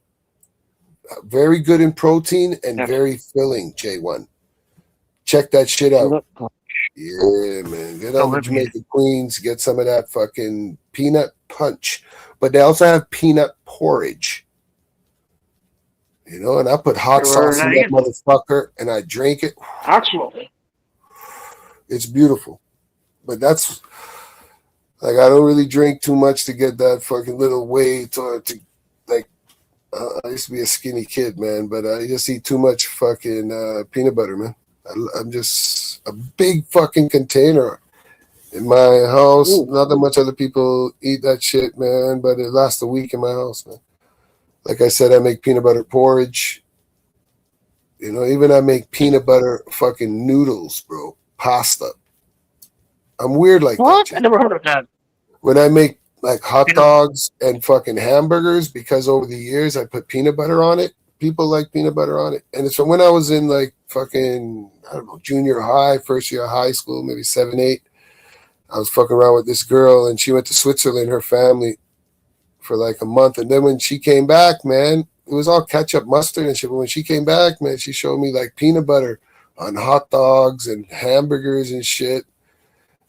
Very good in protein and very filling, J1. Check that shit out. Yeah, man. Get on the Jamaica Queens. Get some of that fucking peanut punch. But they also have peanut porridge. And I put hot sauce in that motherfucker and I drink it. Absolutely. It's beautiful. But that's I don't really drink too much to get that fucking little weight or to I used to be a skinny kid, man, but I just eat too much fucking peanut butter, man. I'm just a big fucking container in my house. Ooh. Not that much other people eat that shit, man, but it lasts a week in my house, man. Like I said, I make peanut butter porridge. Even I make peanut butter fucking noodles, bro. Pasta. I'm weird like what? that. I never heard of that. When I make hot dogs and fucking hamburgers, because over the years I put peanut butter on it. People like peanut butter on it. And it's from when I was in fucking, I don't know, junior high, first year of high school, maybe 7, 8. I was fucking around with this girl and she went to Switzerland, her family, for a month. And then when she came back, man, it was all ketchup, mustard and shit. But when she came back, man, she showed me peanut butter on hot dogs and hamburgers and shit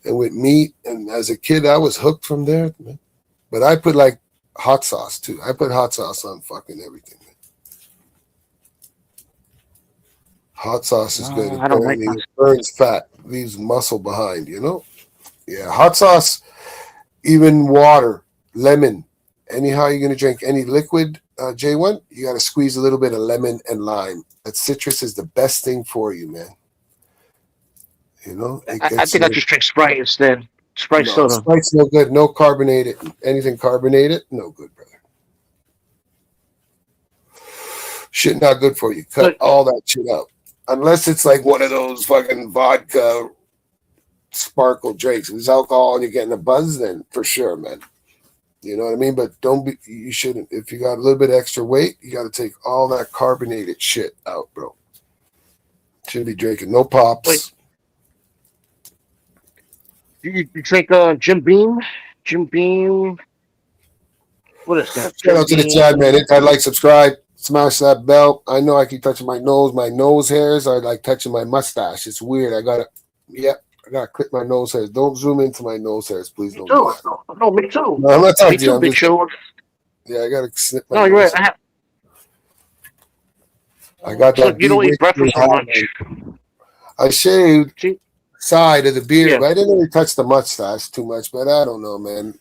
and with meat. And as a kid, I was hooked from there, man. But I put like hot sauce too. I put hot sauce on fucking everything. Hot sauce is good. I don't like Apparently, hot. it burns fat, leaves muscle behind. You know. Yeah, hot sauce, even water, lemon. Anyhow, you're gonna drink any liquid, J1, you got to squeeze a little bit of lemon and lime. That citrus is the best thing for you, man. You know, it I gets think I you. just drink Sprite instead. Sprite No, soda. Sprite's no good. No carbonated. Anything carbonated, no good, brother. Shit not good for you. Cut But all that shit out. Unless it's like one of those fucking vodka sparkle drinks. If it's alcohol and you're getting a buzz, then for sure, man. You know what I mean? But don't be, you shouldn't. If you got a little bit extra weight, you got to take all that carbonated shit out, bro. Shouldn't be drinking. No pops. wait, you drink Jim Beam? Jim Beam. What is that? Shout Jim out to the chat, man. Beam. Hit that like, subscribe, smash that bell. I know I keep touching my nose. My nose hairs are like touching my mustache. It's weird. I gotta clip my nose hairs. Don't zoom into my nose hairs, please. Me Don't do too. that. No, me too. No, I'm not talking Me to you. too, I'm Big just Show. I gotta snip my No, you're right. nose. I got So that you B don't eat breakfast so much. I shaved See? side of the beard, Yeah. but I didn't really touch the mustache too much. But I don't know, man.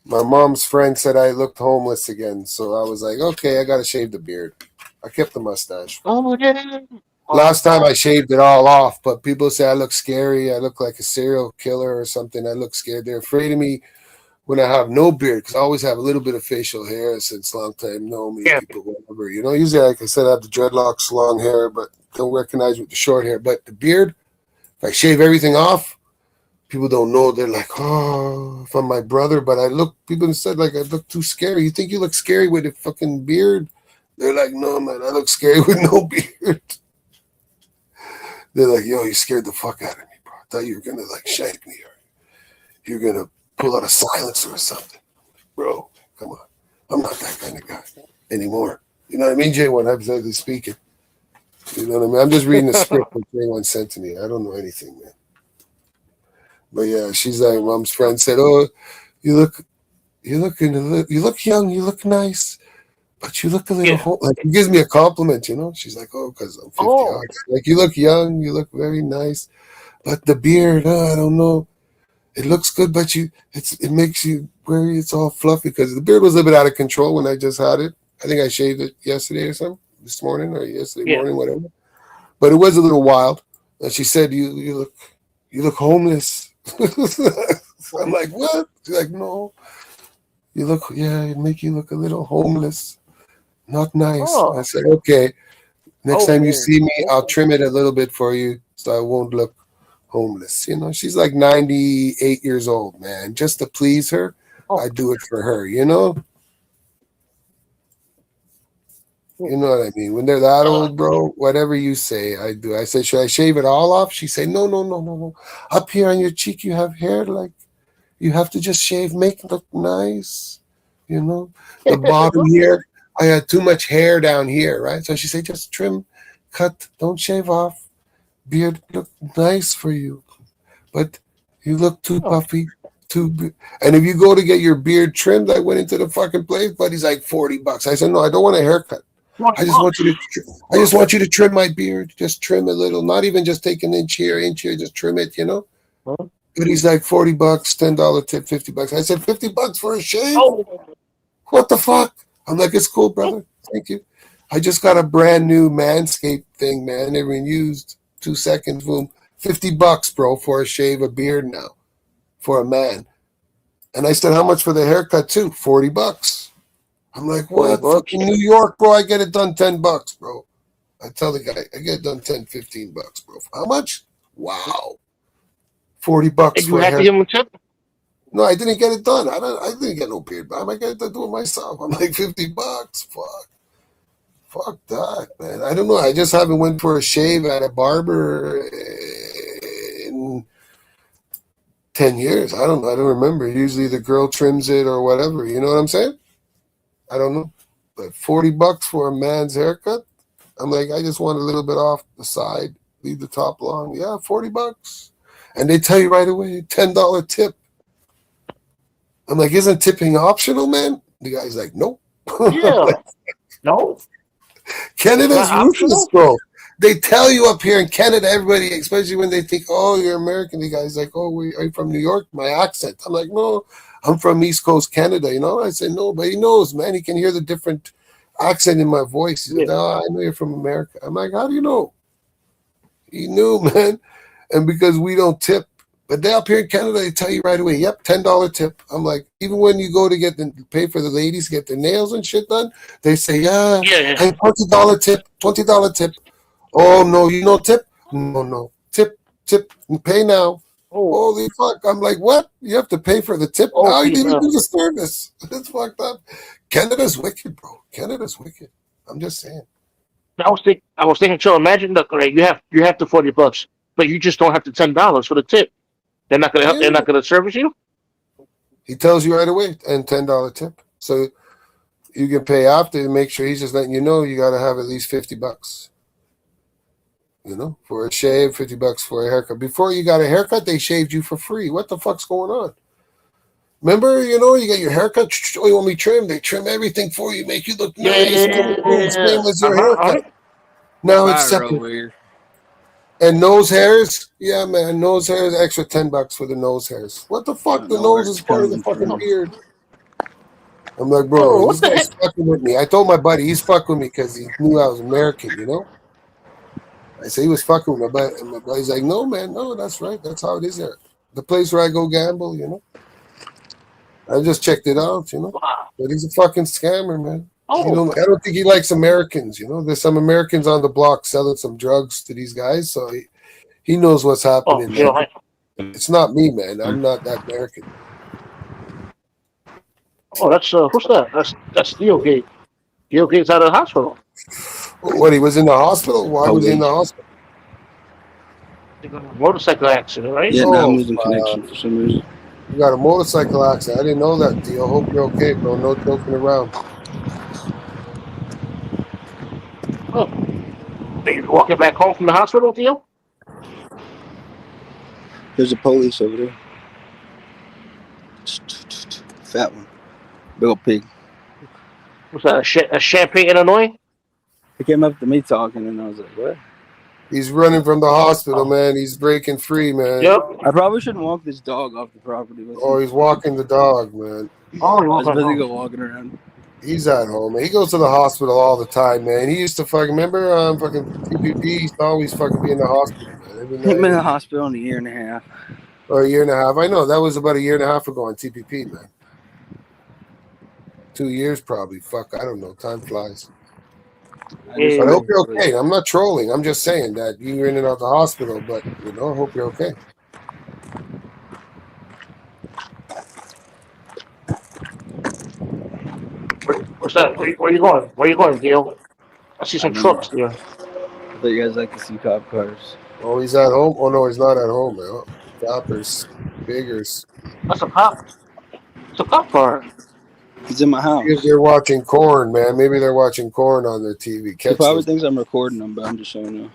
My mom's friend said I looked homeless again, so I was like, okay, I gotta shave the beard. I kept the mustache. Oh yeah. Last time I shaved it all off, but people say I look scary. I look like a serial killer or something. I look scared. They're afraid of me when I have no beard because I always have a little bit of facial hair since long time know me. Yeah. People, whatever. You know, usually, like I said, I have the dreadlocks, long hair, but don't recognize with the short hair. But the beard, if I shave everything off, people don't know. They're like, oh, if I'm my brother, but I look, people said, like, I look too scary. You think you look scary with a fucking beard? They're like, no, man, I look scary with no beard. They're like, yo, you scared the fuck out of me, bro. I thought you were going to, like, shank me or you're going to pull out a silencer or something. Bro, come on. I'm not that kind of guy anymore. You know what I mean, J1, hypothetically speaking. You know what I mean? I'm just reading the script that J1 sent to me. I don't know anything, man. But yeah, she's like, mom's friend said, oh, you look young, you look nice, but you look a little Yeah. like it gives me a compliment, you know. She's like, oh, because I'm 50. Oh. Like you look young, you look very nice, but the beard, I don't know. It looks good, but it makes you worry. It's all fluffy because the beard was a little bit out of control when I just had it. I think I shaved it yesterday or something, this morning or yesterday Yeah. morning, whatever. But it was a little wild. And she said, you look homeless. I'm like, what? She's like, no. It make you look a little homeless. Not nice. Oh. I said, okay. Next time you Oh. see me, I'll trim it a little bit for you so I won't look homeless. You know, she's like 98 years old, man. Just to please her, Oh. I do it for her, you know? You know what I mean? When they're that old, bro, whatever you say, I do. I said, should I shave it all off? She said, no. Up here on your cheek, you have hair. Like, you have to just shave, make it look nice. You know? The bottom here, I had too much hair down here, right? So she said, just trim, cut, don't shave off. Beard look nice for you. But you look too puffy. And if you go to get your beard trimmed, I went into the fucking place, but he's like $40. I said, no, I don't want a haircut. I just want you to trim my beard. Just trim a little, not even just take an inch here, just trim it, you know? Huh? But he's like $40, $10 tip, $50. I said, $50 for a shave? Oh. What the fuck? I'm like, it's cool, brother. Thank you. I just got a brand new Manscaped thing, man. Never even used. 2 seconds, boom. $50, bro, for a shave, a beard now. For a man. And I said, how much for the haircut too? $40. I'm like, what? Fucking New York, bro. I get it done $10, bro. I tell the guy, I get it done $10, $15, bro. How much? Wow. $40 And you for a had to haircut. give him a tip? No, I didn't get it done. I didn't get no beard, but I might get to do it myself. I'm like $50. Fuck that, man. I don't know. I just haven't went for a shave at a barber in 10 years. I don't know. I don't remember. Usually the girl trims it or whatever. You know what I'm saying? I don't know. But $40 for a man's haircut? I'm like, I just want a little bit off the side. Leave the top long. Yeah, $40. And they tell you right away, $10 tip. I'm like, isn't tipping optional, man? The guy's like, nope. Yeah. No, it's not Canada's ruthless, optional. bro. They tell you up here in Canada, everybody, especially when they think, oh, you're American, the guy's like, oh, are you from New York? My accent. I'm like, no, I'm from East Coast Canada, you know? I said, no, but he knows, man. He can hear the different accent in my voice. He Yeah. said, oh, I know you're from America. I'm like, how do you know? He knew, man. And because we don't tip, but they up here in Canada, they tell you right away, yep, $10 tip. I'm like, even when you go to pay for the ladies, get their nails and shit done, they say, yeah, Yeah. hey, $20 tip, $20 tip. Oh, no, you know tip? No. Tip, pay now. Oh, Holy fuck. I'm like, what? You have to pay for the tip now? You okay. didn't do the service. It's fucked up. Canada's wicked, bro. Canada's wicked. I'm just saying. I was thinking, so imagine that, right, you have the $40, but you just don't have the $10 for the tip. They're not gonna help. They're Yeah. not gonna service you. He tells you right away, and $10 tip. So you can pay after to make sure he's just letting you know you got to have at least $50. You know, for a shave, $50 for a haircut. Before you got a haircut, they shaved you for free. What the fuck's going on? Remember, you know, you get your haircut. Oh, you want me trim? They trim everything for you, make you look nice. Boom, same as your haircut. Now it's Fire separate. over here. And nose hairs, yeah, man. Nose hairs, extra $10 for the nose hairs. What the I fuck? don't The know where nose is it's part of the coming fucking from. beard. I'm like, bro, Oh, this what the guy's heck? fucking with me. I told my buddy he's fucking with me because he knew I was American, you know? I said he was fucking with me, but and my buddy's like, no, man, no, that's right. That's how it is there. The place where I go gamble, you know? I just checked it out, you know? Wow. But he's a fucking scammer, man. Oh, I don't think he likes Americans, you know? There's some Americans on the block selling some drugs to these guys, so he knows what's happening, you know, man. It's not me, man. I'm not that American. oh, that's who's that? That's Steelgate. Steelgate's out of the hospital. What, he was in the hospital? Why was he in the Okay. hospital? Motorcycle accident, right? Yeah, now I'm Oh, losing connection for some reason. you got a motorcycle accident. I didn't know that, Theo. Hope you're okay, bro. No joking around. Oh, are you walking back home from the hospital, Theo? There's a police over there. Fat one. Big old pig. Was that a Champaign, Illinois? He came up to me talking, and I was like, what? He's running from the hospital, man. He's breaking free, man. Yep. I probably shouldn't walk this dog off the property. Oh, he's walking the dog, man. Oh, you I was walking supposed to go home. walking around. He's at home, man. He goes to the hospital all the time, man. He used to fucking remember fucking TPP. He used to always fucking be in the hospital, man. Every He's been in night the hospital in a year and a half. or a year and a half. I know that was about a year and a half ago on TPP, man. 2 years probably. Fuck, I don't know. Time flies. I just But I hope heard- you're okay. I'm not trolling. I'm just saying that you were in and out the hospital, but I hope you're okay. What's that? Where you going? Where you going, Theo? I see some I don't know. trucks there. I thought you guys like to see cop cars. Oh, he's at home? Oh, no, he's not at home, man. Choppers, biggers. That's a cop. It's a cop car. He's in my house. If they're watching corn, man. Maybe they're watching corn on their TV. He Catch probably those. thinks I'm recording him, but I'm just showing you.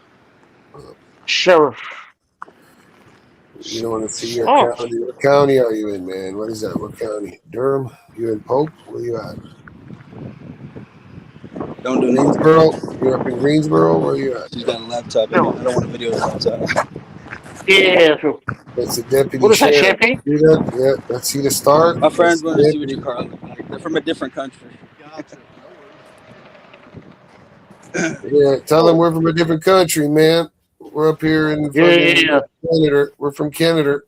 Sheriff. You don't want to see your Oh, county. What county are you in, man? What is that? What county? Durham? You in Pope? Where you at? Don't do anything. Greensboro? You're up in Greensboro? Where you at? She's got a laptop. In it. I don't want to video the laptop. yeah, true. That's the deputy What is that, sheriff. Champagne? See that? Yeah, let's see the star. My friends That's want the to see what deputy. your car looks like. They're from a different country. Yeah, tell them we're from a different country, man. We're up here in fucking Yeah. Canada. We're from Canada.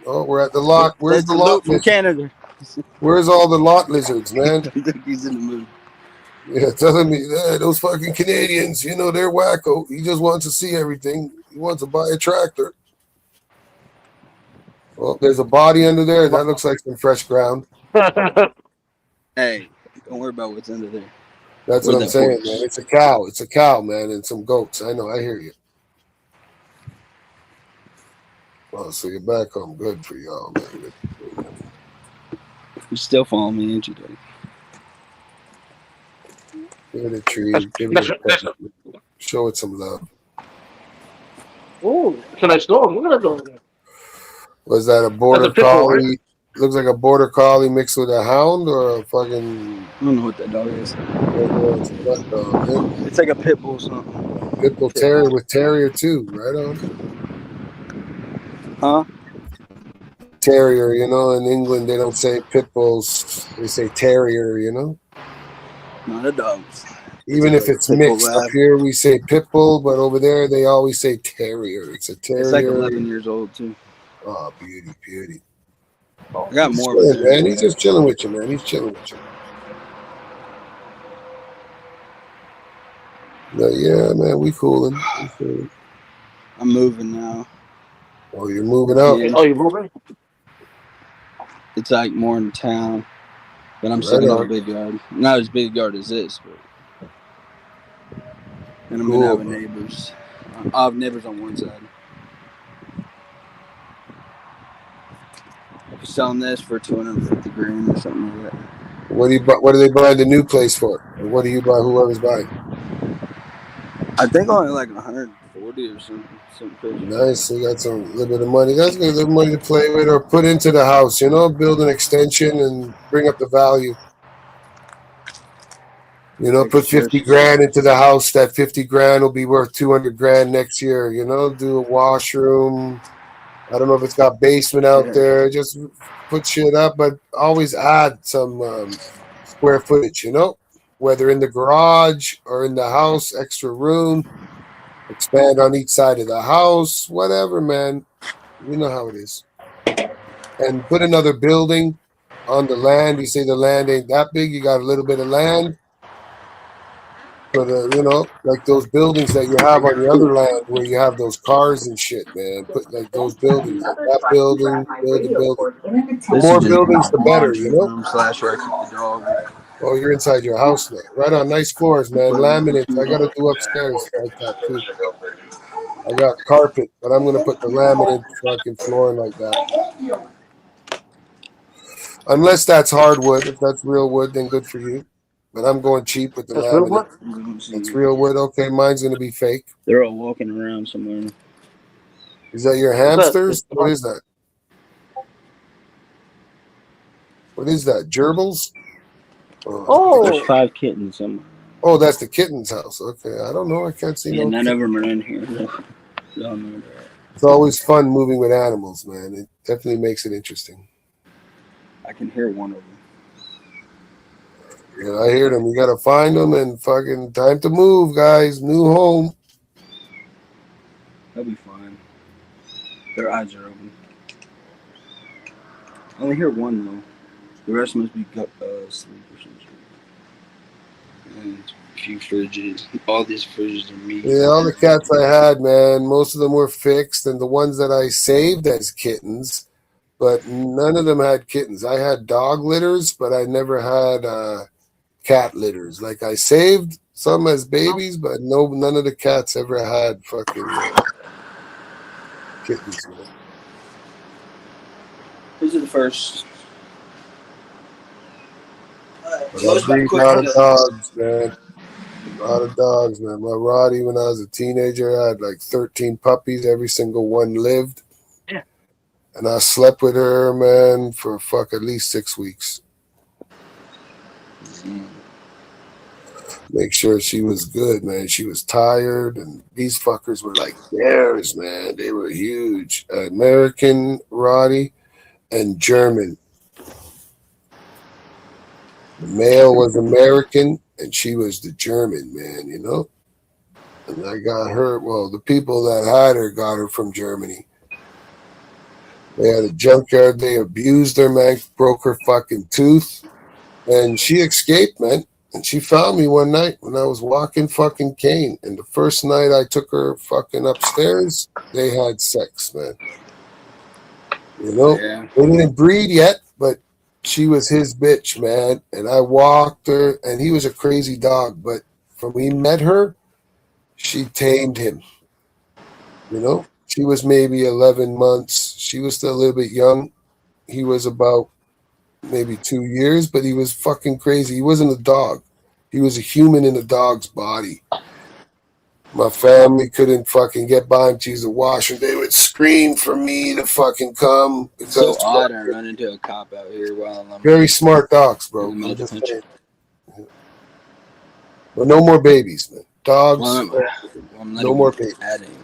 Oh, we're at the lot. Where's That's the the lot loot from lizards? Canada. Where's all the lot lizards, man? I think he's in the mood. Yeah, telling me those fucking Canadians, they're wacko. He just wants to see everything. He wants to buy a tractor. Well, there's a body under there. That looks like some fresh ground. Hey, don't worry about what's under there. That's Where's what I'm that saying, horse? man. It's a cow. It's a cow, man, and some goats. I know. I hear you. Oh, so you're back home. Good for y'all, man. You still following me, ain't you, Daddy? Give it a treat. Give it a pet. Show it some love. Oh, it's a nice dog. Look at that dog. Was that a That's border a pit bull, right? collie? looks like a border collie mixed with a hound or a fucking I don't know what that dog is. it's a nut dog, eh? It's like a pit bull or something. Pit bull terrier with terrier too, right on. Huh? Terrier, you know, in England they don't say pit bulls, they say terrier, you know. Not a dog. Even if it's Pit bull mixed up lab. here, we say pit bull, but over there they always say terrier. It's a terrier. It's like 11 years old too. Oh, beauty, beauty. I got He's more. chilling, man. He's just chilling with you, man. He's chilling with you. But yeah, man, we cooling. We cooling. I'm moving now. Oh, you're moving out. Yeah. Oh, you moving? It's like more in town, but I'm Right still in on. a big yard. Not as big yard as this, but. And I'm Cool, gonna have man. neighbors. I'll have neighbors on one side. Selling this for 250 grand or something like that. What do you buy? What are they buying the new place for? Or what do you buy? Whoever's buying. I think only like 140 or something crazy. Nice. So you got some little bit of money. That's good. A little money to play with or put into the house. You know, build an extension and bring up the value. You know, put 50 grand into the house. That 50 grand will be worth 200 grand next year. You know, do a washroom. I don't know if it's got basement out there. Just put shit up, but always add some square footage, you know, whether in the garage or in the house, extra room, expand on each side of the house, whatever, man. You know how it is. And put another building on the land. You say the land ain't that big. You got a little bit of land. But, you know, like those buildings that you have on the other land where you have those cars and shit, man. Put like those buildings, like that building, build a building. The more buildings, the better, you know? Room slash where I keep the dog. Oh, you're inside your house now. Right on. Nice floors, man. Laminate. I got to do upstairs like that, too. I got carpet, but I'm going to put the laminate fucking flooring like that. Unless that's hardwood. If that's real wood, then good for you. But I'm going cheap with the That's real laminate. wood? That's real wood. Okay, mine's going to be fake. They're all walking around somewhere. Is that your hamsters? What is that? What is that? Gerbils? Oh. There's 5 kittens somewhere. Oh, that's the kitten's house. Okay, I don't know. I can't see Yeah, no none kittens. of them are in here. Y'all know that. It's always fun moving with animals, man. It definitely makes it interesting. I can hear one of them. Yeah, I hear them. You got to find them and fucking time to move, guys. New home. They'll be fine. Their eyes are open. I only hear one though. The rest must be asleep or something. And a few fridges. All these fridges are meat. Yeah, all the cats I had, man, most of them were fixed, and the ones that I saved as kittens, but none of them had kittens. I had dog litters, but I never had cat litters. Like I saved some as babies, but none of the cats ever had fucking kittens, man. These are the first. But I breed a lot of dogs, man. A lot of dogs, man. My Roddy, when I was a teenager, I had like 13 puppies. Every single one lived. Yeah. And I slept with her, man, for at least 6 weeks. Make sure she was good, man. She was tired, and these fuckers were like bears, man. They were huge. American, Roddy, and German. The male was American, and she was the German, man, you know? And I got her, well, the people that had her got her from Germany. They had a junkyard. They abused her, man, broke her fucking tooth. And she escaped, man. And she found me one night when I was walking fucking cane. And the first night I took her fucking upstairs, they had sex, man. You know? Yeah. They didn't breed yet, but she was his bitch, man. And I walked her, and he was a crazy dog. But when we met her, she tamed him. You know? She was maybe 11 months. She was still a little bit young. He was about maybe 2 years, but he was fucking crazy. He wasn't a dog. He was a human in a dog's body. My family couldn't fucking get by and use the washroom. They would scream for me to fucking come It's so because odd I run into a cop out here while I'm very smart dogs, in the bro. middle I'm of the just country. saying. But no more babies, man. Dogs, Well, I'm not no even more babies. at anywhere.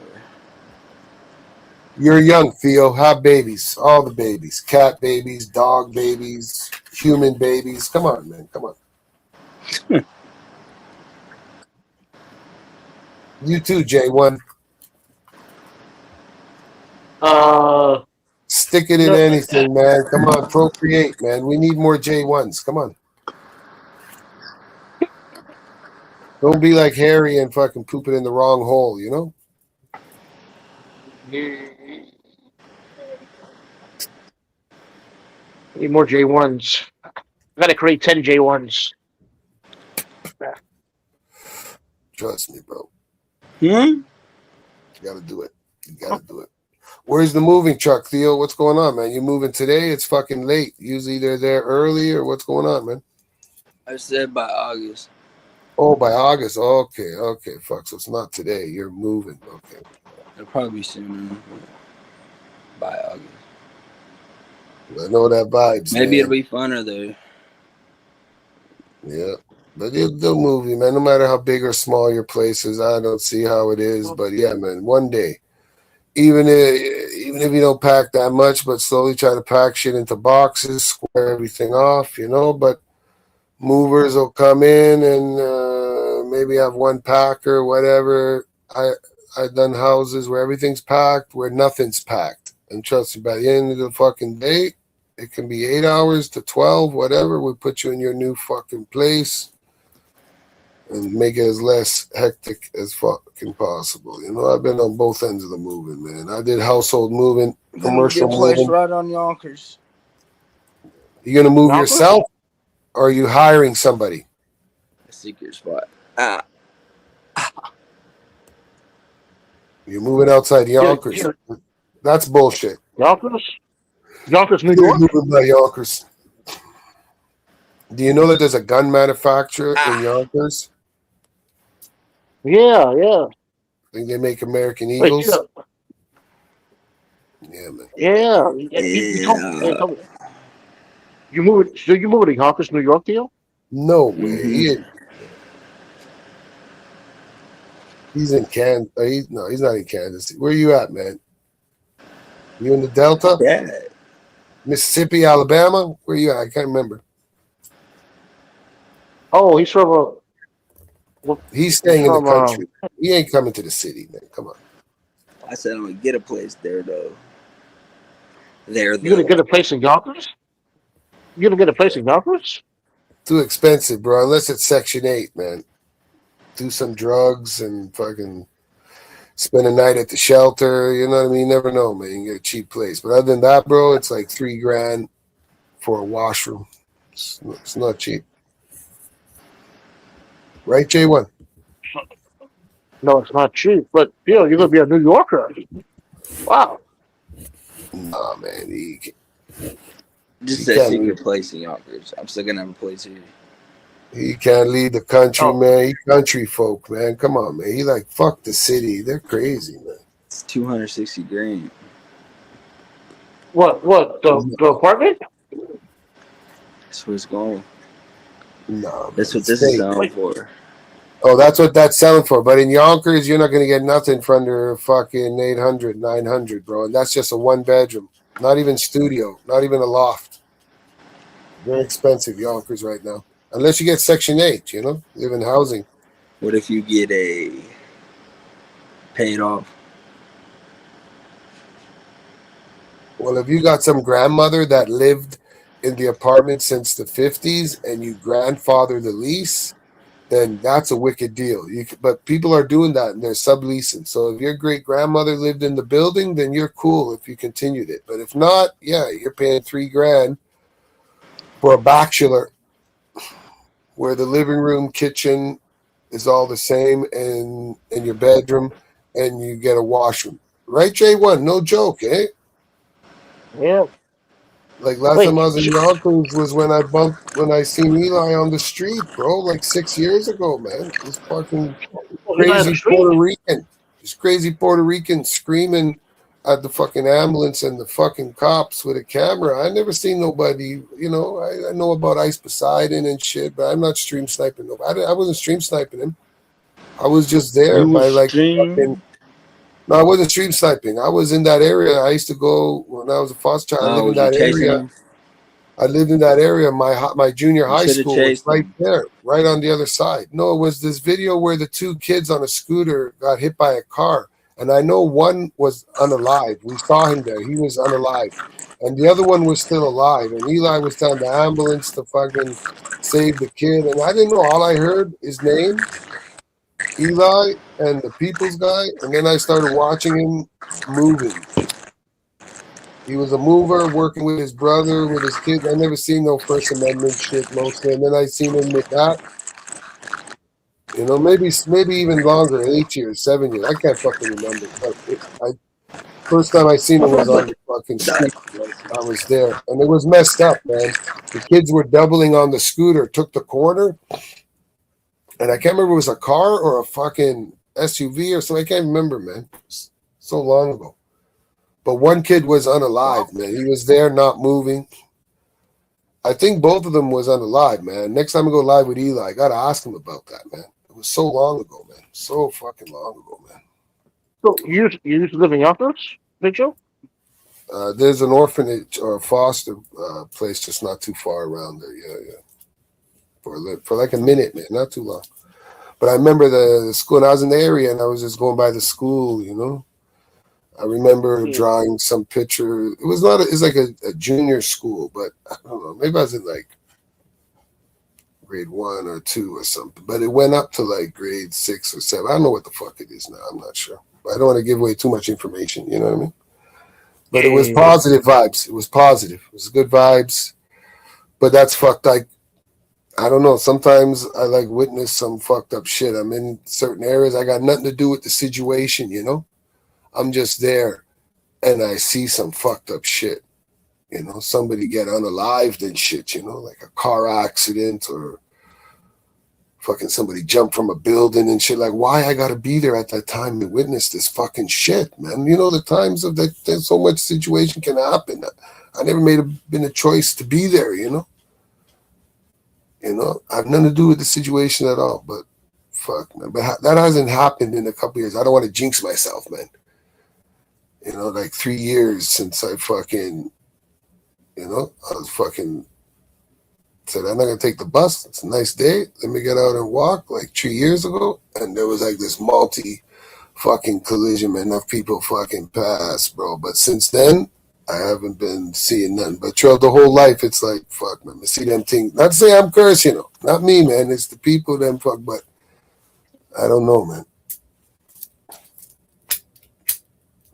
You're young, Theo. Have babies. All the babies. Cat babies, dog babies, human babies. Come on, man. Come on. You too, J1. Stick it in No, anything, man. Come on, procreate, man. We need more J1s. Come on. Don't be like Harry and fucking poop it in the wrong hole, you know? need more J1s. I gotta create 10 J1s. Trust me, bro. Hmm? You gotta do it. You gotta do it. Where's the moving truck, Theo? What's going on, man? You moving today? It's fucking late. Usually they're there early, or what's going on, man? I said by August. Oh, by August. Okay, okay. Fuck. So it's not today. You're moving. Okay. It'll probably be sooner. By August. I know that vibes, Maybe it'll man. be funner though. Yeah. But they'll move you, man. No matter how big or small your place is, I don't see how it is. But yeah, man, one day. Even if you don't pack that much, but slowly try to pack shit into boxes, square everything off, you know. But movers will come in and maybe have one packer, whatever. I've done houses where everything's packed, where nothing's packed, and trust me, by the end of the fucking day, it can be 8 hours to 12, whatever. We put you in your new fucking place and make it as less hectic as fucking possible. You know, I've been on both ends of the moving, man. I did household moving, Then we get commercial a place moving. right on Yonkers. You gonna move Yonkers? yourself, or are you hiring somebody? A secret spot. Ah. You're moving outside Yonkers. Yeah. That's bullshit. Yonkers? Yonkers, New You're York? moving by Yonkers. Do you know that there's a gun manufacturer in Yonkers? Yeah, yeah. I think they make American Wait, Eagles. Yeah, man. yeah. You told me. So you moving to Yonkers, New York, deal? No way. Mm-hmm. He's in Kansas. No, he's not in Kansas. Where you at, man? You in the Delta? Yeah. Mississippi, Alabama? Where you at? I can't remember. Oh, he's from He's he's staying in the from country. He ain't coming to the city, man. Come on. I said I'm gonna get a place there though. There you gonna though. get a place in Yonkers? You gonna get a place in Yonkers? Too expensive, bro. Unless it's Section 8, man. Do some drugs and fucking spend a night at the shelter. You know what I mean? You never know, man. You get a cheap place. But other than that, bro, it's like $3,000 for a washroom. It's not cheap. Right, J1? No, it's not cheap. But you're gonna be a New Yorker. Wow. Nah, man. Just He that can't secret leave. place in Yonkers. I'm still gonna have a place here. He can't leave the country, Oh, man. He country folk, man. Come on, man. He like, fuck the city. They're crazy, man. It's 260 grand. what? The apartment? That's what it's going. Nah, man. That's what this is Stay. selling Wait, for. Oh, that's what that's selling for. But in Yonkers, you're not going to get nothing for under fucking 800, 900, bro. And that's just a one bedroom. Not even studio. Not even a loft. Very expensive, Yonkers, right now. Unless you get Section 8, you know? Live in housing. What if you get a paid off? Well, if you got some grandmother that lived in the apartment since the 50s and you grandfather the lease, then that's a wicked deal. But people are doing that and they're subleasing. So if your great grandmother lived in the building, then you're cool if you continued it. But if not, yeah, you're paying $3,000 for a bachelor where the living room, kitchen is all the same, and in your bedroom, and you get a washroom. Right, J1? No joke, eh? yeah. Like last Wait, time I was in Yonkers was when I seen Eli on the street, bro, like 6 years ago, man. This fucking oh, he's on the crazy street. Puerto Rican screaming at the fucking ambulance and the fucking cops with a camera. I never seen nobody, I know about Ice Poseidon and shit, but I'm not stream sniping nobody. I wasn't stream sniping him. I was just there You by was like fucking. stream. No, I wasn't stream sniping. I was in that area. I used to go when I was a foster child. I lived in Was you that chasing area. him? I lived in that area. My junior You high should have school was chased right him. there, right on the other side. No, it was this video where the two kids on a scooter got hit by a car, and I know one was unalive. We saw him there; he was unalive, and the other one was still alive. And Eli was telling the ambulance to fucking save the kid, and I didn't know. All I heard his name, Eli, and the people's guy, and then I started watching him moving. He was a mover working with his brother, with his kids. I never seen no First Amendment shit mostly. And then I seen him with that. Maybe even longer, 8 years, 7 years. I can't fucking remember. But first time I seen him was on the fucking street. I was there. And it was messed up, man. The kids were doubling on the scooter, took the corner. And I can't remember if it was a car or a fucking SUV or something. I can't remember, man. So long ago. But one kid was unalive, man. He was there, not moving. I think both of them was unalive, man. Next time I go live with Eli, I gotta ask him about that, man. It was so long ago, man. So fucking long ago, man. So you used to live in Yonkers, did you? There's an orphanage or a foster place just not too far around there. Yeah. For like a minute, man. Not too long. But I remember the school. And I was in the area, and I was just going by the school, I remember drawing some picture. It was not. It's like a junior school, but I don't know. Maybe I was in like grade 1 or 2 or something. But it went up to like grade 6 or 7. I don't know what the fuck it is now. I'm not sure. But I don't want to give away too much information. You know what I mean? But it was positive vibes. It was positive. It was good vibes. But that's fucked. Like I don't know. Sometimes I like witness some fucked up shit. I'm in certain areas. I got nothing to do with the situation. I'm just there and I see some fucked up shit. Somebody get unalived and shit, like a car accident or fucking somebody jump from a building and shit. Like, why I gotta be there at that time to witness this fucking shit, man? The times of that, there's so much situation can happen. I never been a choice to be there, I have nothing to do with the situation at all, but fuck, man. But that hasn't happened in a couple years. I don't want to jinx myself, man. Like 3 years since I fucking, I was fucking said, I'm not going to take the bus. It's a nice day. Let me get out and walk like 3 years ago. And there was like this fucking collision, man. Enough people fucking passed, bro. But since then, I haven't been seeing nothing. But throughout the whole life, it's like, fuck, man. I see them things. Not to say I'm cursed, Not me, man. It's the people, them fuck. But I don't know, man.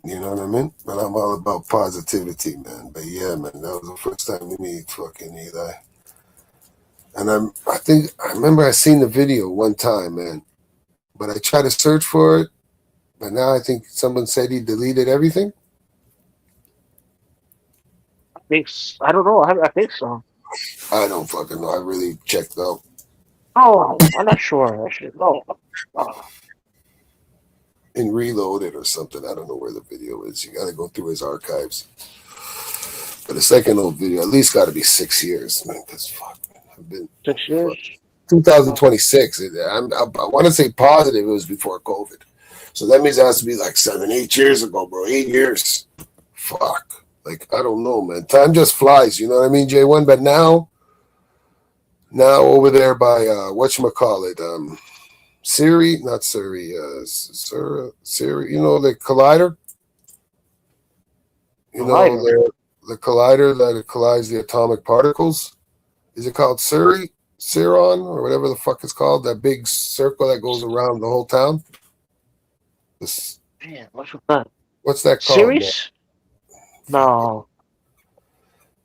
You know what I mean? But I'm all about positivity, man. But yeah, man, that was the first time we meet fucking Eli. And I remember I seen the video one time, man. But I tried to search for it. But now I think someone said he deleted everything. I don't know. I think so. I don't fucking know. I really checked out. Oh, I'm not sure actually. No. And reloaded or something. I don't know where the video is. You got to go through his archives. But the second old video, at least got to be 6 years, man. Because fuck, man, I've been 6 years. 2026. I want to say positive. It was before COVID, so that means it has to be like 7, 8 years ago, bro. 8 years. Fuck. Like I don't know, man. Time just flies. You know what I mean, J1? But now over there by whatchamacallit, Siri, not Siri, Siri, the collider. The collider that collides the atomic particles. Is it called Ciron, or whatever the fuck it's called? That big circle that goes around the whole town. Man, what's that? What's that called? Series? No.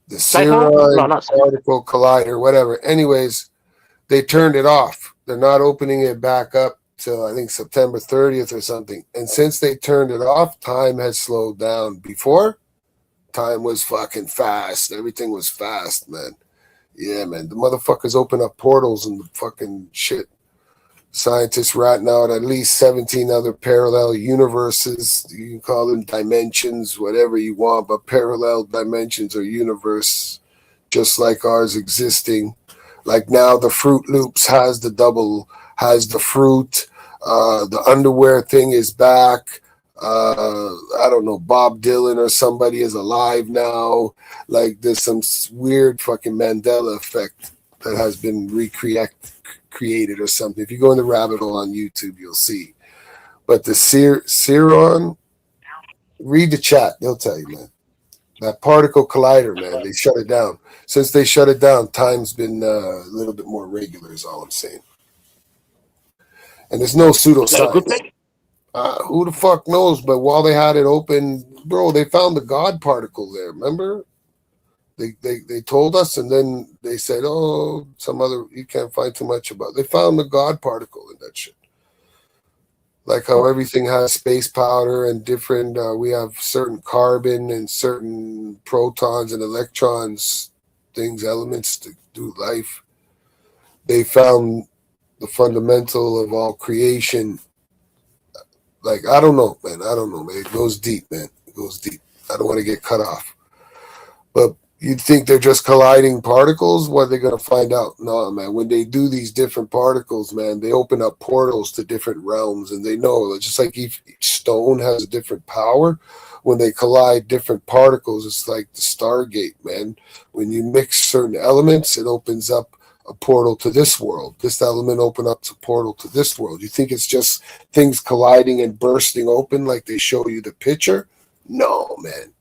The Ciron particle collider, whatever. Anyways, they turned it off. They're not opening it back up till I think September 30th or something. And since they turned it off, time has slowed down. Before, Time was fucking fast. Everything was fast, man. Yeah, man. The motherfuckers open up portals and the fucking shit. Scientists ratting out at least 17 other parallel universes. You can call them dimensions, whatever you want, but parallel dimensions or universe just like ours existing. Like now the Fruit Loops has the fruit. The underwear thing is back. I don't know, Bob Dylan or somebody is alive now. Like there's some weird fucking Mandela effect that has been created or something. If you go in the rabbit hole on YouTube, you'll see. But the Ciron, read the chat. They'll tell you, man. That particle collider, man, they shut it down. Since they shut it down, time's been a little bit more regular, is all I'm saying. And there's no Is that a good pseudoscience. thing? Who the fuck knows? But while they had it open, bro, they found the God particle there. Remember? They told us, and then they said, "Oh, some other you can't find too much about." They found the God particle in that shit. Like how everything has space powder and different. We have certain carbon and certain protons and electrons, things, elements to do life. They found the fundamental of all creation. Like I don't know, man. I don't know, man. It goes deep, man. It goes deep. I don't want to get cut off, but you'd think they're just colliding particles. What are they going to find out? No, man. When they do these different particles, man, they open up portals to different realms, and they know just like each stone has a different power. When they collide different particles, it's like the Stargate, man. When you mix certain elements, it opens up a portal to this world. This element open up a portal to this world. You think it's just things colliding and bursting open like they show you the picture? No, man.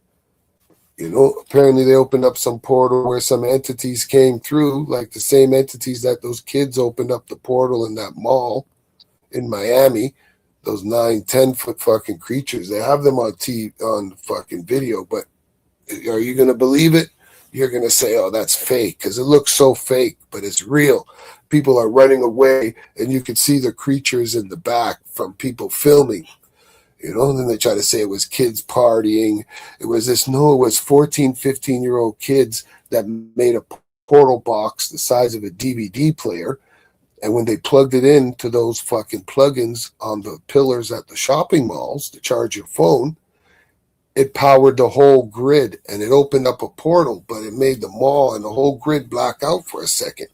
You know, apparently they opened up some portal where some entities came through, like the same entities that those kids opened up the portal in that mall in Miami. Those 9, 10 foot fucking creatures. They have them on TV, on fucking video, but are you gonna believe it? You're gonna say, "Oh, that's fake," because it looks so fake, but it's real. People are running away, and you can see the creatures in the back from people filming. You know, and then they try to say it was kids partying. It was this, no, it was 14, 15-year-old kids that made a portal box the size of a DVD player. And when they plugged it into those fucking plugins on the pillars at the shopping malls to charge your phone, it powered the whole grid and it opened up a portal, but it made the mall and the whole grid black out for a second.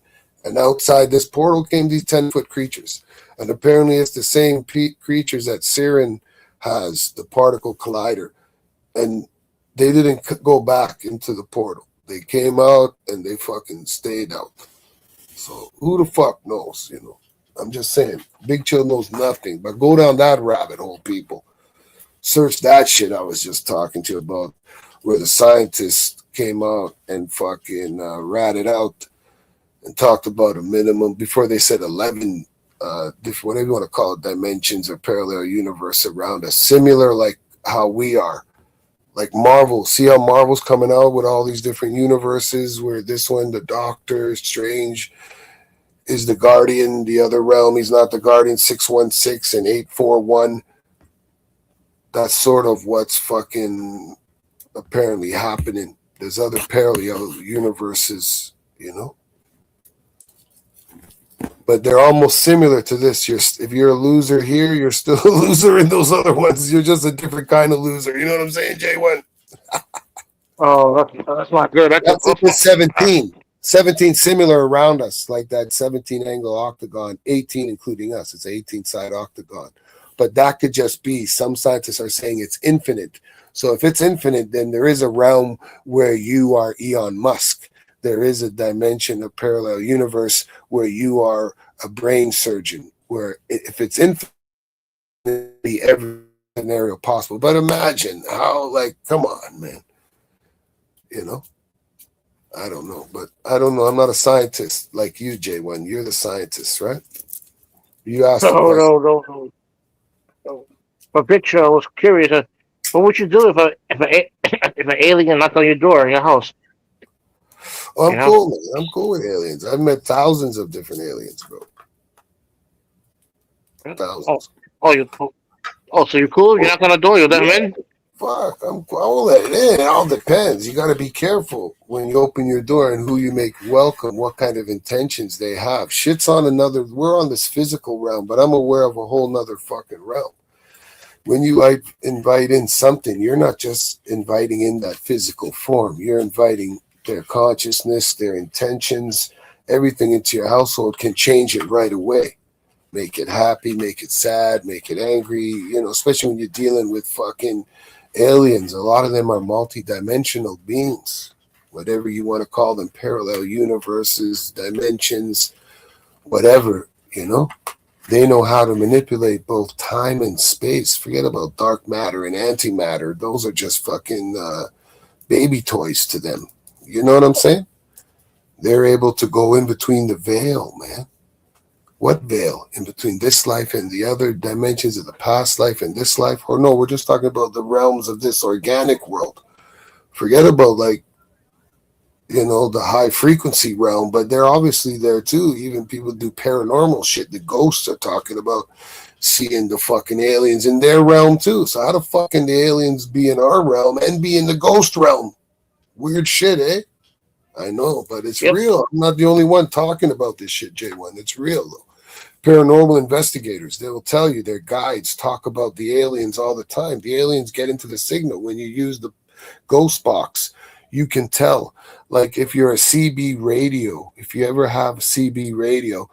And outside this portal came these 10-foot creatures. And apparently it's the same creatures that Siren has, the particle collider. And they didn't go back into the portal. They came out and they fucking stayed out. So who the fuck knows, you know? I'm just saying, Big Chill knows nothing. But go down that rabbit hole, people. Search that shit I was just talking to you about, where the scientists came out and fucking ratted out and talked about a minimum, before they said 11 different, whatever you want to call it, dimensions or parallel universe around us, similar like how we are. Like Marvel, see how Marvel's coming out with all these different universes, where this one, the Doctor Strange, is the Guardian, the other realm, he's not the Guardian, 616 and 841. That's sort of what's fucking apparently happening. There's other parallel universes, you know? But they're almost similar to this. If you're a loser here, you're still a loser in those other ones. You're just a different kind of loser. You know what I'm saying, J1? Oh, that's not good. That's it with 17. 17 similar around us, like that 17 angle octagon, 18 including us. It's an 18 side octagon. But that could just be, some scientists are saying it's infinite. So if it's infinite, then there is a realm where you are Elon Musk. There is a dimension, a parallel universe where you are a brain surgeon, where if it's infinite, every scenario possible. But imagine how, like, come on, man. You know? I don't know, but I don't know. I'm not a scientist like you, J1. You're the scientist, right? You asked the question. No. But bitch, I was curious. What would you do if an alien knocked on your door in your house? Oh, You I'm know? cool, man. I'm cool with aliens. I've met thousands of different aliens, bro. Oh, Thousands. oh, you. Oh, so you're cool? You knock on the door, you let them in? fuck, I'll let it in. It all depends. You got to be careful when you open your door and who you make welcome, what kind of intentions they have. Shit's on another, we're on this physical realm, but I'm aware of a whole nother fucking realm. When you like invite in something, you're not just inviting in that physical form. You're inviting their consciousness, their intentions, everything into your household can change it right away. Make it happy, make it sad, make it angry, especially when you're dealing with fucking aliens. A lot of them are multi-dimensional beings, whatever you want to call them, parallel universes, dimensions, whatever, They know how to manipulate both time and space. Forget about dark matter and antimatter. Those are just fucking baby toys to them. You know what I'm saying? They're able to go in between the veil, man. What veil? In between this life and the other dimensions of the past life and this life? Or no, we're just talking about the realms of this organic world. Forget about the high frequency realm, but they're obviously there too. Even people do paranormal shit. The ghosts are talking about seeing the fucking aliens in their realm too. So how the fuck can the aliens be in our realm and be in the ghost realm? Weird shit, eh? I know, but it's real. I'm not the only one talking about this shit, J1. It's real though. Paranormal investigators, they will tell you, their guides talk about the aliens all the time. The aliens get into the signal when you use the ghost box. You can tell, like if you're a CB radio, if you ever have CB radio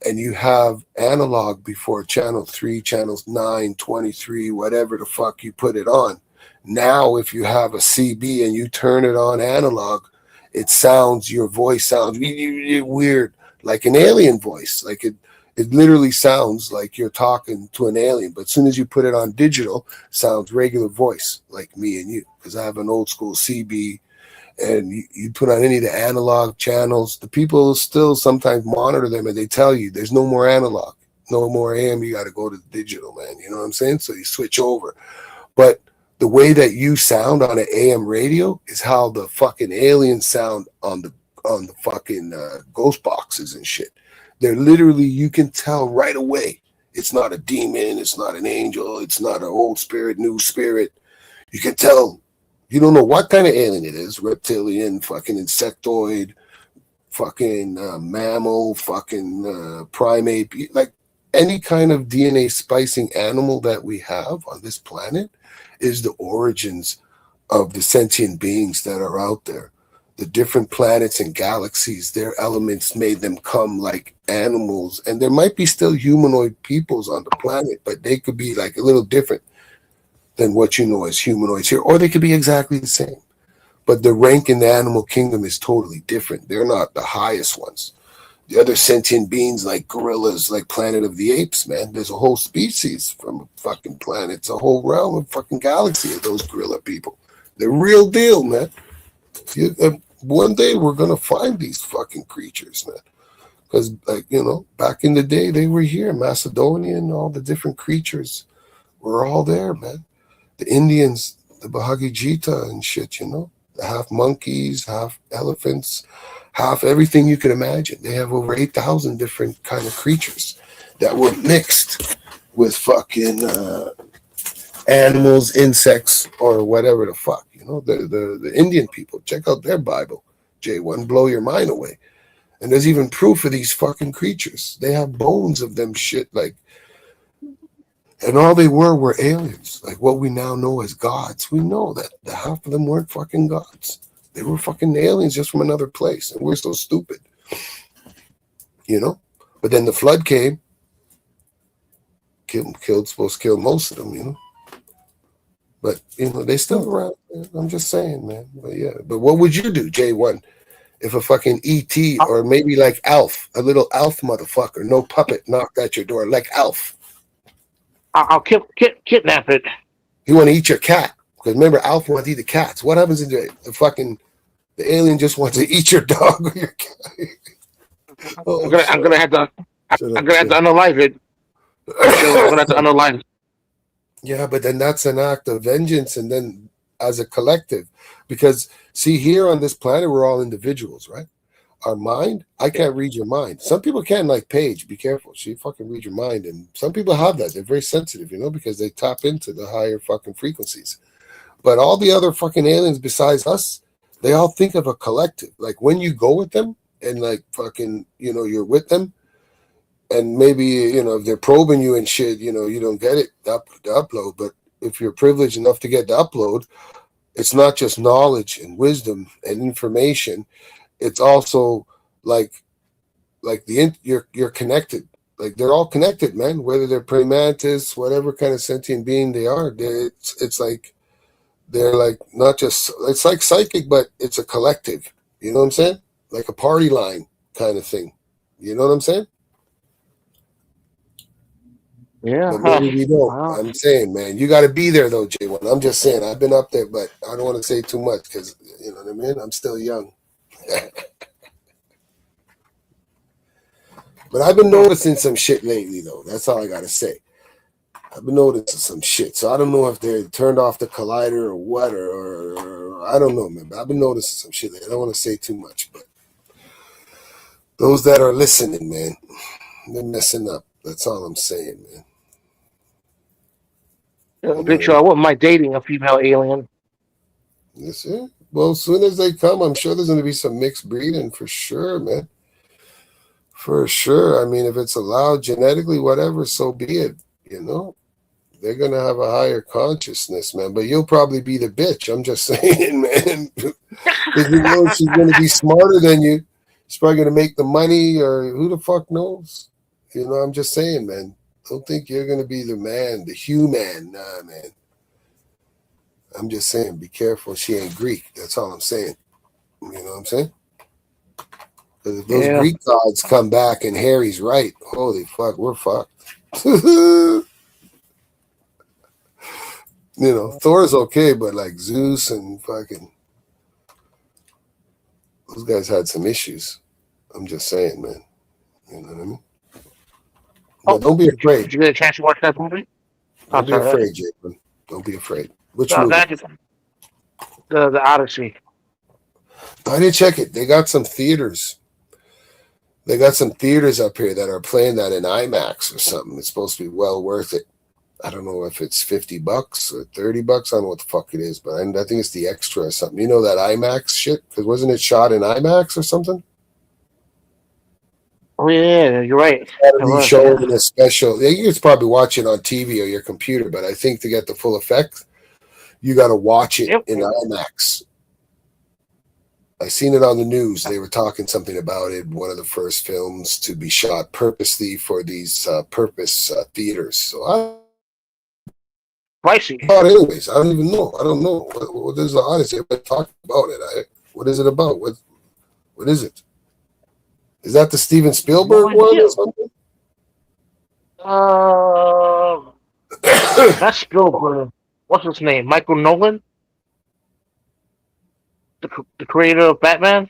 and you have analog before channel 3, channels 9, 23, whatever the fuck you put it on. Now, if you have a CB and you turn it on analog, your voice sounds weird, like an alien voice. Like it literally sounds like you're talking to an alien, but as soon as you put it on digital, sounds regular voice, like me and you, because I have an old school CB, and you put on any of the analog channels, the people still sometimes monitor them, and they tell you there's no more analog, no more AM, you got to go to the digital, man. You know what I'm saying? So you switch over. But the way that you sound on an AM radio is how the fucking aliens sound on the fucking ghost boxes and shit. They're literally, you can tell right away. It's not a demon. It's not an angel. It's not an old spirit, new spirit. You can tell. You don't know what kind of alien it is. Reptilian, fucking insectoid, fucking mammal, fucking primate. Like any kind of DNA splicing animal that we have on this planet is the origins of the sentient beings that are out there. The different planets and galaxies, their elements made them come like animals. And there might be still humanoid peoples on the planet, but they could be like a little different than what you know as humanoids here, or they could be exactly the same. But the rank in the animal kingdom is totally different. They're not the highest ones. The other sentient beings like gorillas, like Planet of the Apes, man, there's a whole species from a fucking planet. It's a whole realm of fucking galaxy of those gorilla people. They're real deal, man. One day we're going to find these fucking creatures, man. Because, back in the day, they were here. Macedonia and all the different creatures were all there, man. The Indians, the Bhagavad Gita and shit, the half monkeys, half elephants, half everything you can imagine. They have over 8,000 different kind of creatures that were mixed with fucking animals, insects, or whatever the fuck. The Indian people, check out their Bible, J1, blow your mind away. And there's even proof of these fucking creatures. They have bones of them shit, and all they were aliens, like what we now know as gods. We know that the half of them weren't fucking gods. They were fucking aliens just from another place, and we're so stupid, But then the flood came, supposed to kill most of them, But they still around. I'm just saying, man. But yeah. But what would you do, J1, if a fucking ET or maybe like Alf, a little Alf motherfucker, no puppet, knocked at your door like Alf? I'll kidnap it. You want to eat your cat? Because remember, Alf wants to eat the cats. What happens if the alien just wants to eat your dog or your cat? I'm gonna have to unalive it. I'm gonna have to unalive it. Yeah, but then that's an act of vengeance, and then as a collective, because see, here on this planet, we're all individuals, right? Our mind, I can't read your mind. Some people can, like Paige. Be careful, she fucking read your mind, and some people have that. They're very sensitive, because they tap into the higher fucking frequencies. But all the other fucking aliens besides us, they all think of a collective. Like when you go with them and like fucking, you're with them, and maybe if they're probing you and shit, you don't get it the upload. But if you're privileged enough to get the upload, it's not just knowledge and wisdom and information. It's also like you're connected. Like they're all connected, man. Whether they're praying mantis, whatever kind of sentient being they are, it's like they're like not just. It's like psychic, but it's a collective. You know what I'm saying? Like a party line kind of thing. You know what I'm saying? Yeah. But maybe we don't. Well, I'm saying, man, you got to be there though, J1. I'm just saying. I've been up there, but I don't want to say too much because you know what I mean. I'm still young. But I've been noticing some shit lately, though. That's all I gotta say. I've been noticing some shit. So I don't know if they turned off the collider or what, or I don't know, man. But I've been noticing some shit lately. I don't want to say too much, but those that are listening, man, they're messing up. That's all I'm saying, man. You know Big what I Show, I wouldn't mind dating a female alien. mean? Yes, sir. Well, as soon as they come, I'm sure there's going to be some mixed breeding for sure, man. For sure. I mean, if it's allowed genetically, whatever, so be it. You know, they're going to have a higher consciousness, man. But you'll probably be the bitch. I'm just saying, man. Because you know she's going to be smarter than you. She's probably going to make the money, or who the fuck knows? You know, I'm just saying, man. Don't think you're going to be the man, the human. Nah, man. I'm just saying, be careful. She ain't Greek. That's all I'm saying. You know what I'm saying? Because if those Yeah. Greek gods come back and Harry's right, holy fuck, we're fucked. You know, Thor's okay, but like Zeus and fucking those guys had some issues. I'm just saying, man. You know what I mean? But Oh, don't be afraid. did you get a chance to watch that movie? Oh, Don't be sorry. afraid, Jacob. Don't be afraid. Which No, movie? the Odyssey. I didn't check it. They got some theaters. They got some theaters up here that are playing that in IMAX or something. It's supposed to be well worth it. I don't know if it's $50 or $30. I don't know what the fuck it is, but I think it's the extra or something. You know that IMAX shit? Because wasn't it shot in IMAX or something? Oh yeah, you're right. Gotta It be was, shown yeah. in a special. You can probably watch it on TV or your computer, but I think to get the full effect, you got to watch it Yep. in IMAX. I seen it on the news. They were talking something about it. One of the first films to be shot purposely for these purpose theaters. So I Pricey. thought, anyways, I don't even know. I don't know what is the Odyssey. Everybody talking about it. What is it about? What is it? Is that the Steven No Spielberg one idea. or something? That's Spielberg. What's his name? Michael Nolan, the creator of Batman.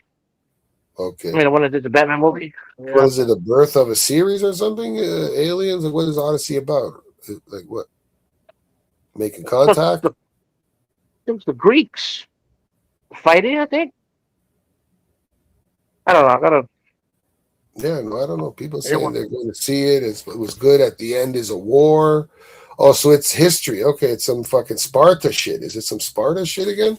I Okay. mean, the one that did the Batman movie. What Yeah. is it? A birth of a series or something? Aliens? Like, what is Odyssey about? Like what? Making But contact? it was the Greeks fighting. I think. I don't know. I gotta. Yeah, no, I don't know. People It saying was, they're going to see it. It was good. At the end is a war. Oh, so it's history. Okay, it's some fucking Sparta shit. Is it some Sparta shit again?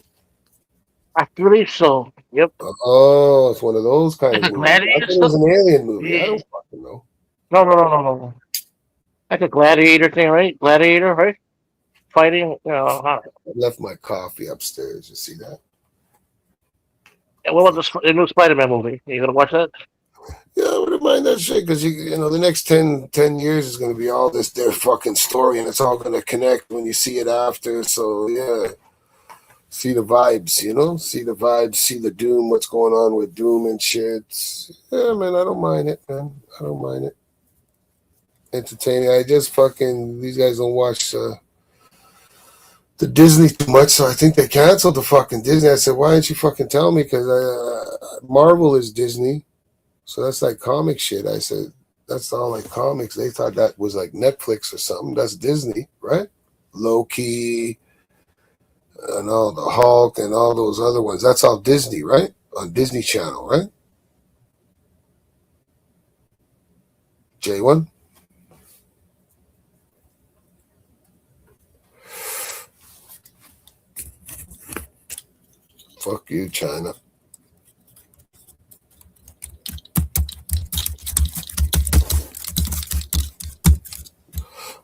I believe so. Yep. Oh, it's one of those kind Like of a movies. I gladiator thought it was stuff. an alien movie. I Yeah. don't fucking know. No, no, no, no, no, no. Like a gladiator thing, right? Gladiator, right? Fighting. I left my coffee upstairs. You see that? What was the new Spider-Man movie? You gonna watch that? Yeah, I wouldn't mind that shit because you know the next 10 years is going to be all this their fucking story and it's all going to connect when you see it after. So yeah, see the vibes, see the vibes, see the doom, what's going on with doom and shit. Yeah, man, I don't mind it, man. I don't mind it. Entertaining. I just fucking these guys don't watch the Disney too much, so I think they canceled the fucking Disney. I said, why didn't you fucking tell me? Because Marvel is Disney. So that's like comic shit. I said, that's all like comics. They thought that was like Netflix or something. That's Disney, right? Loki and all the Hulk and all those other ones. That's all Disney, right? On Disney Channel, right? J1? Fuck you, China.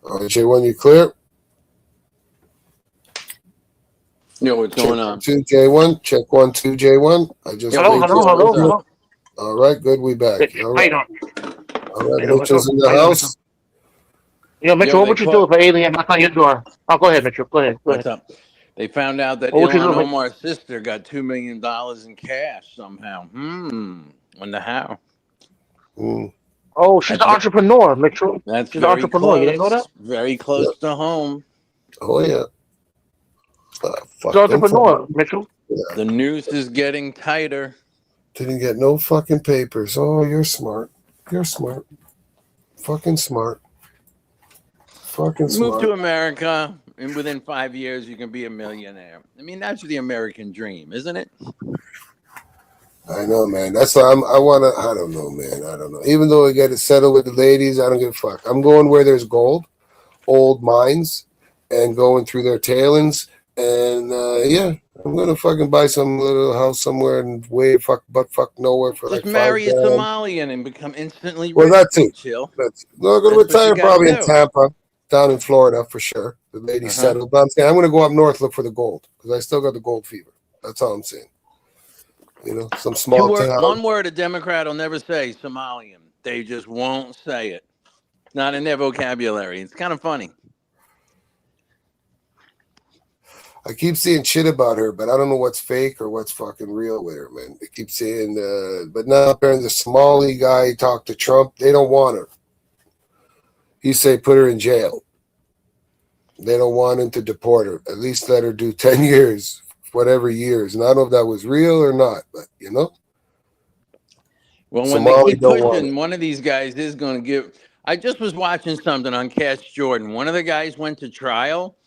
All right, J1, you clear? Yo, what's Check going on? 2, J1. Check 1, 2, J1. I just Yo, Hello, played hello, Mitchell, hello, what's you. up? hello. All right, good. We back. Mitch, All how you right. doing? All How right, you doing, Mitchell's Mitchell? in the How you doing, Mitchell? house. Mitchell, Yo, what they would you do if caught. an alien knocked on your door? Oh, go ahead, Mitchell. Go ahead. Go What's ahead. up? They found out that What would you do Ilhan if it, Omar's sister got $2 million in cash somehow. Wonder how. Mm, Oh, she's That's an entrepreneur, Mitchell. that's She's an very entrepreneur. You didn't know that? close. Very yeah. close to home. Oh, yeah. She's an Fuck, don't tell me. entrepreneur, Mitchell. Yeah. The noose is getting tighter. Didn't get no fucking papers. Oh, you're smart. You're smart. Fucking smart. Fucking Move smart. to America, and within 5 years, you can be a millionaire. I mean, that's the American dream, isn't it? I know, man. That's why I want to. I don't know, man. I don't know. Even though I get it settled with the ladies, I don't give a fuck. I'm going where there's gold, old mines, and going through their tailings. And yeah, I'm gonna fucking buy some little house somewhere and way fuck nowhere for Just like 5 marry a grand. Somalian and become instantly Well, rich, that too. Big Chill. That's no, I'm gonna That's what you retire got to probably in do. Tampa, down in Florida for sure. The ladies Uh-huh. settled. But I'm saying I'm gonna go up north look for the gold because I still got the gold fever. That's all I'm saying. You know, some small town. One word a Democrat will never say, Somalian. They just won't say it. Not in their vocabulary. It's kind of funny. I keep seeing shit about her, but I don't know what's fake or what's fucking real with her, man. They keep saying, but now apparently the Somali guy talked to Trump. They don't want her. He say put her in jail. They don't want him to deport her. At least let her do 10 years, whatever years. And I don't know if that was real or not, but you know, Well, when they Somali keep don't want pushing, one of these guys is going to give. I just was watching something on Cash Jordan. One of the guys went to trial,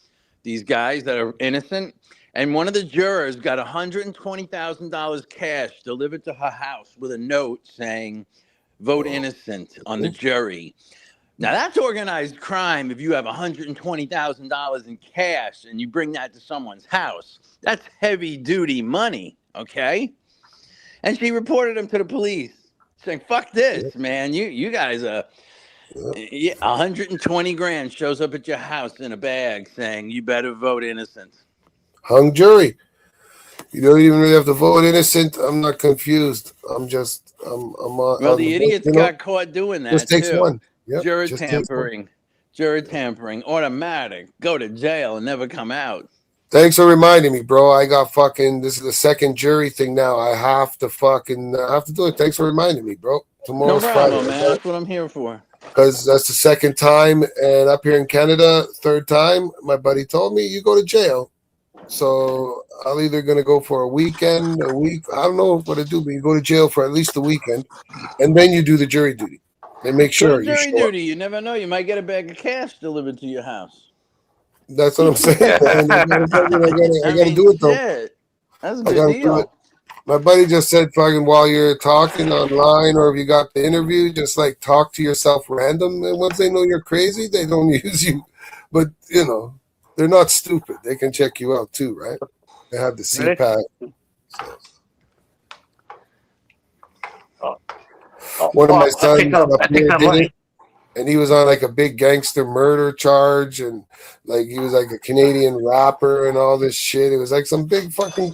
these guys that are innocent, and one of the jurors got $120,000 cash delivered to her house with a note saying, vote innocent on the jury. Now that's organized crime. If you have $120,000 in cash and you bring that to someone's house, that's heavy duty money. Okay. And she reported him to the police saying, fuck this, man. You guys are 120 grand shows up at your house in a bag saying you better vote innocent. hung jury. You don't even really have to vote innocent. I'm not confused. I'm Well, on the the book, idiots you know. got caught doing Just that takes too. one. Yep. Juror Just takes one. tampering. Juror tampering. Automatic. Go to jail and never come out. Thanks for reminding me, bro. I got fucking. This is the second jury thing now. I have to do it. Thanks for reminding me, bro. No Tomorrow's Friday. problem, man. That's what I'm here for. Because that's the second time, and up here in Canada, third time. My buddy told me you go to jail. So I'm either gonna go for a weekend, a week. I don't know what to do, but you go to jail for at least a weekend, and then you do the jury duty. They make Go sure to you jury show up. duty. You never know. You might get a bag of cash delivered to your house. That's what I'm saying, man. I gotta do it though. Shit. That's a I good gotta do it. deal. My buddy just said, fucking, while you're talking online or if you got the interview, just like talk to yourself random. And once they know you're crazy, they don't use you. But, you know, they're not stupid. They can check you out too, right? They have the CPAC. So. One of my I think sons up I think here that did money. it, and he was on like a big gangster murder charge, and like he was like a Canadian rapper and all this shit. It was like some big fucking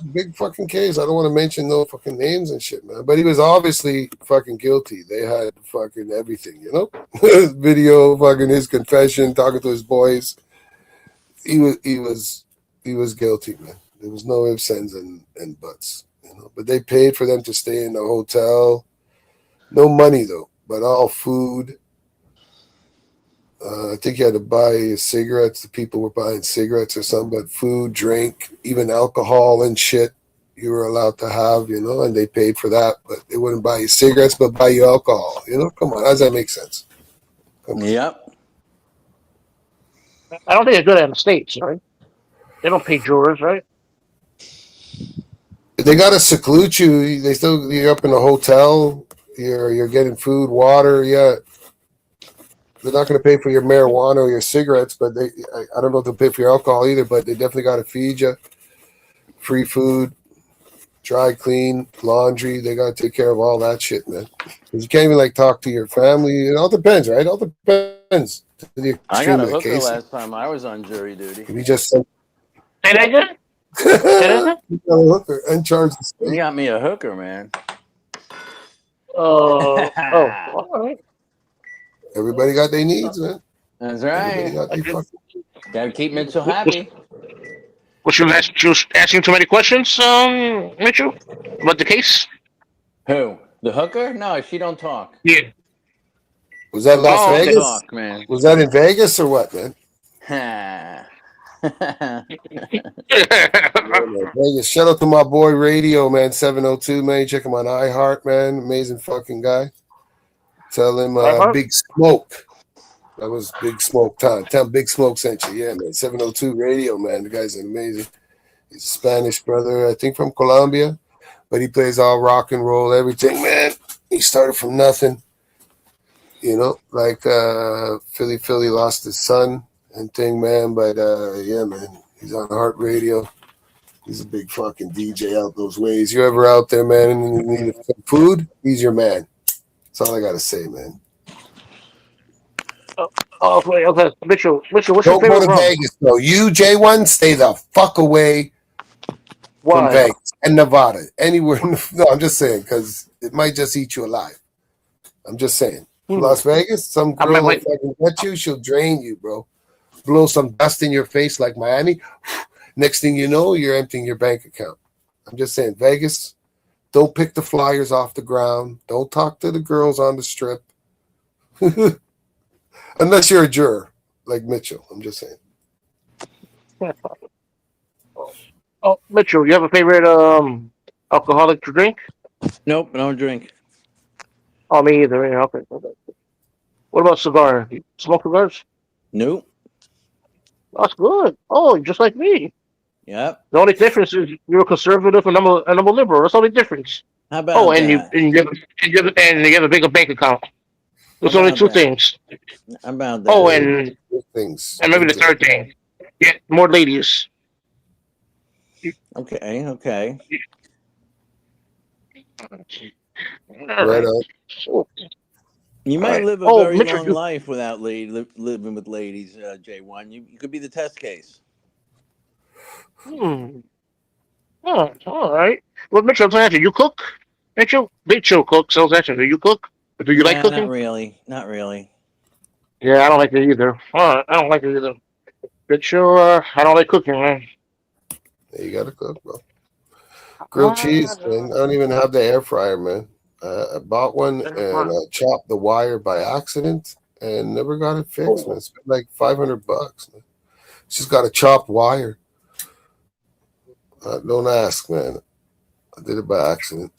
case. I don't want to mention no fucking names and shit, man. But he was obviously fucking guilty. They had fucking everything, you know, video, fucking his confession, talking to his boys. He was guilty, man. There was no ifs, ands, and buts, you know. But they paid for them to stay in the hotel. No money though, but all food. I think you had to buy cigarettes. The people were buying cigarettes or something, but food, drink, even alcohol and shit you were allowed to have, you know, and they paid for that, but they wouldn't buy you cigarettes, but buy you alcohol. You know, come on, how does that make sense? Come on. Yep. I don't think they do that in the States, right? They don't pay jurors, right? They gotta seclude you. You're up in a hotel. You're getting food, water. Yeah, they're not going to pay for your marijuana or your cigarettes, but I don't know if they'll pay for your alcohol either, but they definitely got to feed you free food. dry clean, laundry. They got to take care of all that shit, man. 'Cause you can't even like talk to your family. It all depends, right? It all depends to the I extreme got of a the hooker case. last time I was on jury duty. If you just Say that again. Say that again. you got a hooker and charge the You state. got me a hooker, man. Oh, all right. Everybody got their needs, man. That's Everybody right. got their fucking. Gotta keep Mitchell Was, happy. you was asking too many questions, Mitchell, about the case? Who? The hooker? No, she don't talk. Yeah. Was that Las Hookers Oh, don't okay. Vegas? talk, man. Was that in Vegas or what, man? Yeah, man. Vegas. Shout out to my boy Radio, man. 702, man. Check him on iHeart, man. Amazing fucking guy. Tell him Big Smoke. That was Big Smoke time. Tell him Big Smoke sent you. Yeah, man. 702 Radio, man. The guy's amazing. He's a Spanish brother, I think from Colombia. But he plays all rock and roll, everything, man. He started from nothing. You know, like Philly lost his son and thing, man. But yeah, man. He's on Heart Radio. He's a big fucking DJ out those ways. You ever out there, man, and you need some food? He's your man. That's all I gotta say, man. Oh, okay. Mitchell, what's your Don't go favorite to rum? Vegas, though. You, J1, stay the fuck away from Why? Vegas and Nevada. Anywhere. No, I'm just saying, because it might just eat you alive. I'm just saying. Las Vegas, some I girl might will wait. fucking get you. She'll drain you, bro. Blow some dust in your face like Miami. Next thing you know, you're emptying your bank account. I'm just saying, Vegas, don't pick the flyers off the ground. Don't talk to the girls on the strip. Unless you're a juror, like Mitchell. I'm just saying. Oh, Mitchell, you have a favorite alcoholic drink? Nope, I don't drink. Oh, me either. Yeah, okay. What about cigar? You smoke cigars? Nope. That's good. Oh, just like me. Yep. The only difference is you're a conservative and I'm a liberal. That's the only difference. How Oh, about and you that? and you have, and you have a bigger bank account. How There's only about two that? things. How about Oh, that? and Things. maybe the third thing. Get more ladies. Okay, okay. All Right right. on. Oh, You all might right. live a Oh, very Mitchell, long life without living with ladies, J1. You could be the test case. hmm. Oh, all right. Well, Mitchell, I'm asking you cook? Mitchell cooks. I was asking, do you cook? Do you like Nah, not cooking? really. Not really. Yeah, I don't like it either. All right, I don't like it either. Mitchell, I don't like cooking, man. Yeah, you gotta cook, bro. Grilled cheese, man. I don't even have the air fryer, man. I bought one and I chopped the wire by accident and never got it fixed, man. Oh, It's been like $500, man. It's just got a chopped wire. Don't ask, man. I did it by accident.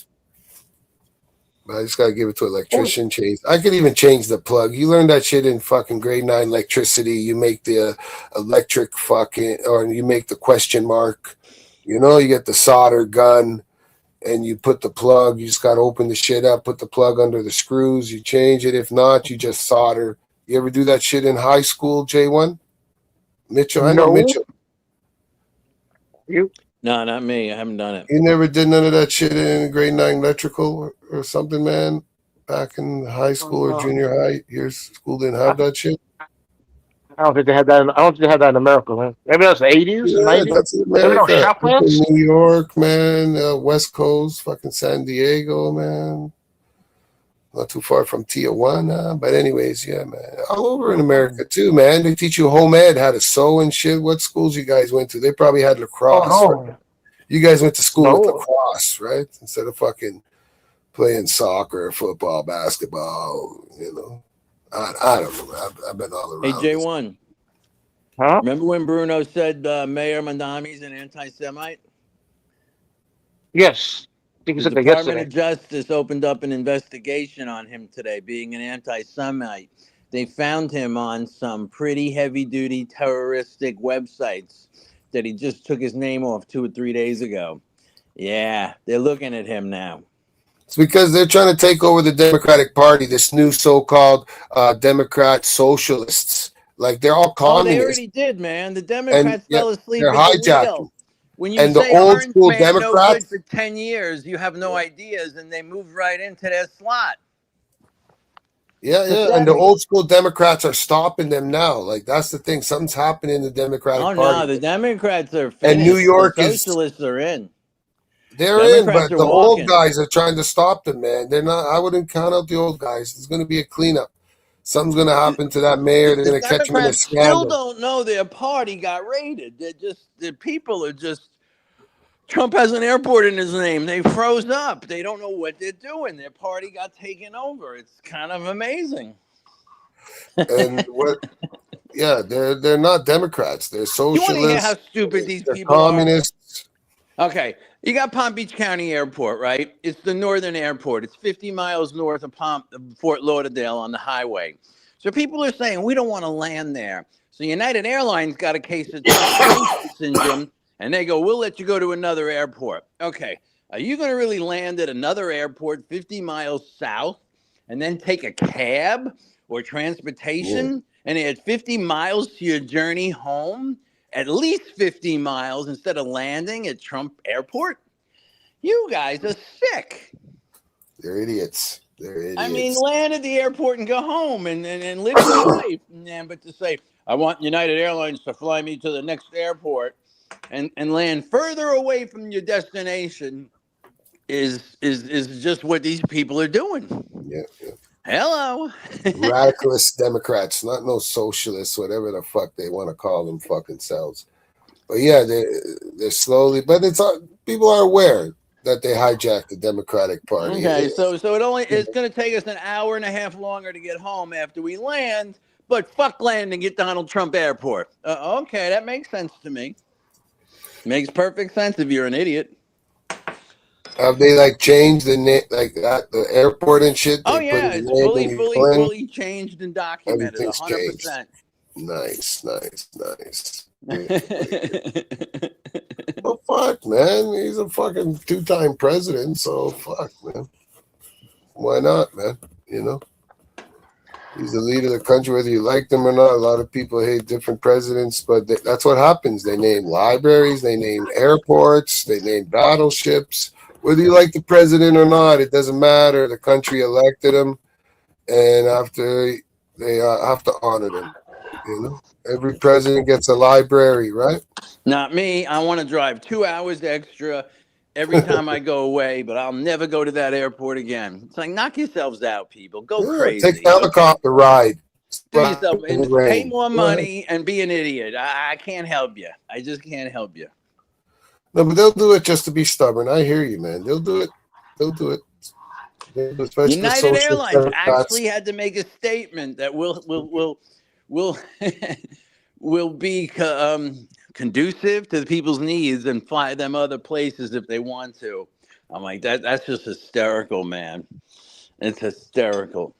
But I just gotta give it to an oh, electrician. Change. I could even change the plug. You learn that shit in fucking grade 9 electricity. You make the electric fucking, or you make the question mark. You know, you get the solder gun and you put the plug. You just gotta open the shit up, put the plug under the screws. You change it. If not, you just solder. You ever do that shit in high school, J1? Mitchell, I know no, Mitchell. you. No, not me. I haven't done it. You never did none of that shit in grade 9 electrical or something, man? Back in high school or Uh, junior high? Your school didn't I, have that shit? I don't think they had that. I don't think they had that in America, man. Maybe that's the 80s and Yeah, 90s. that's in Maybe those America. shop Up in plants. New York, man. West Coast, fucking San Diego, man. Not too far from Tijuana. But anyways, yeah, man. All over in America too, man. They teach you home ed, how to sew and shit. What schools you guys went to? They probably had Oh lacrosse, right? no, You guys went to school with no, lacrosse, right? Instead of fucking playing soccer, football, basketball, you know. I don't know. I've been all Hey, around this. J1. huh? Remember when Bruno said Mayor Mandami's an anti-Semite? Yes, I think you The said that Department yesterday. of Justice opened up an investigation on him today, being an anti-Semite. They found him on some pretty heavy-duty terroristic websites that he just took his name off 2 or 3 days ago. Yeah, they're looking at him now. It's because they're trying to take over the Democratic Party, this new so-called Democrat socialists. Like they're all Oh, they communists, already did, man. The and Democrats yeah, fell asleep they're at the hijacking. wheel. When you And the say old orange school man no good Democrats, for 10 years, you have no ideas, and they move right into their slot. yeah, and the old school Democrats are stopping them now. Like that's the thing. Something's happening in the Democratic Oh Party. no, the Democrats are And New finished. The York is socialists are in. they're in, Democrats but are the old walking. guys are trying to stop them, man. They're not. I wouldn't count out the old guys. There's going to be a cleanup. Something's going to happen to that mayor. They're The going to catch him in a Democrats still scandal. don't know their party got raided. The people are just. Trump has an airport in his name. They froze up. They don't know what they're doing. Their party got taken over. It's kind of amazing. And what? Yeah, they're not Democrats. They're You want to hear how socialists. stupid these They're people are? communists. Okay, you got Palm Beach County Airport, right? It's the northern airport. It's 50 miles north of Fort Lauderdale on the highway. So people are saying we don't want to land there. So United Airlines got a case of Trump derangement syndrome, and they go, "We'll let you go to another airport." Okay, are you going to really land at another airport 50 miles south, and then take a cab or transportation, and add 50 miles to your journey home? At least 50 miles instead of landing at Trump Airport? You guys are sick. They're idiots. They're idiots. I mean, land at the airport and go home and live your life. Yeah, but to say, I want United Airlines to fly me to the next airport and land further away from your destination is just what these people are doing. Yeah. Hello. Radicalist Democrats, not no socialists, whatever the fuck they want to call them fucking selves. But yeah, they're slowly, but people are aware that they hijacked the Democratic Party. Okay, so it's going to take us an hour and a half longer to get home after we land, but fuck landing at Donald Trump Airport. Okay, that makes sense to me. Makes perfect sense if you're an idiot. Have they like changed the name, like the airport and shit? Oh They put yeah, his it's name when you go in? fully changed and documented, Everything's changed. 100%. Nice. Well, fuck, man. He's a fucking 2-time president, so fuck, man. Why not, man? You know? He's the leader of the country, whether you like them or not. A lot of people hate different presidents, but that's what happens. They name libraries, they name airports, they name battleships. Whether you like the president or not, it doesn't matter. The country elected him, and after they have to honor them. You know, every president gets a library, right? Not me. I want to drive 2 hours extra every time I go away, but I'll never go to that airport again. It's like, knock yourselves out, people. Go crazy. Take the helicopter ride. Do yourself and pay rain. more money and be an idiot. I can't help you. I just can't help you. No, but they'll do it just to be stubborn. I hear you, man. They'll do it. Especially United Airlines actually had to make a statement that will will be conducive to the people's needs and fly them other places if they want to. I'm like, that's just hysterical, man. It's hysterical.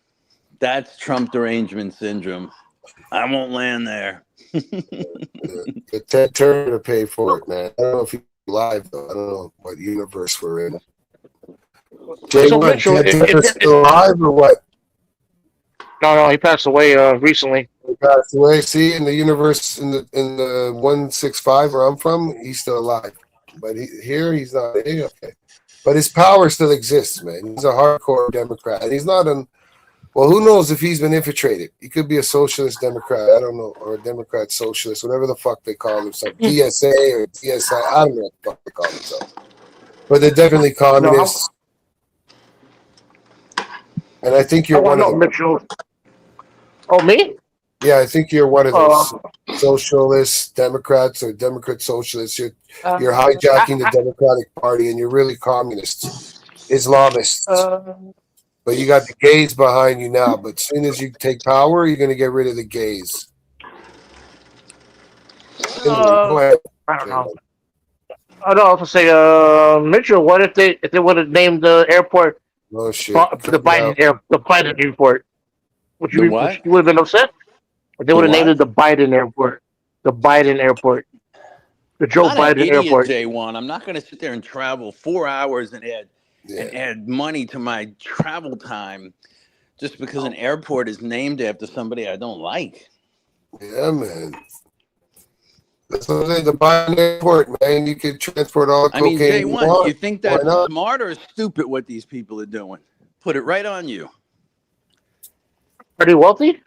That's Trump derangement syndrome. I won't land there. The Ted Turner to pay for it, man. I don't know if he's alive though. I don't know what universe we're in. So Mitchell, Ted Turner's still alive or what? No, he passed away recently. He passed away. See, in the universe, in the 165 where I'm from, he's still alive. But he's not. Okay. But his power still exists, man. He's a hardcore Democrat, and he's not an. Well, who knows if he's been infiltrated? He could be a socialist Democrat. I don't know, or a Democrat socialist, whatever the fuck they call themselves, DSA or DSI. I don't know what the fuck they call themselves. But they're definitely communists. And I think you're one of them. Mitchell. Oh, me? Yeah, I think you're one of those socialists, Democrats, or Democrat socialists. You're hijacking the Democratic Party, and you're really communists, Islamists. But you got the gays behind you now. But as soon as you take power, you're going to get rid of the gays. Go ahead. I don't know. I don't know if to say, Mitchell. What if they would have named the airport Oh shit! the Biden airport? Would you would have been upset? If they would have named it the Biden airport. The Biden airport. The Joe Biden airport. J1. I'm not going to sit there and travel 4 hours and add money to my travel time just because an airport is named after somebody I don't like. Yeah, man. That's what I'm saying. The Biden airport, man. You can transport all the I mean, cocaine you J1, you want. think Why that's not? smart or stupid what these people are doing? Put it right on you. Are they wealthy?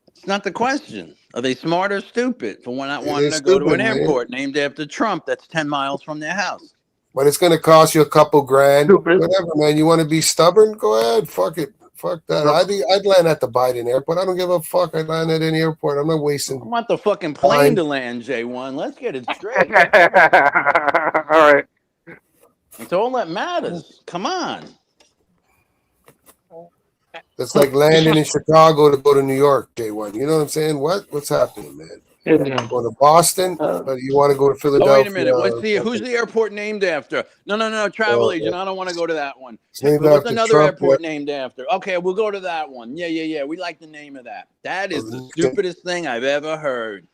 It's not the question. Are they smart or stupid for not Yeah, wanting they're to go to stupid, an man. airport named after Trump that's 10 miles from their house? But it's gonna cost you a couple grand. Stupid. Whatever, man. You want to be stubborn? Go ahead. Fuck it. Fuck that. No. I'd land at the Biden airport. I don't give a fuck. I'd land at any airport. I'm not I wasting want the fucking plane time. to land, J1. Let's get it straight. All right. It's all that matters. Come on. That's like landing in Chicago to go to New York, J1. You know what I'm saying? What's happening, man? Yeah. Going to Boston, but you want to go to Oh, Philadelphia? wait a minute. Who's the airport named after? No. Travel agent. I don't want to go to that one. It's named What's after another Trump. airport named after? Okay, we'll go to that one. Yeah. We like the name of that. That is the stupidest thing I've ever heard.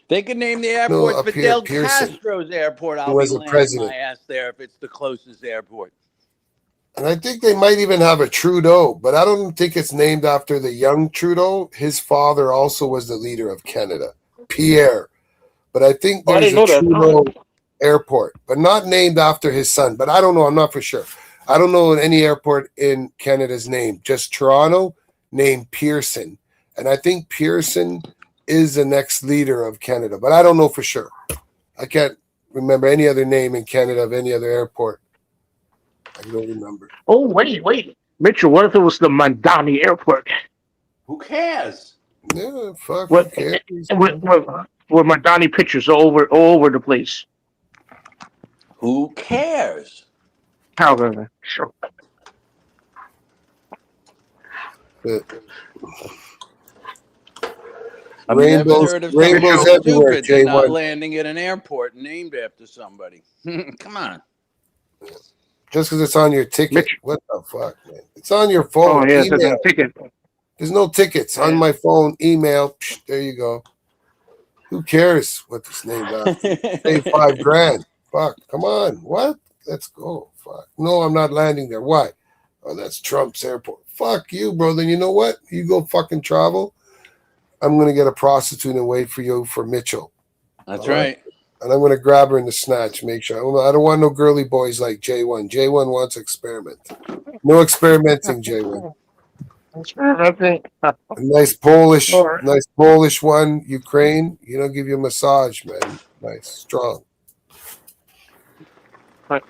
They could name the airport Fidel Castro's airport. I'll be landing my ass there if it's the closest airport. And I think they might even have a Trudeau, but I don't think it's named after the young Trudeau. His father also was the leader of Canada, Pierre. But I think there's a Trudeau airport, but not named after his son. But I don't know. I'm not for sure. I don't know any airport in Canada's name. Just Toronto, named Pearson. And I think Pearson is the next leader of Canada, but I don't know for sure. I can't remember any other name in Canada of any other airport. I don't remember. Oh, wait. Mitchell, what if it was the Mandani airport? Who cares? Yeah, fuck. With Mandani pictures all over the place. Who cares? However, sure. I've never heard of something so stupid than not landing at an airport named after somebody. Come on. Just because it's on your ticket. What the fuck, man? It's on your phone. Oh, yeah, email. it's a ticket. There's no tickets on my phone. Email. Psh, there you go. Who cares what this name is? Pay $5,000. Fuck. Come on. What? Let's go. Fuck. No, I'm not landing there. Why? Oh, that's Trump's airport. Fuck you, bro. Then you know what? You go fucking travel. I'm going to get a prostitute and wait for you for Mitchell. That's right. And I'm going to grab her in the snatch. Make sure. I don't want no girly boys like J1. J1 wants experiment. No experimenting, J1. Experimenting. A nice Polish one, Ukraine. You know, give you a massage, man. Nice, strong. Right.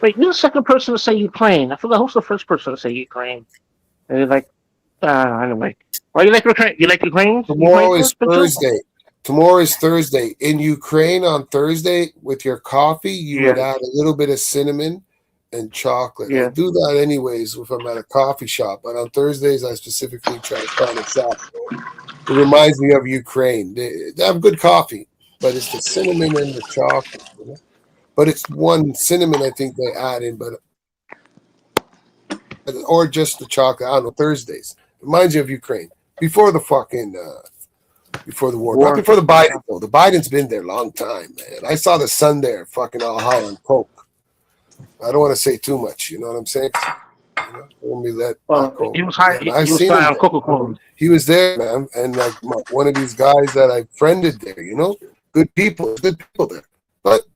Wait, you're the second person to say Ukraine. I forgot who's the first person to say Ukraine. And you're like, anyway. Why you like Ukraine? You like Ukraine? Tomorrow is Thursday. Tomorrow is Thursday. In Ukraine on Thursday, with your coffee, you would add a little bit of cinnamon and chocolate. I do that anyways if I'm at a coffee shop. But on Thursdays, I specifically try to find a shop. It reminds me of Ukraine. They have good coffee, but it's the cinnamon and the chocolate. You know? But it's one cinnamon I think they add in, or just the chocolate. I don't know. Thursdays reminds you of Ukraine before the fucking. Before the war. Not before the Biden, though. The Biden's been there a long time, man. I saw the son there fucking all high on coke. I don't want to say too much, you know what I'm saying? You know, he was high, he was high on Coca-Cola. He was there, man, and like one of these guys that I friended there, you know? Good people there. But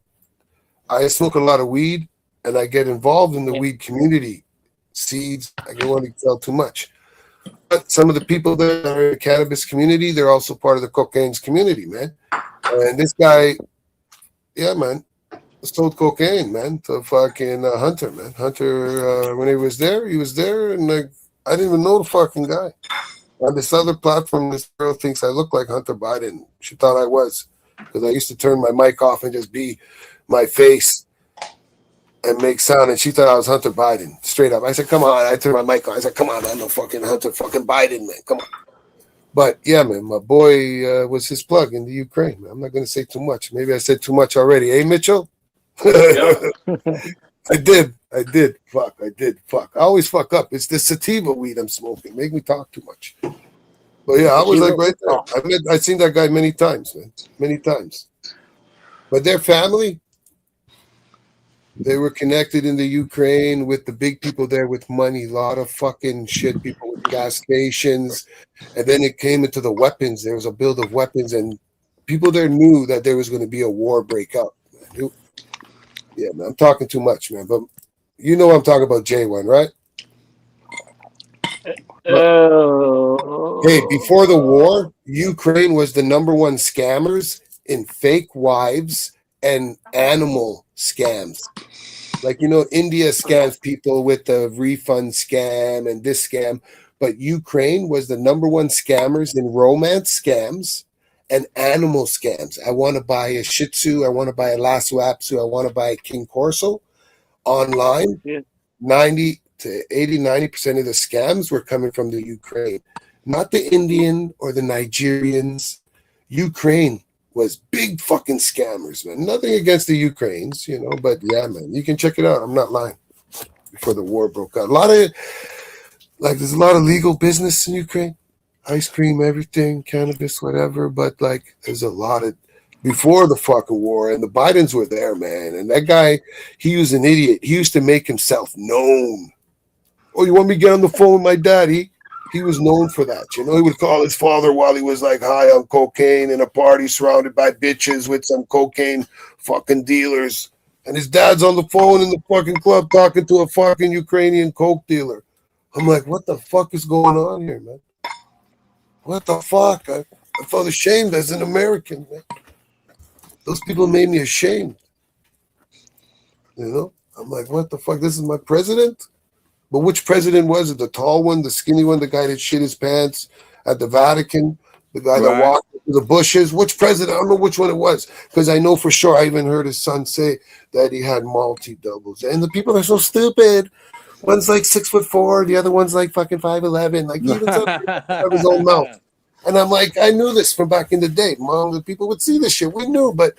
I smoke a lot of weed, and I get involved in the weed community. Seeds, I don't want to tell too much. But some of the people that are in the cannabis community, they're also part of the cocaine's community, man. And this guy, yeah, man, sold cocaine, man, to fucking Hunter, man. Hunter, when he was there, and like, I didn't even know the fucking guy. On this other platform, this girl thinks I look like Hunter Biden. She thought I was, because I used to turn my mic off and just be my face and make sound, and she thought I was Hunter Biden, straight up. I said, come on. I turned my mic on. I said, come on, I'm no fucking Hunter fucking Biden, man. Come on. But, yeah, man, my boy was his plug in the Ukraine, man. I'm not going to say too much. Maybe I said too much already. Hey, Mitchell? I did. Fuck. I always fuck up. It's the sativa weed I'm smoking. Make me talk too much. But, yeah, I was like right there. I've seen that guy many times, man. Many times. But their family... They were connected in the Ukraine with the big people there with money, a lot of fucking shit, people with gas stations. And then it came into the weapons. There was a build of weapons, and people there knew that there was going to be a war break out. Yeah, man, I'm talking too much, man. But you know I'm talking about J1, right? But hey, before the war, Ukraine was the number one scammers in fake wives and animal scams. Like, India scams people with the refund scam and this scam, but Ukraine was the number one scammers in romance scams and animal scams. I want to buy a Shih Tzu, I want to buy a Lhasa Apso, I want to buy a King Corso online. Yeah. 90 to 90% of the scams were coming from the Ukraine, not the Indian or the Nigerians. Ukraine was big fucking scammers, man. Nothing against the Ukrainians, but yeah, man, you can check it out. I'm not lying. Before the war broke out, there's a lot of legal business in Ukraine, ice cream, everything, cannabis, whatever. But there's a lot of before the fucking war, and the Bidens were there, man. And that guy, he was an idiot. He used to make himself known. Oh, you want me to get on the phone with my daddy? He was known for that. He would call his father while he was high on cocaine in a party surrounded by bitches with some cocaine fucking dealers. And his dad's on the phone in the fucking club talking to a fucking Ukrainian coke dealer. I'm like, what the fuck is going on here, man? What the fuck? I felt ashamed as an American, man. Those people made me ashamed. I'm like, what the fuck? This is my president? But which president was it? The tall one, the skinny one, the guy that shit his pants at the Vatican, the guy that walked into the bushes? Which president? I don't know which one it was, because I know for sure. I even heard his son say that he had multi-doubles. And the people are so stupid. One's 6'4", the other one's fucking 5'11". He even said out of his own mouth. And I'm like, I knew this from back in the day. Mom, the people would see this shit. We knew, but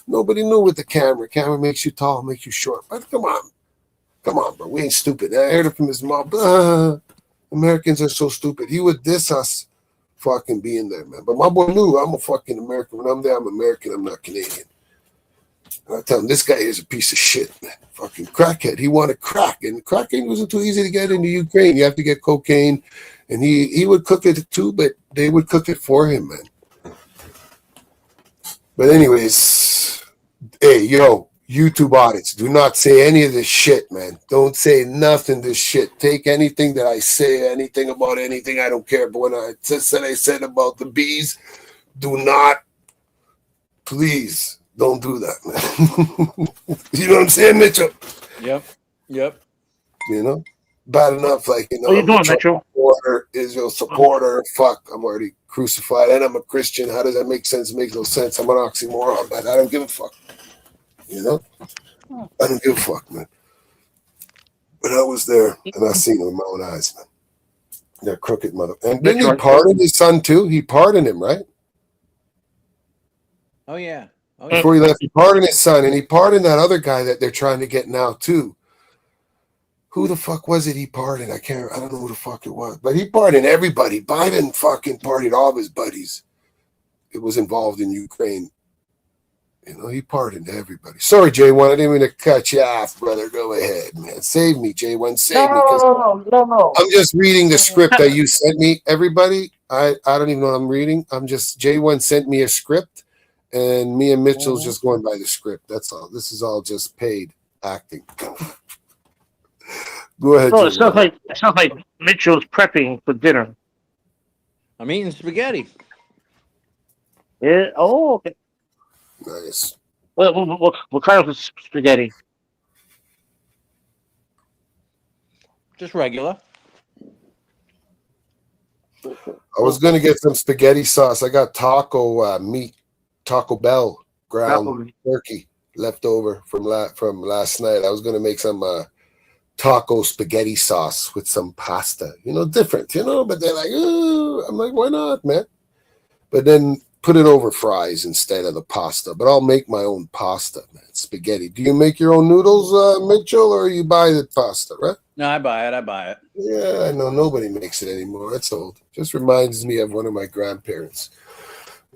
nobody knew with the camera. Camera makes you tall, makes you short. But come on, bro. We ain't stupid. I heard it from his mom. Americans are so stupid. He would diss us fucking being there, man. But my boy knew I'm a fucking American. When I'm there, I'm American. I'm not Canadian. And I tell him, this guy is a piece of shit, man. Fucking crackhead. He wanted crack. And crack wasn't too easy to get in the Ukraine. You have to get cocaine. And he would cook it too, but they would cook it for him, man. But anyways, hey, YouTube audits. Do not say any of this shit, man. Don't say nothing this shit. Take anything that I say, anything about anything. I don't care. But when I said about the bees, do not, please, don't do that, man. You know what I'm saying, Mitchell? Yep. Bad enough, what are you doing, Mitchell? Supporter, Israel supporter. Fuck, I'm already crucified, and I'm a Christian. How does that make sense? It makes no sense. I'm an oxymoron, but I don't give a fuck. I don't give a fuck, man. But I was there, and I seen it with my own eyes, man. That crooked mother. And didn't he pardon his son too? He pardoned him, right? Oh yeah. Before he left, he pardoned his son, and he pardoned that other guy that they're trying to get now too. Who the fuck was it he pardoned? I don't know who the fuck it was. But he pardoned everybody. Biden fucking pardoned all of his buddies. It was involved in Ukraine. He pardoned everybody. Sorry, J1. I didn't mean to cut you off, brother. Go ahead, man. Save me, J1. Save me. No. I'm just reading the script that you sent me. Everybody, I don't even know what I'm reading. J1 sent me a script, and me and Mitchell's just going by the script. That's all. This is all just paid acting. Go ahead. No, it sounds like Mitchell's prepping for dinner. I'm eating spaghetti. Yeah. Oh, okay. Nice. What kind of spaghetti? Just regular. I was gonna get some spaghetti sauce. I got Taco Bell ground turkey left over from last night. I was gonna make some taco spaghetti sauce with some pasta. Different. But they're like, ooh. I'm like, why not, man? But then put it over fries instead of the pasta. But I'll make my own pasta, man. Spaghetti. Do you make your own noodles, Mitchell, or you buy the pasta, right? No, I buy it. Yeah, I know nobody makes it anymore. That's old. Just reminds me of one of my grandparents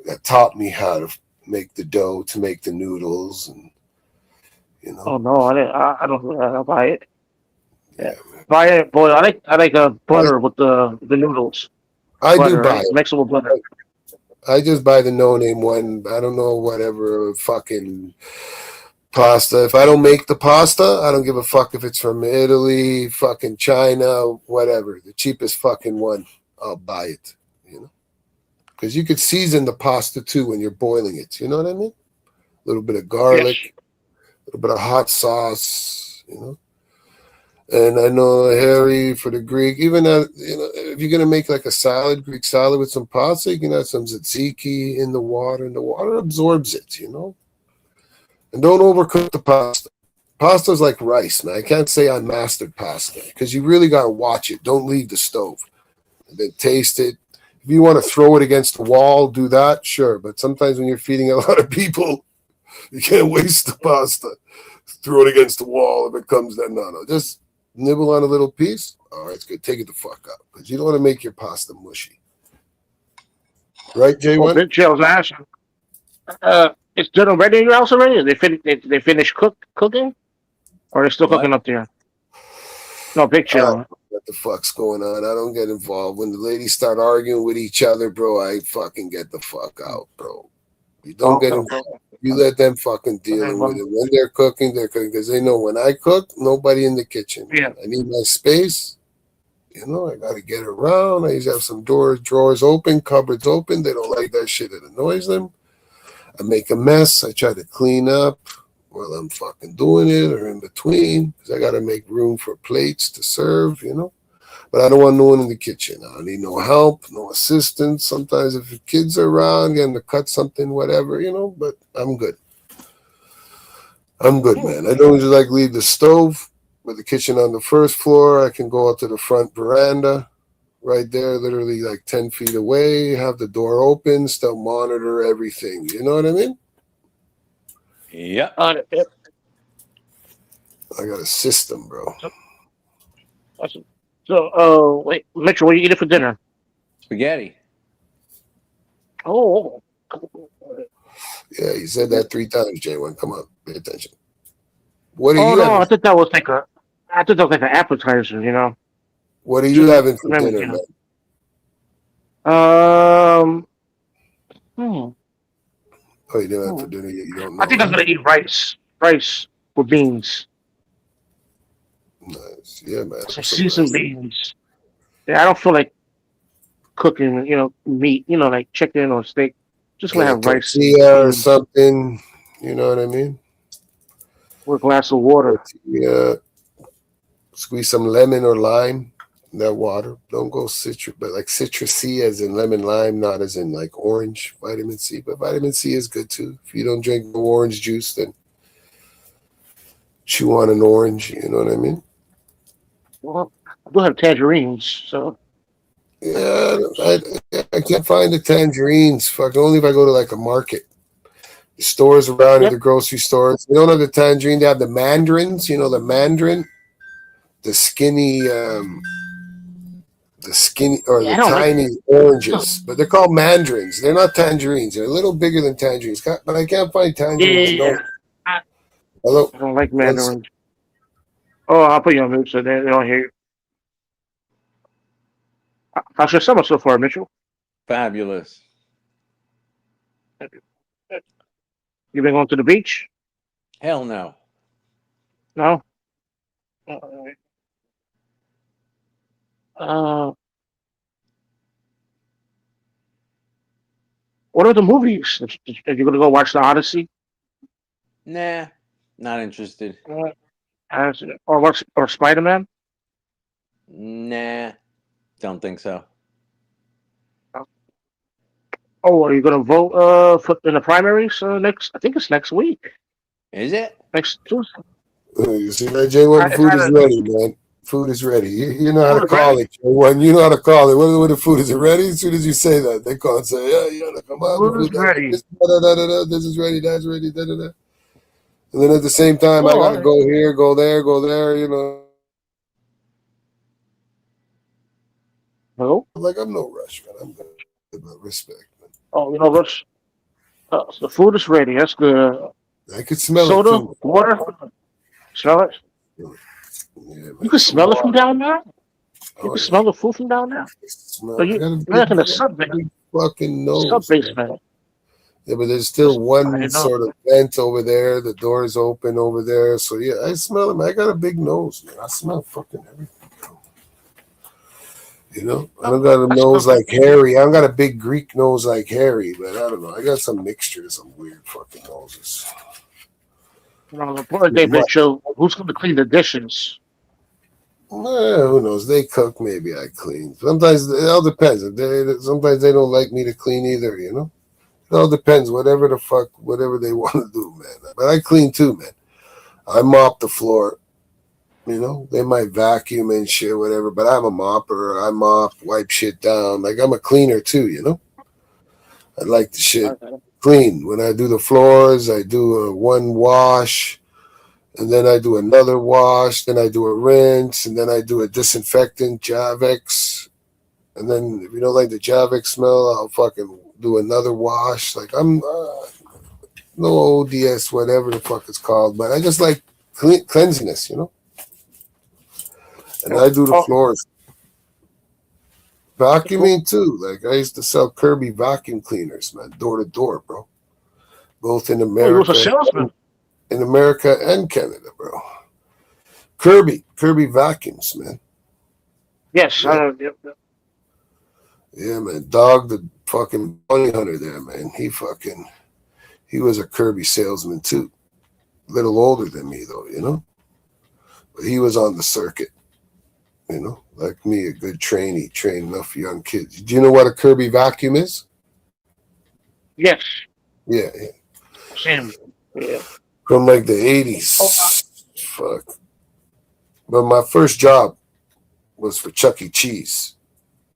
that taught me how to make the dough to make the noodles. And You know? Oh no, I don't do that. I'll buy it. Yeah. Yeah, man. Buy it, boy. I like butter with the noodles. I do Butter, buy right? it. Mix it with butter. I just buy the no name one. I don't know whatever fucking pasta. If I don't make the pasta, I don't give a fuck if it's from Italy, fucking China, whatever. The cheapest fucking one, I'll buy it. You know, because you could season the pasta too when you're boiling it. You know what I mean? A little bit of Yes. garlic, a little bit of hot sauce. You know. And I know Harry for the Greek, even if you're gonna make like a salad, Greek salad with some pasta, you can add some tzatziki in the water, and the water absorbs it, you know. And don't overcook the pasta. Pasta's like rice, man. I can't say I mastered pasta because you really gotta watch it. Don't leave the stove. And then taste it. If you want to throw it against the wall, do that, sure. But sometimes when you're feeding a lot of people, you can't waste the pasta. Throw it against the wall if it comes then. No. Just nibble on a little piece. All right, it's good. Take it the fuck out because you don't want to make your pasta mushy. Right, Oh, J1? Big Joe's asking. It's dinner ready in your house already? They finished cooking, or they're still What? cooking up there? No, Big I don't Joe. know what the fuck's going on. I don't get involved. When the ladies start arguing with each other, bro, I fucking get the fuck out, bro. You don't Oh, get okay, involved. okay. You let them fucking Okay, dealing with well, it. When they're cooking because they know when I cook, nobody in the kitchen. yeah. I need my space. You know, I got to get around. I used to have some drawers open, cupboards open. They don't like that shit. It annoys them. I make a mess. I try to clean up while I'm fucking doing it or in between because I got to make room for plates to serve, you know. But I don't want no one in the kitchen. I don't need no help, no assistance. Sometimes if the kids are around, getting to cut something, whatever, you know, but I'm good. I'm good, Hmm. man. I don't just like leave the stove with the kitchen on the first floor. I can go out to the front veranda right there, literally like 10 feet away, have the door open, still monitor everything. You know what I mean? Yep. Yep. I got a system, bro. So, awesome. So, wait, Mitchell, what are you eating for dinner? Spaghetti. Oh, Yeah, you said that 3 times, J1. Come on, pay attention. What are oh you no, having? I thought that was like a, I thought that was like an appetizer, you know. What are you Just having for maybe, dinner, you man? know. Um, hmm, Oh, you didn't have hmm. for dinner yet. You don't I know, think I'm huh? gonna eat rice with beans, Nice. Yeah, man. some Some seasoned rice. beans. Yeah, I don't feel like cooking, meat, like chicken or steak. Just gonna Get a have rice and tortilla or beans something. You know what I mean? with a glass of water. Tortilla. Squeeze some lemon or lime in that water. Don't go citrus, but like citrus C as in lemon lime, not as in like orange vitamin C. But vitamin C is good too. If you don't drink no orange juice, then chew on an orange. You know what I mean? Well, I do have tangerines, so Yeah, I can't find the tangerines. Fuck, only if I go to like a market. The stores around here, yep. the grocery stores. They don't have the tangerine. They have the mandarins. You know the mandarin, the skinny, or Yeah, the I don't like. tiny No, oranges, but they're called mandarins. They're not tangerines. They're a little bigger than tangerines. But I can't find tangerines. yeah, No, I, hello, I don't like one sec. mandarins. Oh, I'll put you on mute so they don't hear you. How's your summer so far, Mitchell? Fabulous. You been going to the beach? Hell no. No. Uh, uh, what are the movies? Are you gonna go watch the Odyssey? Nah. Not interested. Or Spider Man? Nah. Don't think so. Oh, are you gonna vote in the primaries next? I think it's next week. Is it? Next Tuesday. You see that J1? The It's food is either ready, man. Food is ready. You know how to food is call ready. it, J1. You know how to call it. What the food is it ready? As soon as you say that, they call and say, "Yeah, you gotta come on, the Food is food. ready. This is ready. That's ready. Da da da." And then at the same time, I Oh, all gotta right. go here, go there, go there. You know, Hello. like I'm no rush, man. I'm good. But respect. Oh, Russ. The food is ready. That's good. I could smell it Soda, too. water. Smell it. Yeah, You man, can some smell it from water. down there. You Oh can yeah. smell the food from down there. So I got you're like in a sub a big fucking nose, man. basement. Yeah, but there's still I one didn't know. sort of vent over there. The door's open over there. So yeah, I smell it, man. I got a big nose, man. I smell fucking everything. You know, I don't got a I nose smell like Harry. I don't got a big Greek nose like Harry, but I don't know. I got some mixture of some weird fucking noses. the point they What? bitch, who's going to clean the dishes? Who knows? They cook, maybe I clean. Sometimes it all depends. Sometimes they don't like me to clean either. You know, it all depends. Whatever the fuck, whatever they want to do, man. But I clean too, man. I mop the floor. You know, they might vacuum and shit, whatever. But I'm a mopper. I mop, wipe shit down. Like I'm a cleaner too. You know, I like the shit clean. When I do the floors, I do a one wash. And then I do another wash, then I do a rinse, and then I do a disinfectant, Javex. And then if you don't like the Javex smell, I'll fucking do another wash. Like I'm no ODS, whatever the fuck it's called, but I just like cleanliness, you know. And I do the floors, vacuuming too. Like I used to sell Kirby vacuum cleaners, man, door to door, bro. Both in Oh, he was a America, salesman. and Canada, bro. Kirby vacuums, man. Yes, Yeah. yep. Yeah, man. Dog, the fucking bounty hunter there, man. He was a Kirby salesman too. A little older than me though, you know. But he was on the circuit, you know, like me, a good trainee, trained enough young kids. Do you know what a Kirby vacuum is? Yes, Yeah. same. Yeah. From like the 80s. Fuck. But my first job was for Chuck E. Cheese.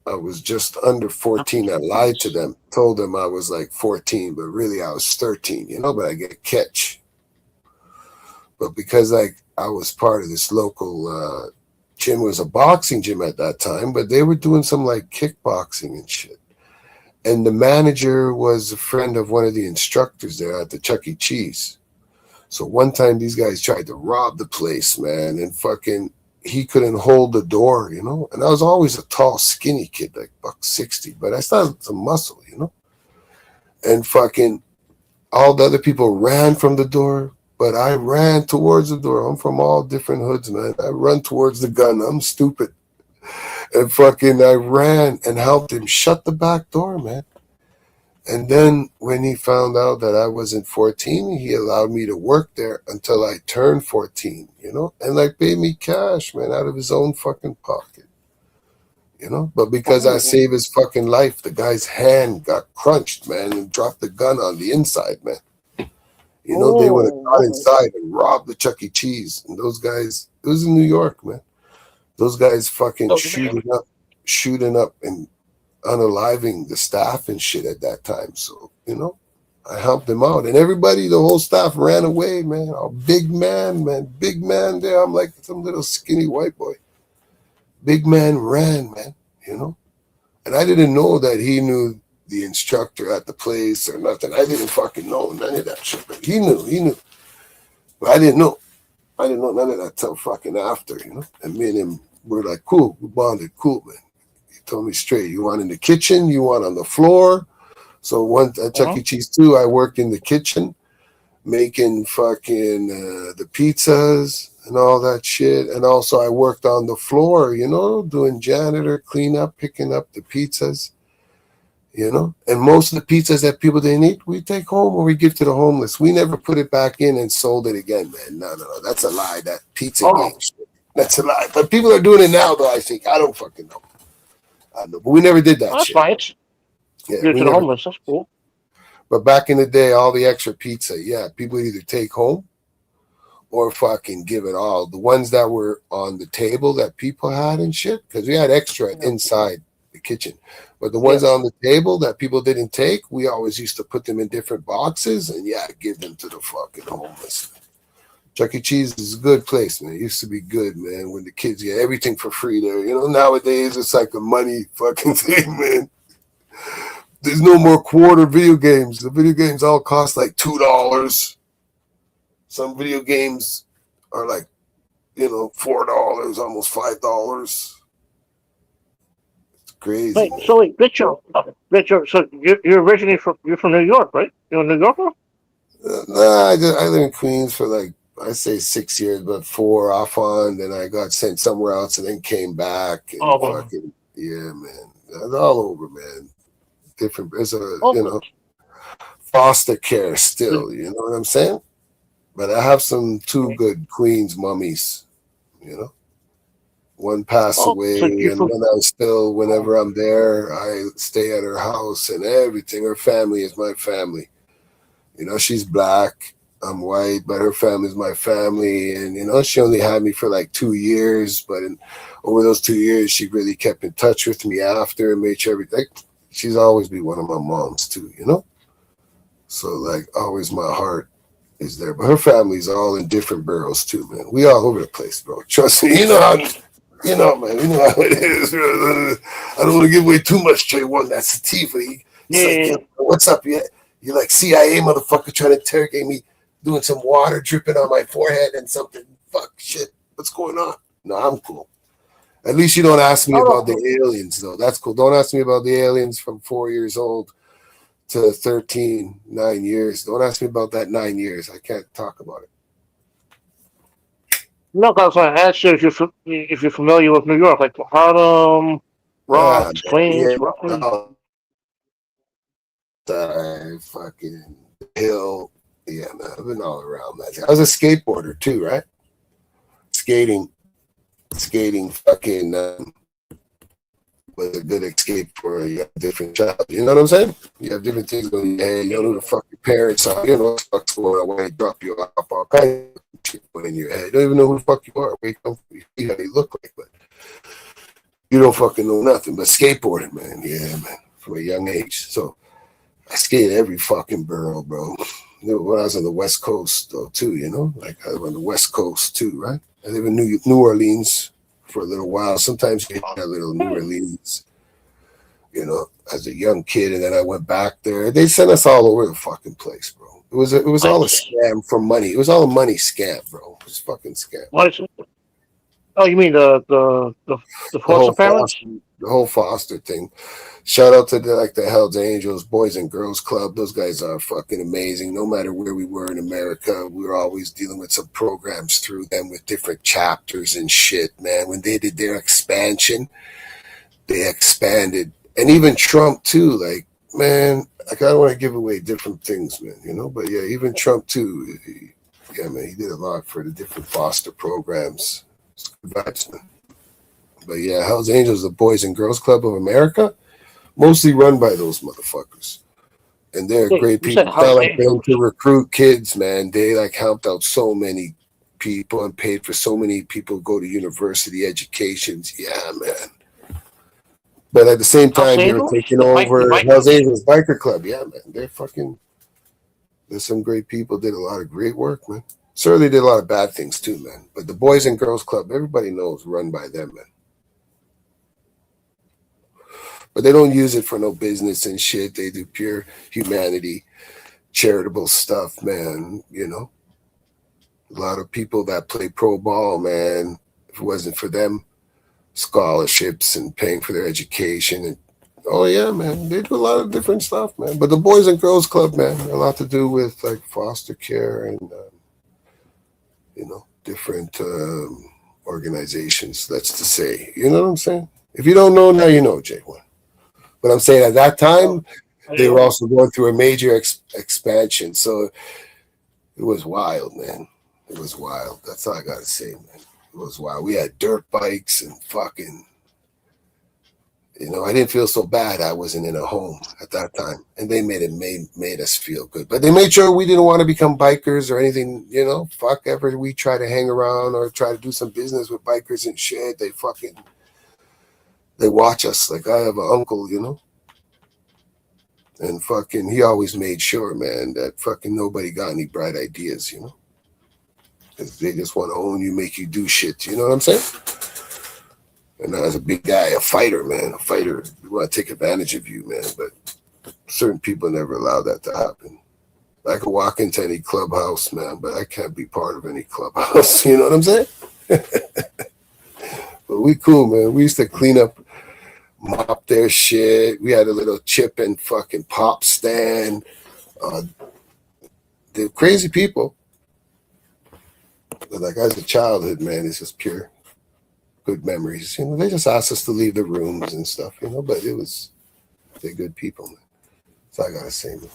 I was just under 14. I lied to them, told them I was like 14, but really I was 13, you know, but I get a catch. But because I was part of this local gym, was a boxing gym at that time, but they were doing some like kickboxing and shit. And the manager was a friend of one of the instructors there at the Chuck E. Cheese. So one time these guys tried to rob the place, man, and fucking he couldn't hold the door, you know. And I was always a tall, skinny kid, like $160, but I still had some muscle, you know. And fucking all the other people ran from the door, but I ran towards the door. I'm from all different hoods, man. I run towards the gun. I'm stupid. And fucking I ran and helped him shut the back door, man. And then when he found out that I wasn't 14, he allowed me to work there until I turned 14, you know, and like paid me cash, man, out of his own fucking pocket, you know. But because I saved his fucking life, the guy's hand got crunched, man, and dropped the gun on the inside, man. You know, they would have gone inside and robbed the Chuck E. Cheese. And those guys, it was in New York, man. Those guys fucking shooting up and unaliving the staff and shit at that time. So, you know, I helped them out. And everybody, the whole staff ran away, man. Oh, big man there. I'm like some little skinny white boy. Big man ran, man, you know. And I didn't know that he knew the instructor at the place or nothing. I didn't fucking know none of that shit. But he knew. But I didn't know. I didn't know none of that till fucking after, you know. And me and him were like, cool, we bonded, cool, man. Told me straight, you want in the kitchen, you want on the floor. So one at Chuck E. Cheese too, I worked in the kitchen making fucking the pizzas and all that shit. And also I worked on the floor, you know, doing janitor, cleanup, picking up the pizzas, you know. And most of the pizzas that people didn't eat, we take home or we give to the homeless. We never put it back in and sold it again, man. No. That's a lie, that pizza game shit. That's a lie. But people are doing it now, though, I think. I don't fucking know. But we never did that shit. That's fine. Yeah, Give it to the homeless. That's cool. But back in the day, all the extra pizza, yeah, people either take home or fucking give it all. The ones that were on the table that people had and shit, because we had extra inside the kitchen. But the ones on the table that people didn't take, we always used to put them in different boxes and, yeah, give them to the fucking homeless. Chuck E. Cheese is a good place, man. It used to be good, man, when the kids get everything for free there. You know, nowadays it's like a money fucking thing, man. There's no more quarter video games. The video games all cost like $2. Some video games are like, $4, almost $5. It's crazy, man. Wait, Richard. So you're originally from New York, right? You're a New Yorker? Nah, I lived in Queens for like, I say 6 years, but 4 off on. Then I got sent somewhere else and then came back and Oh, fucking, yeah, man. It's all over, man. Different, it's a, oh, foster care still, you know what I'm saying? But I have some two good Queens mummies, you know. One passed oh. away, So you're and from? one I still, Oh, whenever I'm there, I stay at her house and everything. Her family is my family. She's black, I'm white, but her family is my family. And, she only had me for like 2 years, but over those 2 years, she really kept in touch with me after and made sure everything. She's always be one of my moms, too. So, like, always my heart is there. But her family's all in different boroughs, too, man. We all over the place, bro. Trust me. Man, you know how it is. I don't want to give away too much, J1. That's sativa. It's like, yeah. what's up? You're like CIA motherfucker trying to interrogate me, doing some water dripping on my forehead and something. Fuck, shit. What's going on? No, I'm cool. At least you don't ask me Oh, about the no. aliens, though. That's cool. Don't ask me about the aliens from 4 years old to 13, 9 years. Don't ask me about that 9 years. I can't talk about it. No, because I asked you if you're familiar with New York, like Harlem, Ah, Bronx, man. Queens, Yeah. Brooklyn. Fucking hill. Yeah, man. I've been all around that. I was a skateboarder too, right? Skating, fucking was a good escape for a different child. You know what I'm saying? You have different things going in your head. You don't know who the fuck your parents are. You know what the fuck's going on, why they drop you off, all kinds of shit going in your head. You don't even know who the fuck you are, where you come from, you see how you look like, but you don't fucking know nothing. But skateboarding, man, yeah, man, from a young age. So I skated every fucking borough, bro. When I was on the West Coast, though, too, like I was on the West Coast, too, right? I live in New Orleans for a little while. Sometimes you get a little New Orleans, as a young kid, and then I went back there. They sent us all over the fucking place, bro. It was all a Nice. scam for money. It was all a money scam, bro. It was a fucking scam. What is it? Oh, you mean the The foster whole parents? foster, the whole foster thing. Shout out to the Hells Angels, Boys and Girls Club. Those guys are fucking amazing. No matter where we were in America, we were always dealing with some programs through them with different chapters and shit, man. When they did their expansion, they expanded. And even Trump too, like, man, like I don't want to give away different things, man, but yeah, even Trump too. Yeah, man, he did a lot for the different foster programs. It's good vibes, man. But yeah, Hells Angels, the Boys and Girls Club of America, mostly run by those motherfuckers. And they're Wait, great you said people. It's not House like they Angels. to recruit kids, man. They like helped out so many people and paid for so many people to go to university educations. Yeah, man. But at the same House time, they were Angels? taking The over Hells bikers? Angels Biker Club. Yeah, man. There's some great people, did a lot of great work, man. Certainly did a lot of bad things too, man. But the Boys and Girls Club, everybody knows, run by them, man. But they don't use it for no business and shit. They do pure humanity, charitable stuff, man. A lot of people that play pro ball, man. If it wasn't for them, scholarships and paying for their education, and oh yeah, man, they do a lot of different stuff, man. But the Boys and Girls Club, man, a lot to do with like foster care and different organizations. That's to say, you know what I'm saying? If you don't know now, you know, J1. But I'm saying at that Oh, time, they were yeah. also going through a major expansion. So it was wild, man. It was wild. That's all I gotta say, man. It was wild. We had dirt bikes and fucking. I didn't feel so bad. I wasn't in a home at that time, and they made us feel good. But they made sure we didn't want to become bikers or anything. Fuck ever we try to hang around or try to do some business with bikers and shit. They watch us. Like I have an uncle, and fucking he always made sure, man, that fucking nobody got any bright ideas. Because they just want to own you, make you do shit. You know what I'm saying? And as a big guy, a fighter, man, a fighter, we want to take advantage of you, man. But certain people never allow that to happen. I could walk into any clubhouse, man, but I can't be part of any clubhouse. You know what I'm saying? But we cool, man. We used to clean up, mop their shit. We had a little chip and fucking pop stand. They're crazy people. But like as a childhood, man, it's just pure good memories. You know, they just asked us to leave the rooms and stuff, you know, but they're good people, man. So I gotta say, man.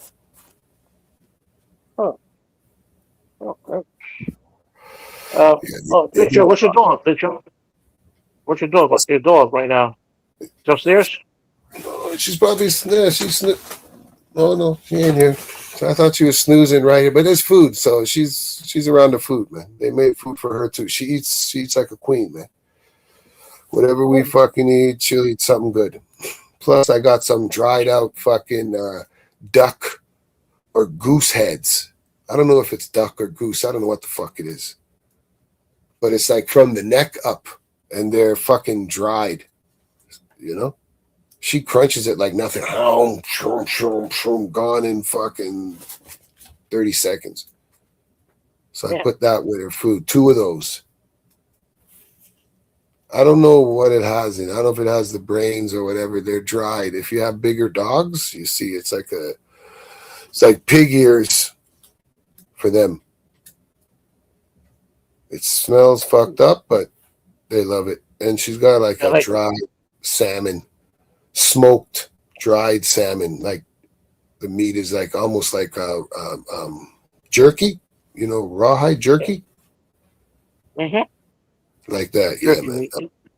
Okay. Yeah, Picture, what's your dog? Picture, what's your dog? What's your dog right now? It's upstairs? she's probably no, she ain't here. I thought she was snoozing right here, but there's food, so she's around the food, man. They made food for her too. She eats like a queen, man. Whatever we fucking eat, she'll eat something good. Plus, I got some dried out fucking duck or goose heads. I don't know if it's duck or goose. I don't know what the fuck it is. But it's like from the neck up, and they're fucking dried, you know? She crunches it like nothing. Gone in fucking 30 seconds. So I put that with her food. 2 of those. I don't know what it has in. I don't know if it has the brains or whatever. They're dried. If you have bigger dogs, you see it's like pig ears for them. It smells fucked up, but they love it. And she's got like a dried salmon, smoked dried salmon. Like the meat is like almost like jerky, you know, rawhide jerky. Mm-hmm. Like that, yeah, man.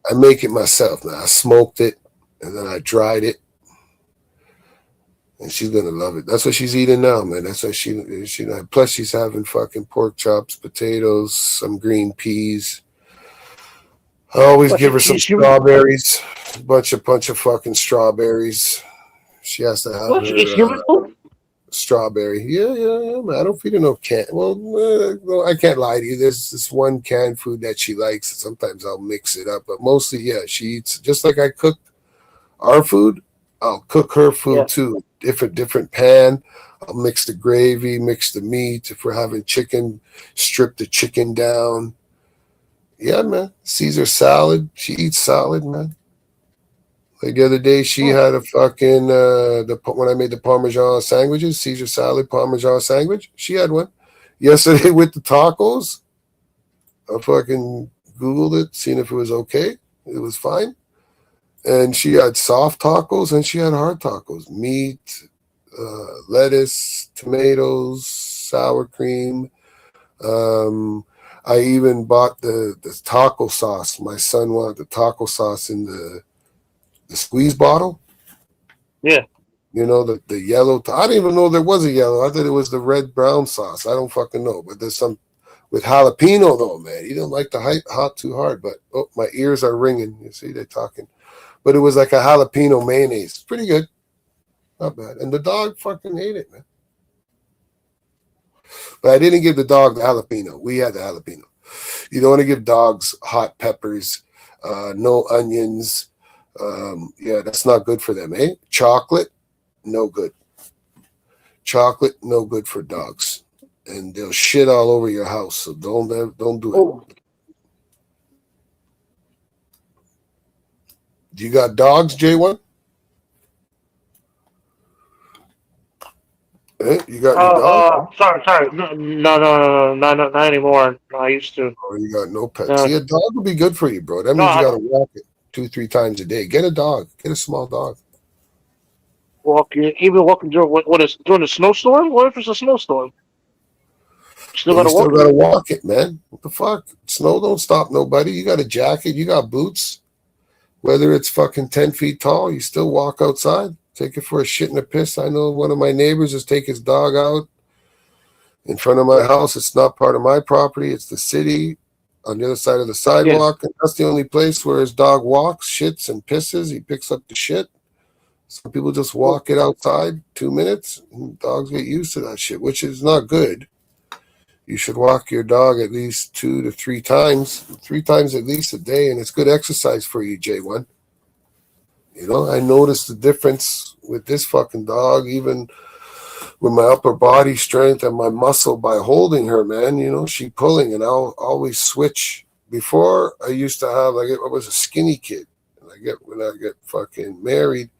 I make it myself, man. I smoked it and then I dried it, and she's gonna love it. That's what she's eating now, man. That's what she. Plus, she's having fucking pork chops, potatoes, some green peas. I always give her some strawberries, bunch of fucking strawberries. She has to have her strawberry. Yeah, man. I don't feed her no can. Well, I can't lie to you. There's this one canned food that she likes. Sometimes I'll mix it up, but mostly, yeah, she eats just like I cook our food. I'll cook her food too. Different pan. I'll mix the gravy, mix the meat. If we're having chicken, strip the chicken down. Yeah, man. Caesar salad. She eats salad, man. Like the other day, she had a fucking when I made the Parmesan sandwiches, Caesar salad Parmesan sandwich. She had one yesterday with the tacos. I fucking Googled it, seen if it was okay. It was fine. And she had soft tacos and she had hard tacos. Meat, lettuce, tomatoes, sour cream. I even bought the taco sauce. My son wanted the taco sauce in the squeeze bottle. Yeah. You know, the yellow. I didn't even know there was a yellow. I thought it was the red brown sauce. I don't fucking know. But there's some with jalapeno, though, man. He don't like the hot too hard. But, oh, my ears are ringing. You see, they're talking. But it was like a jalapeno mayonnaise. Pretty good. Not bad. And the dog fucking ate it, man. But I didn't give the dog the jalapeno. We had the jalapeno. You don't want to give dogs hot peppers, no onions. Yeah, that's not good for them, eh? Chocolate, no good. Chocolate, no good for dogs. And they'll shit all over your house. So don't do it. Do you got dogs, J1? Eh? You got your dog? Sorry. No, not anymore. No, I used to. Oh, you got no pets. See, a dog would be good for you, bro. That means you got to walk it 2-3 times a day. Get a dog. Get a small dog. Even walking during a snowstorm? What if it's a snowstorm? You still You gotta gotta walk it, man. What the fuck? Snow don't stop nobody. You got a jacket. You got boots. Whether it's fucking 10 feet tall, you still walk outside. Take it for a shit and a piss. I know one of my neighbors just take his dog out in front of my house. It's not part of my property. It's the city on the other side of the sidewalk. And that's the only place where his dog walks, shits, and pisses. He picks up the shit. Some people just walk it outside 2 minutes, and dogs get used to that shit, which is not good. You should walk your dog at least 2 to 3 times, 3 times at least a day, and it's good exercise for you, J1. You know, I noticed the difference with this fucking dog. Even with my upper body strength and my muscle by holding her, man. She pulling, and I'll always switch. Before I used to have, I was a skinny kid, and when I get fucking married,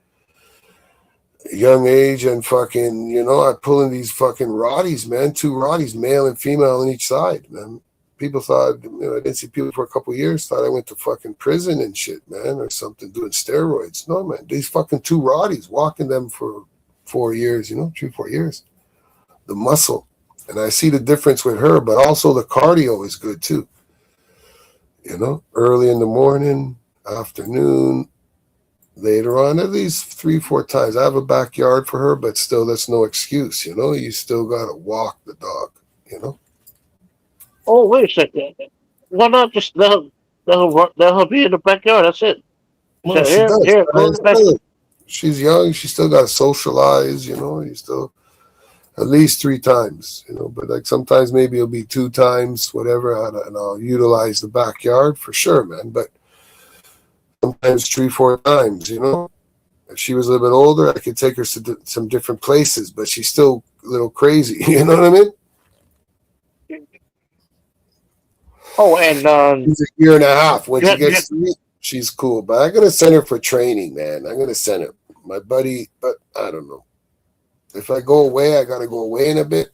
young age, and fucking, I pull in these fucking Roddies, man, 2 Roddies, male and female on each side, man. People thought, I didn't see people for a couple of years, thought I went to fucking prison and shit, man, or something, doing steroids. No, man, these fucking 2 Roddies, walking them for 4 years, 3, 4 years. The muscle. And I see the difference with her, but also the cardio is good too. Early in the morning, afternoon, later on, at least 3, 4 times. I have a backyard for her, but still, that's no excuse. You still got to walk the dog. Oh, wait a second. Why not just let her be in the backyard? That's it. Well, So she does. here, go in the backyard. She's young. She still got to socialize. You still at least 3 times. But like sometimes maybe it'll be 2 times, whatever, and I'll utilize the backyard for sure, man. But sometimes 3, 4 times. If she was a little bit older, I could take her to some different places, but she's still a little crazy. You know what I mean? Oh, and She's a year and a half. When she yeah, gets to me, she's cool. But I'm going to send her for training, man. I'm going to send her. My buddy, but I don't know. If I go away, I got to go away in a bit.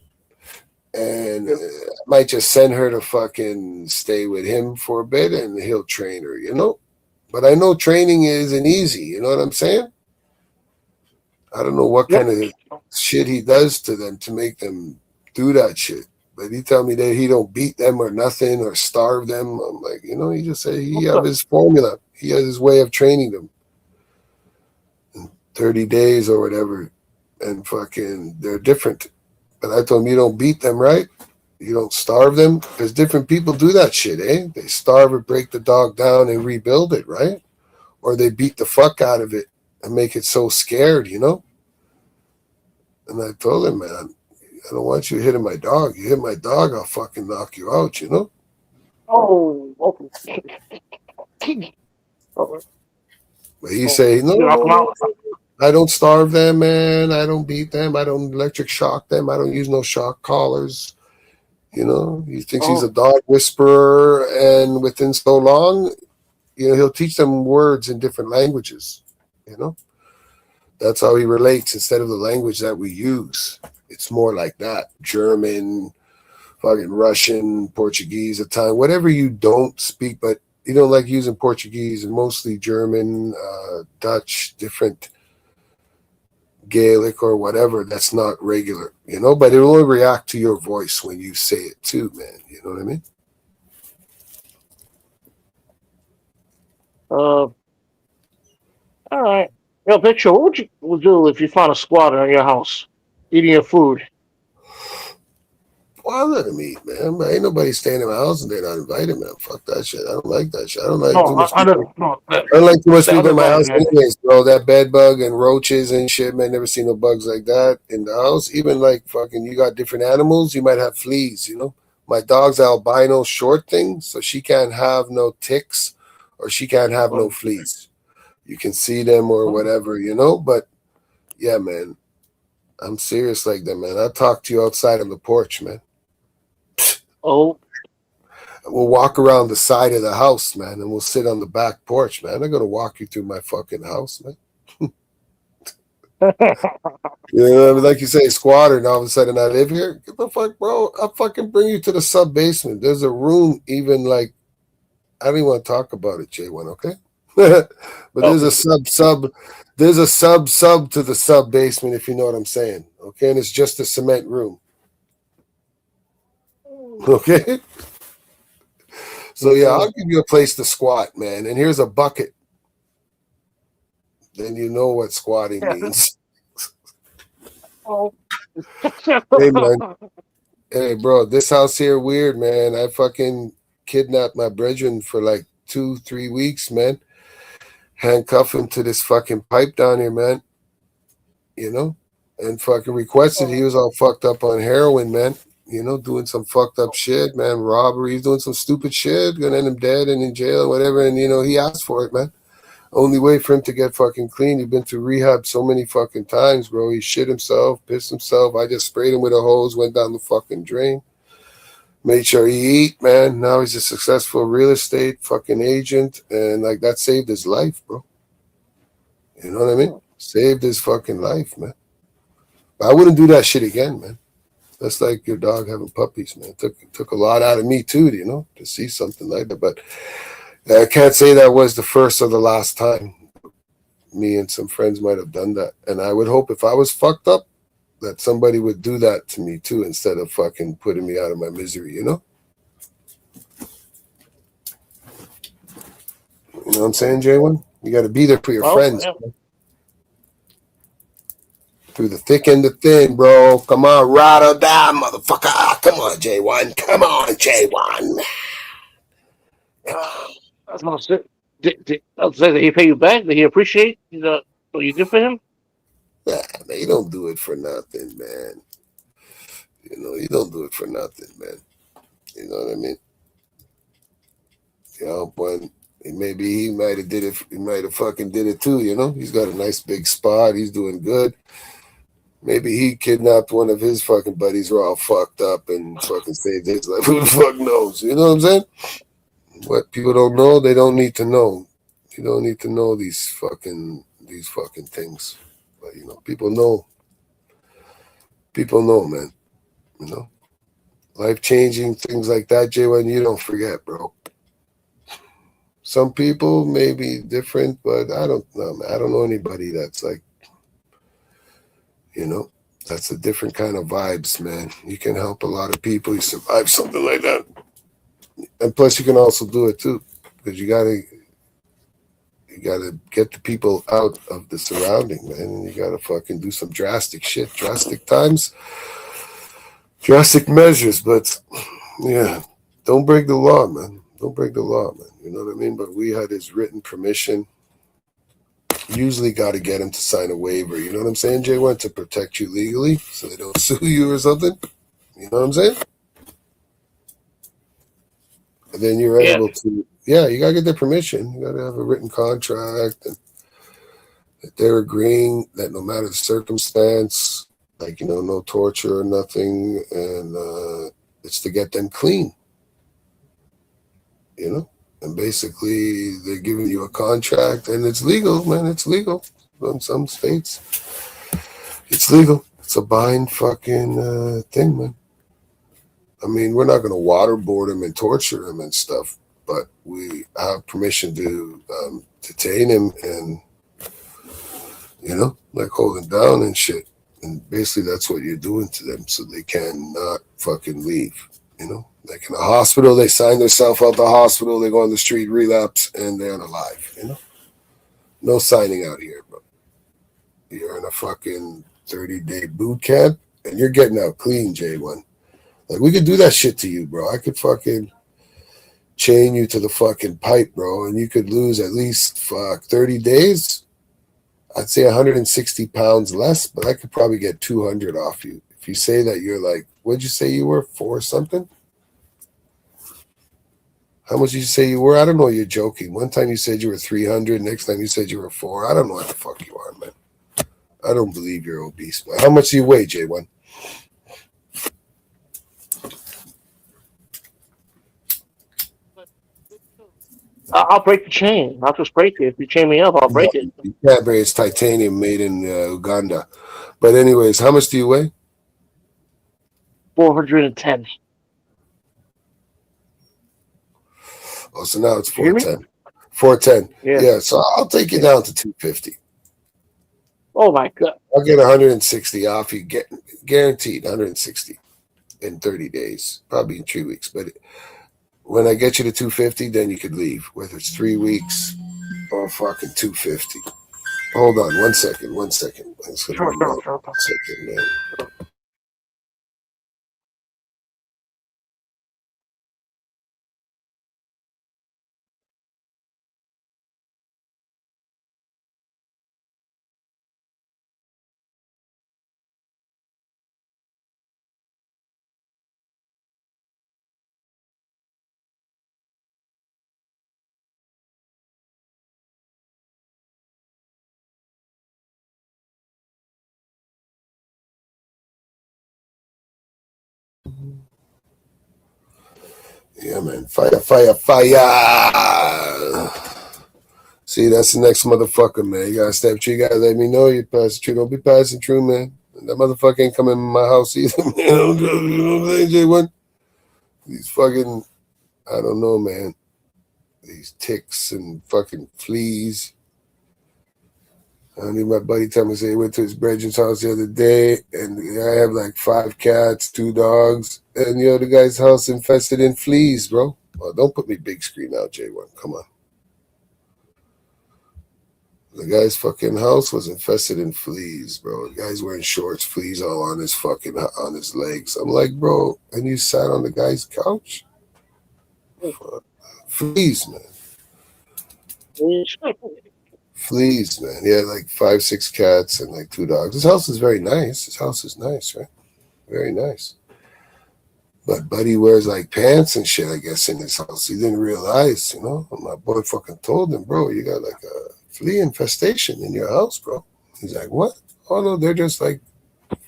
And I might just send her to fucking stay with him for a bit, and he'll train her, But I know training isn't easy. You know what I'm saying? I don't know what kind of shit he does to them to make them do that shit. But he tell me that he don't beat them or nothing or starve them. I'm like, he just say he have his formula. He has his way of training them. In 30 days or whatever. And fucking, they're different. But I told him, you don't beat them, right? You don't starve them. Because different people do that shit, eh? They starve or break the dog down and rebuild it, right? Or they beat the fuck out of it and make it so scared, And I told him, man, I don't want you hitting my dog. You hit my dog, I'll fucking knock you out, Oh, okay. But he say, no, You knock them out. I don't starve them, man. I don't beat them. I don't electric shock them. I don't use no shock collars. He thinks he's a dog whisperer, and within so long, he'll teach them words in different languages. That's how he relates instead of the language that we use. It's more like that. German, fucking Russian, Portuguese, Italian, whatever you don't speak, but you don't like using Portuguese, and mostly German, Dutch, different Gaelic or whatever. That's not regular, but it'll only react to your voice when you say it too, man. You know what I mean? All right. Yo, Victor, what would you do if you found a squatter in your house eating your food? Well, I let him eat, man. But ain't nobody staying in my house and they're not invited, man. Fuck that shit. I don't like that shit. I don't like No, too much I people. no, I don't like too much the people other in my dog, house man. anyways, bro. That bed bug and roaches and shit, man. Never seen no bugs like that in the house. Even like fucking, you got different animals, you might have fleas, My dog's albino short thing, so she can't have no ticks or she can't have no fleas. You can see them or whatever, But yeah, man, I'm serious like that, man. I'll talk to you outside on the porch, man. Oh, We'll walk around the side of the house, man, and we'll sit on the back porch, man. I'm gonna walk you through my fucking house, man. Like you say, squatter, and all of a sudden I live here. Get the fuck, bro. I'll fucking bring you to the sub basement. There's a room, even like, I don't even want to talk about it, J1, okay? But there's a there's a sub to the sub basement, if you know what I'm saying. Okay, and it's just a cement room. Okay. So yeah, I'll give you a place to squat, man. And here's a bucket. Then you know what squatting means. oh. Hey man, hey bro, this house here weird, man. I fucking kidnapped my brethren for like 2-3 weeks, man. Handcuff him to this fucking pipe down here, man. And fucking requested. He was all fucked up on heroin, man. Doing some fucked up shit, man. Robberies, doing some stupid shit, gonna end him dead and in jail, whatever. And he asked for it, man. Only way for him to get fucking clean. He's been through rehab so many fucking times, bro. He shit himself, pissed himself. I just sprayed him with a hose, went down the fucking drain. Made sure he eat, man. Now he's a successful real estate fucking agent, and like that saved his life, bro. You know what I mean? Saved his fucking life, man. I wouldn't do that shit again, man. That's like your dog having puppies, man. Took a lot out of me too, you know, to see something like that. But I can't say that was the first or the last time. Me and some friends might have done that, and I would hope if I was fucked up, that somebody would do that to me too, instead of fucking putting me out of my misery. You know? You know what I'm saying, J1? You got to be there for your Well, friends, yeah. man. Through the thick and the thin, bro. Come on, ride or die, motherfucker. Come on, J1. Come on, J1. I was gonna say, I was say, did he pay you back? Did he appreciate what you did for him? Nah, man, you don't do it for nothing, man. You know, you don't do it for nothing, man. You know what I mean? You know, when maybe he might have did it. He might have fucking did it too. You know, he's got a nice big spot. He's doing good. Maybe he kidnapped one of his fucking buddies who are all fucked up and fucking saved his life. Who the fuck knows? You know what I'm saying? What people don't know, they don't need to know. You don't need to know these fucking things. But you know, people know. People know, man. You know, life changing things like that, J1. You don't forget, bro. Some people may be different, but I don't know, man. I don't know anybody that's like, you know, that's a different kind of vibes, man. You can help a lot of people. You survive something like that. And plus, you can also do it too, because you gotta get the people out of the surrounding, man. And you gotta fucking do some drastic shit, drastic times, drastic measures. But yeah, don't break the law, man. Don't break the law, man. You know what I mean? But we had his written permission. Usually got to get him to sign a waiver. You know what I'm saying, J1, to protect you legally, so they don't sue you or something. You know what I'm saying? And then you're Yeah. able to, yeah, you gotta get their permission. You gotta have a written contract, and that they're agreeing that no matter the circumstance, like, you know, no torture or nothing, and it's to get them clean, you know. And basically, they're giving you a contract, and it's legal, man. It's legal in some states. It's legal. It's a bind fucking thing, man. I mean, we're not going to waterboard him and torture him and stuff, but we have permission to detain him and, you know, like hold him down and shit. And basically, that's what you're doing to them, so they cannot fucking leave. You know, like in a hospital, they sign themselves out the hospital, they go on the street, relapse, and they're alive. You know, no signing out here, bro. You're in a fucking 30-day boot camp, and you're getting out clean, J1. Like, we could do that shit to you, bro. I could fucking chain you to the fucking pipe, bro, and you could lose at least 30 days. I'd say 160 pounds less, but I could probably get 200 off you. If you say that you're like, what'd you say you were, 4 something? How much did you say you were? I don't know. You're joking. One time you said you were 300. Next time you said you were 4. I don't know what the fuck you are, man. I don't believe you're obese, man. How much do you weigh, J1? I'll break the chain. I'll just break it. If you chain me up, I'll No, break it. you can't, bro. It's titanium made in Uganda. But anyways, how much do you weigh? 410. Oh, so now it's You hear me? 410. 410. Yeah. Yeah, so I'll take you down to 250. Oh my god. I'll get 160 off you. Get guaranteed 160 in 30 days, probably in 3 weeks. But when I get you to 250, then you could leave, whether it's 3 weeks or fucking 250. Hold on, 1 second, 1 second. It's gonna Sure, be sure, one sure. second, man. Yeah, man. Fire, fire, fire. See, that's the next motherfucker, man. You gotta step through. You gotta let me know you passing through. Don't be passing through, man. That motherfucker ain't coming in my house either, man. J1. These fucking, I don't know, man. These ticks and fucking fleas. I need my buddy tell me, say he went to his brethren's house the other day, and I have like 5 cats, 2 dogs, and the guy's house infested in fleas, bro. Well, don't put me big screen out, J1. Come on. The guy's fucking house was infested in fleas, bro. The guy's wearing shorts, fleas all on his fucking on his legs. I'm like, bro, and you sat on the guy's couch? Fuck. Fleas, man. Fleas, man. He had like 5, 6 cats and like 2 dogs. His house is very nice. His house is nice, right? Very nice. But Buddy wears like pants and shit, I guess, in his house. He didn't realize, you know. My boy fucking told him, bro, you got like a flea infestation in your house, bro. He's like, what? Oh no, they're just like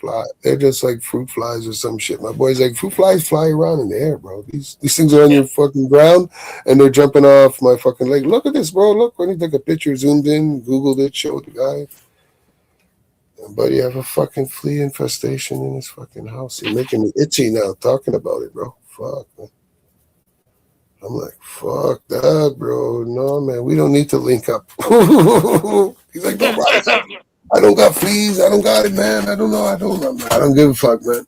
fly. They're just like fruit flies or some shit. My boy's like, fruit flies fly around in the air, bro. These things are on your fucking ground and they're jumping off my fucking leg. Look at this, bro. Look, when he took a picture, zoomed in, Googled it, showed the guy. And Buddy have a fucking flea infestation in his fucking house. He's making me itchy now talking about it, bro. Fuck, man. I'm like, fuck that, bro. No, man, we don't need to link up. He's like, no, I don't got fleas. I don't got it, man. I don't know. I don't give a fuck, man.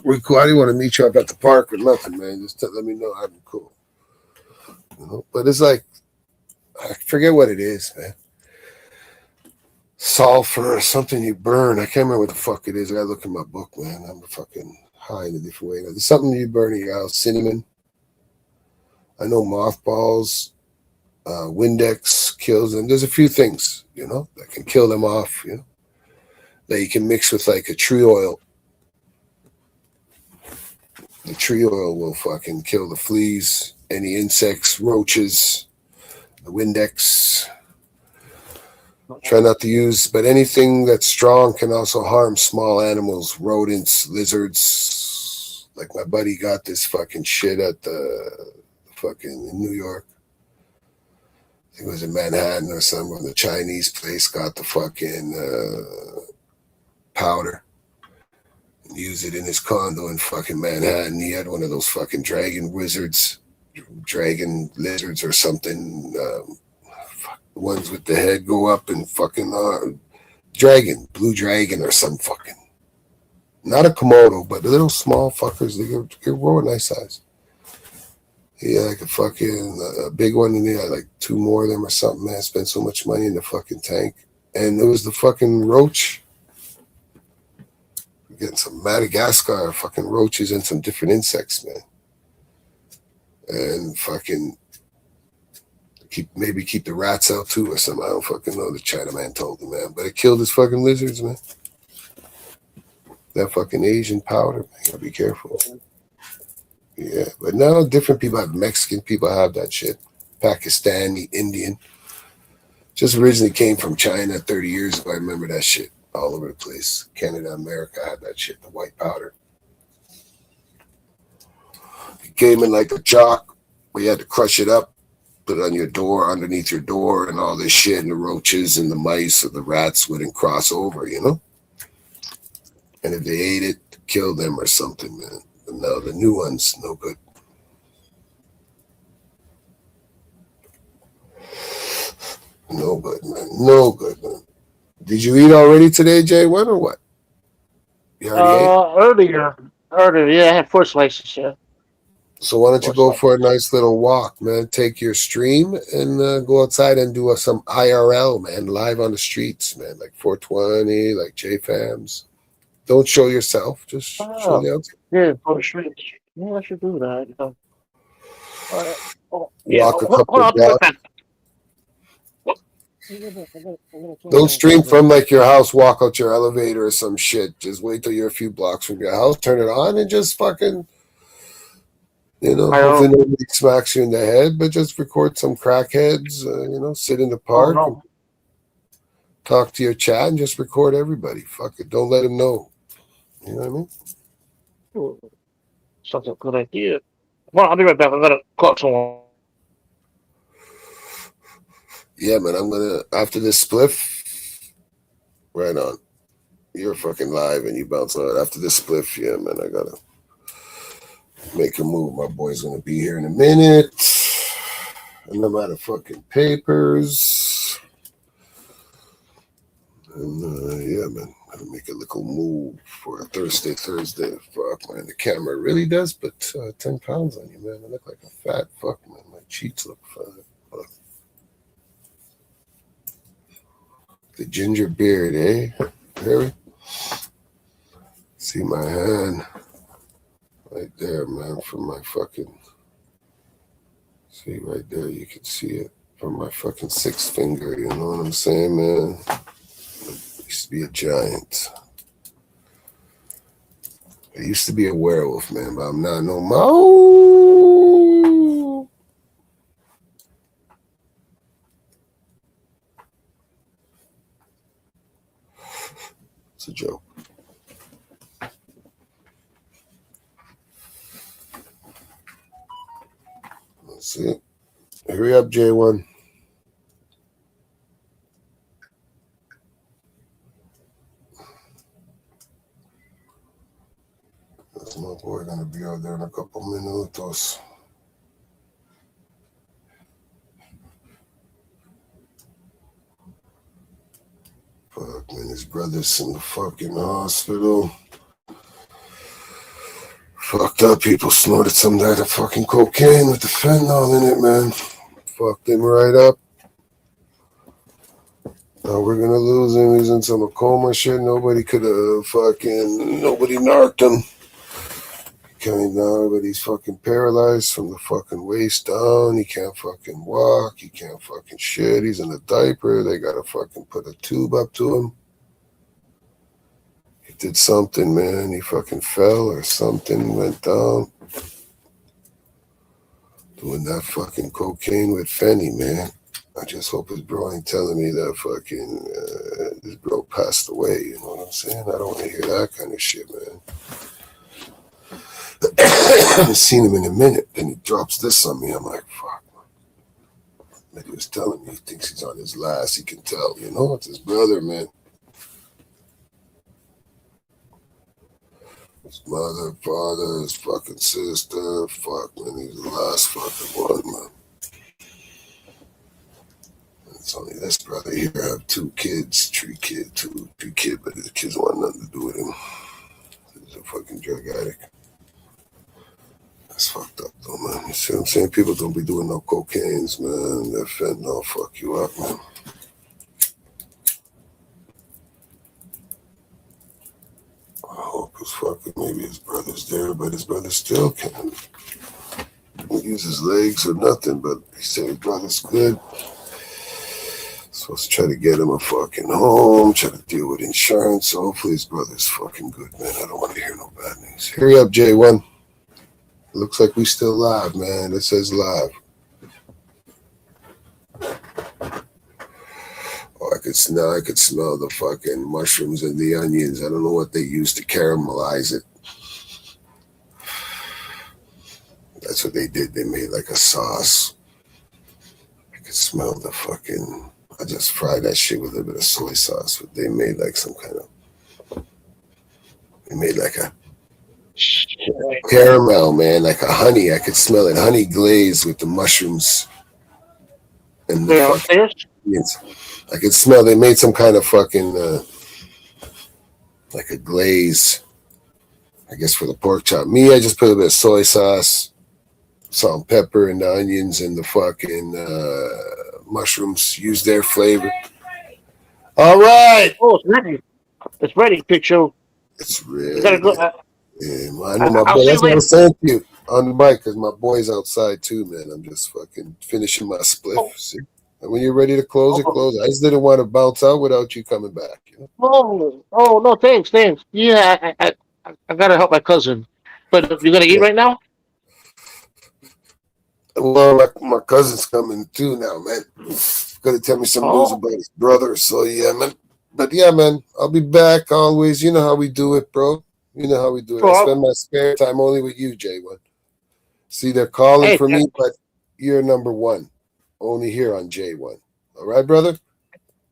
We're cool. I didn't want to meet you up at the park or nothing, man. Just let me know. I'm cool. You know? But it's like, I forget what it is, man. Sulfur or something you burn. I can't remember what the fuck it is. I gotta look in my book, man. I'm fucking high in a different way. There's something you burn in your house. Cinnamon. I know mothballs, Windex kills them. There's a few things, you know, that can kill them off, you know, that you can mix with like a tree oil. The tree oil will fucking kill the fleas, any insects, roaches, the Windex. Try not to use, but anything that's strong can also harm small animals, rodents, lizards. Like my buddy got this fucking shit at the fucking in New York. I think it was in Manhattan or something. The Chinese place got the fucking powder and used it in his condo in fucking Manhattan. He had one of those fucking dragon lizards or something. The ones with the head go up and fucking blue dragon or some fucking. Not a Komodo, but the little small fuckers. They grow a nice size. He had like a big one, and he had like 2 more of them or something, man. I spent so much money in the fucking tank. And it was the fucking roach. We're getting some Madagascar fucking roaches and some different insects, man. And fucking keep the rats out too or something. I don't fucking know. The Chinaman told him, man. But it killed his fucking lizards, man. That fucking Asian powder, man. Gotta be careful. Yeah, but now different people have Mexican people have that shit. Pakistani, Indian. Just originally came from China 30 years ago. I remember that shit all over the place. Canada, America had that shit, the white powder. It came in like a chalk where you had to crush it up, put it on your door, underneath your door, and all this shit, and the roaches and the mice or the rats wouldn't cross over, you know? And if they ate it, kill them or something, man. But no, the new one's no good. No good, man. No good, man. Did you eat already today, Jay? What or what? You already ate? Earlier, yeah, I had 4 slices, yeah. So why don't you 4 go slices. for a nice little walk, man? Take your stream and go outside and do some IRL, man, live on the streets, man, like 420, like JFAMs. Don't show yourself, just show Oh, the outside. yeah, for the streets. Yeah, I should do that. You know. Yeah, Walk a hold couple on, of I'll be right blocks. back. Don't stream from like your house, walk out your elevator or some shit. Just wait till you're a few blocks from your house, turn it on, and just fucking, I hopefully don't. nobody smacks you in the head, but just record some crackheads, sit in the Oh park and no. talk to your chat and just record everybody. Fuck it. Don't let them know. You know what I mean? Sounds like a good idea. Well, I'll be right back. I gotta call someone. Yeah, man. I'm gonna after this spliff. Right on. You're fucking live and you bounce out after this spliff. Yeah, man. I gotta make a move. My boy's gonna be here in a minute, and I'm out of fucking papers. And yeah, man, gotta make a little move for a Thursday. Fuck, man, the camera really does put 10 pounds on you, man. I look like a fat fuck, man. My cheeks look fat. Fuck. The ginger beard, eh, Harry? See my hand right there, man, from my fucking. See right there, you can see it from my fucking 6th finger. You know what I'm saying, man? I used to be a giant. I used to be a werewolf, man, but I'm not no more. It's a joke. That's it. Hurry up, J1. That's my boy gonna be out there in a couple minutos. Fuck, man, his brother's in the fucking hospital. Fucked up. People snorted some of that fucking cocaine with the fentanyl in it, man. Fucked him right up. Now we're gonna lose him. He's in some coma shit. Nobody could have nobody narked him. Coming down, but he's fucking paralyzed from the fucking waist down. He can't fucking walk. He can't fucking shit. He's in a diaper. They gotta fucking put a tube up to him. He did something, man. He fucking fell or something, went down. Doing that fucking cocaine with Fenny, man. I just hope his bro ain't telling me that fucking his bro passed away. You know what I'm saying? I don't want to hear that kind of shit, man. I haven't seen him in a minute. Then he drops this on me. I'm like, fuck. But he was telling me he thinks he's on his last. He can tell, you know, it's his brother, man. His mother, father, his fucking sister. Fuck, man, he's the last fucking one, man. It's only this brother here. I have 2 kids, 3 kids, but his kids want nothing to do with him. He's a fucking drug addict. That's fucked up, though, man. You see what I'm saying? People don't be doing no cocaines, man. That fentanyl fuck you up, man. I hope his fucking, maybe his brother's there, but his brother still can't use his legs or nothing, but he said his brother's good. Supposed to try to get him a fucking home, try to deal with insurance, so hopefully his brother's fucking good, man. I don't want to hear no bad news. Hurry up, J1. Looks like we still live, man. It says live. Oh, I could smell the fucking mushrooms and the onions. I don't know what they use to caramelize it. That's what they did. They made like a sauce. I could smell the fucking. I just fried that shit with a bit of soy sauce. But they made like some kind of. They made like a caramel, man, like a honey. I could smell it, honey glaze with the mushrooms and the fucking onions. I could smell. They made some kind of fucking like a glaze, I guess, for the pork chop. Me, I just put a bit of soy sauce, salt and pepper, and the onions and the fucking mushrooms. Use their flavor. All right. Oh, it's ready. It's ready, picture. It's ready. We gotta go. Yeah, I know my boy. That's what I'm saying to you on the mic, because my boy's outside too, man. I'm just fucking finishing my spliff. Oh. See? And when you're ready to close it, close it. I just didn't want to bounce out without you coming back. You know? Oh, no, thanks. Yeah, I gotta help my cousin. But you're gonna eat right now? Well, my cousin's coming too now, man. Gonna tell me some news about his brother. So yeah, man. But yeah, man, I'll be back always. You know how we do it, bro. You know how we do it. I spend my spare time only with you, J1. See, they're calling Hey, for me, but you're number one. Only here on J1. All right, brother?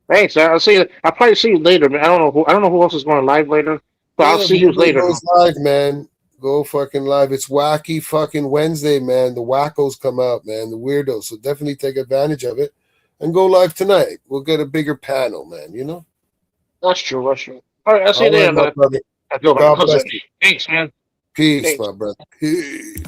thanks. I'll see you. I'll probably see you later, man. I don't know who else is going live later, but I'll Yeah, see you everybody later. goes live, man. Go fucking live. It's wacky fucking Wednesday, man. The wackos come out, man. The weirdos. So definitely take advantage of it and go live tonight. We'll get a bigger panel, man. You know? That's true. That's true. All right. I'll see you All right, later, my man. brother. I feel like God bless cousin. you. Thanks, man. Peace, Thanks. my brother. Peace.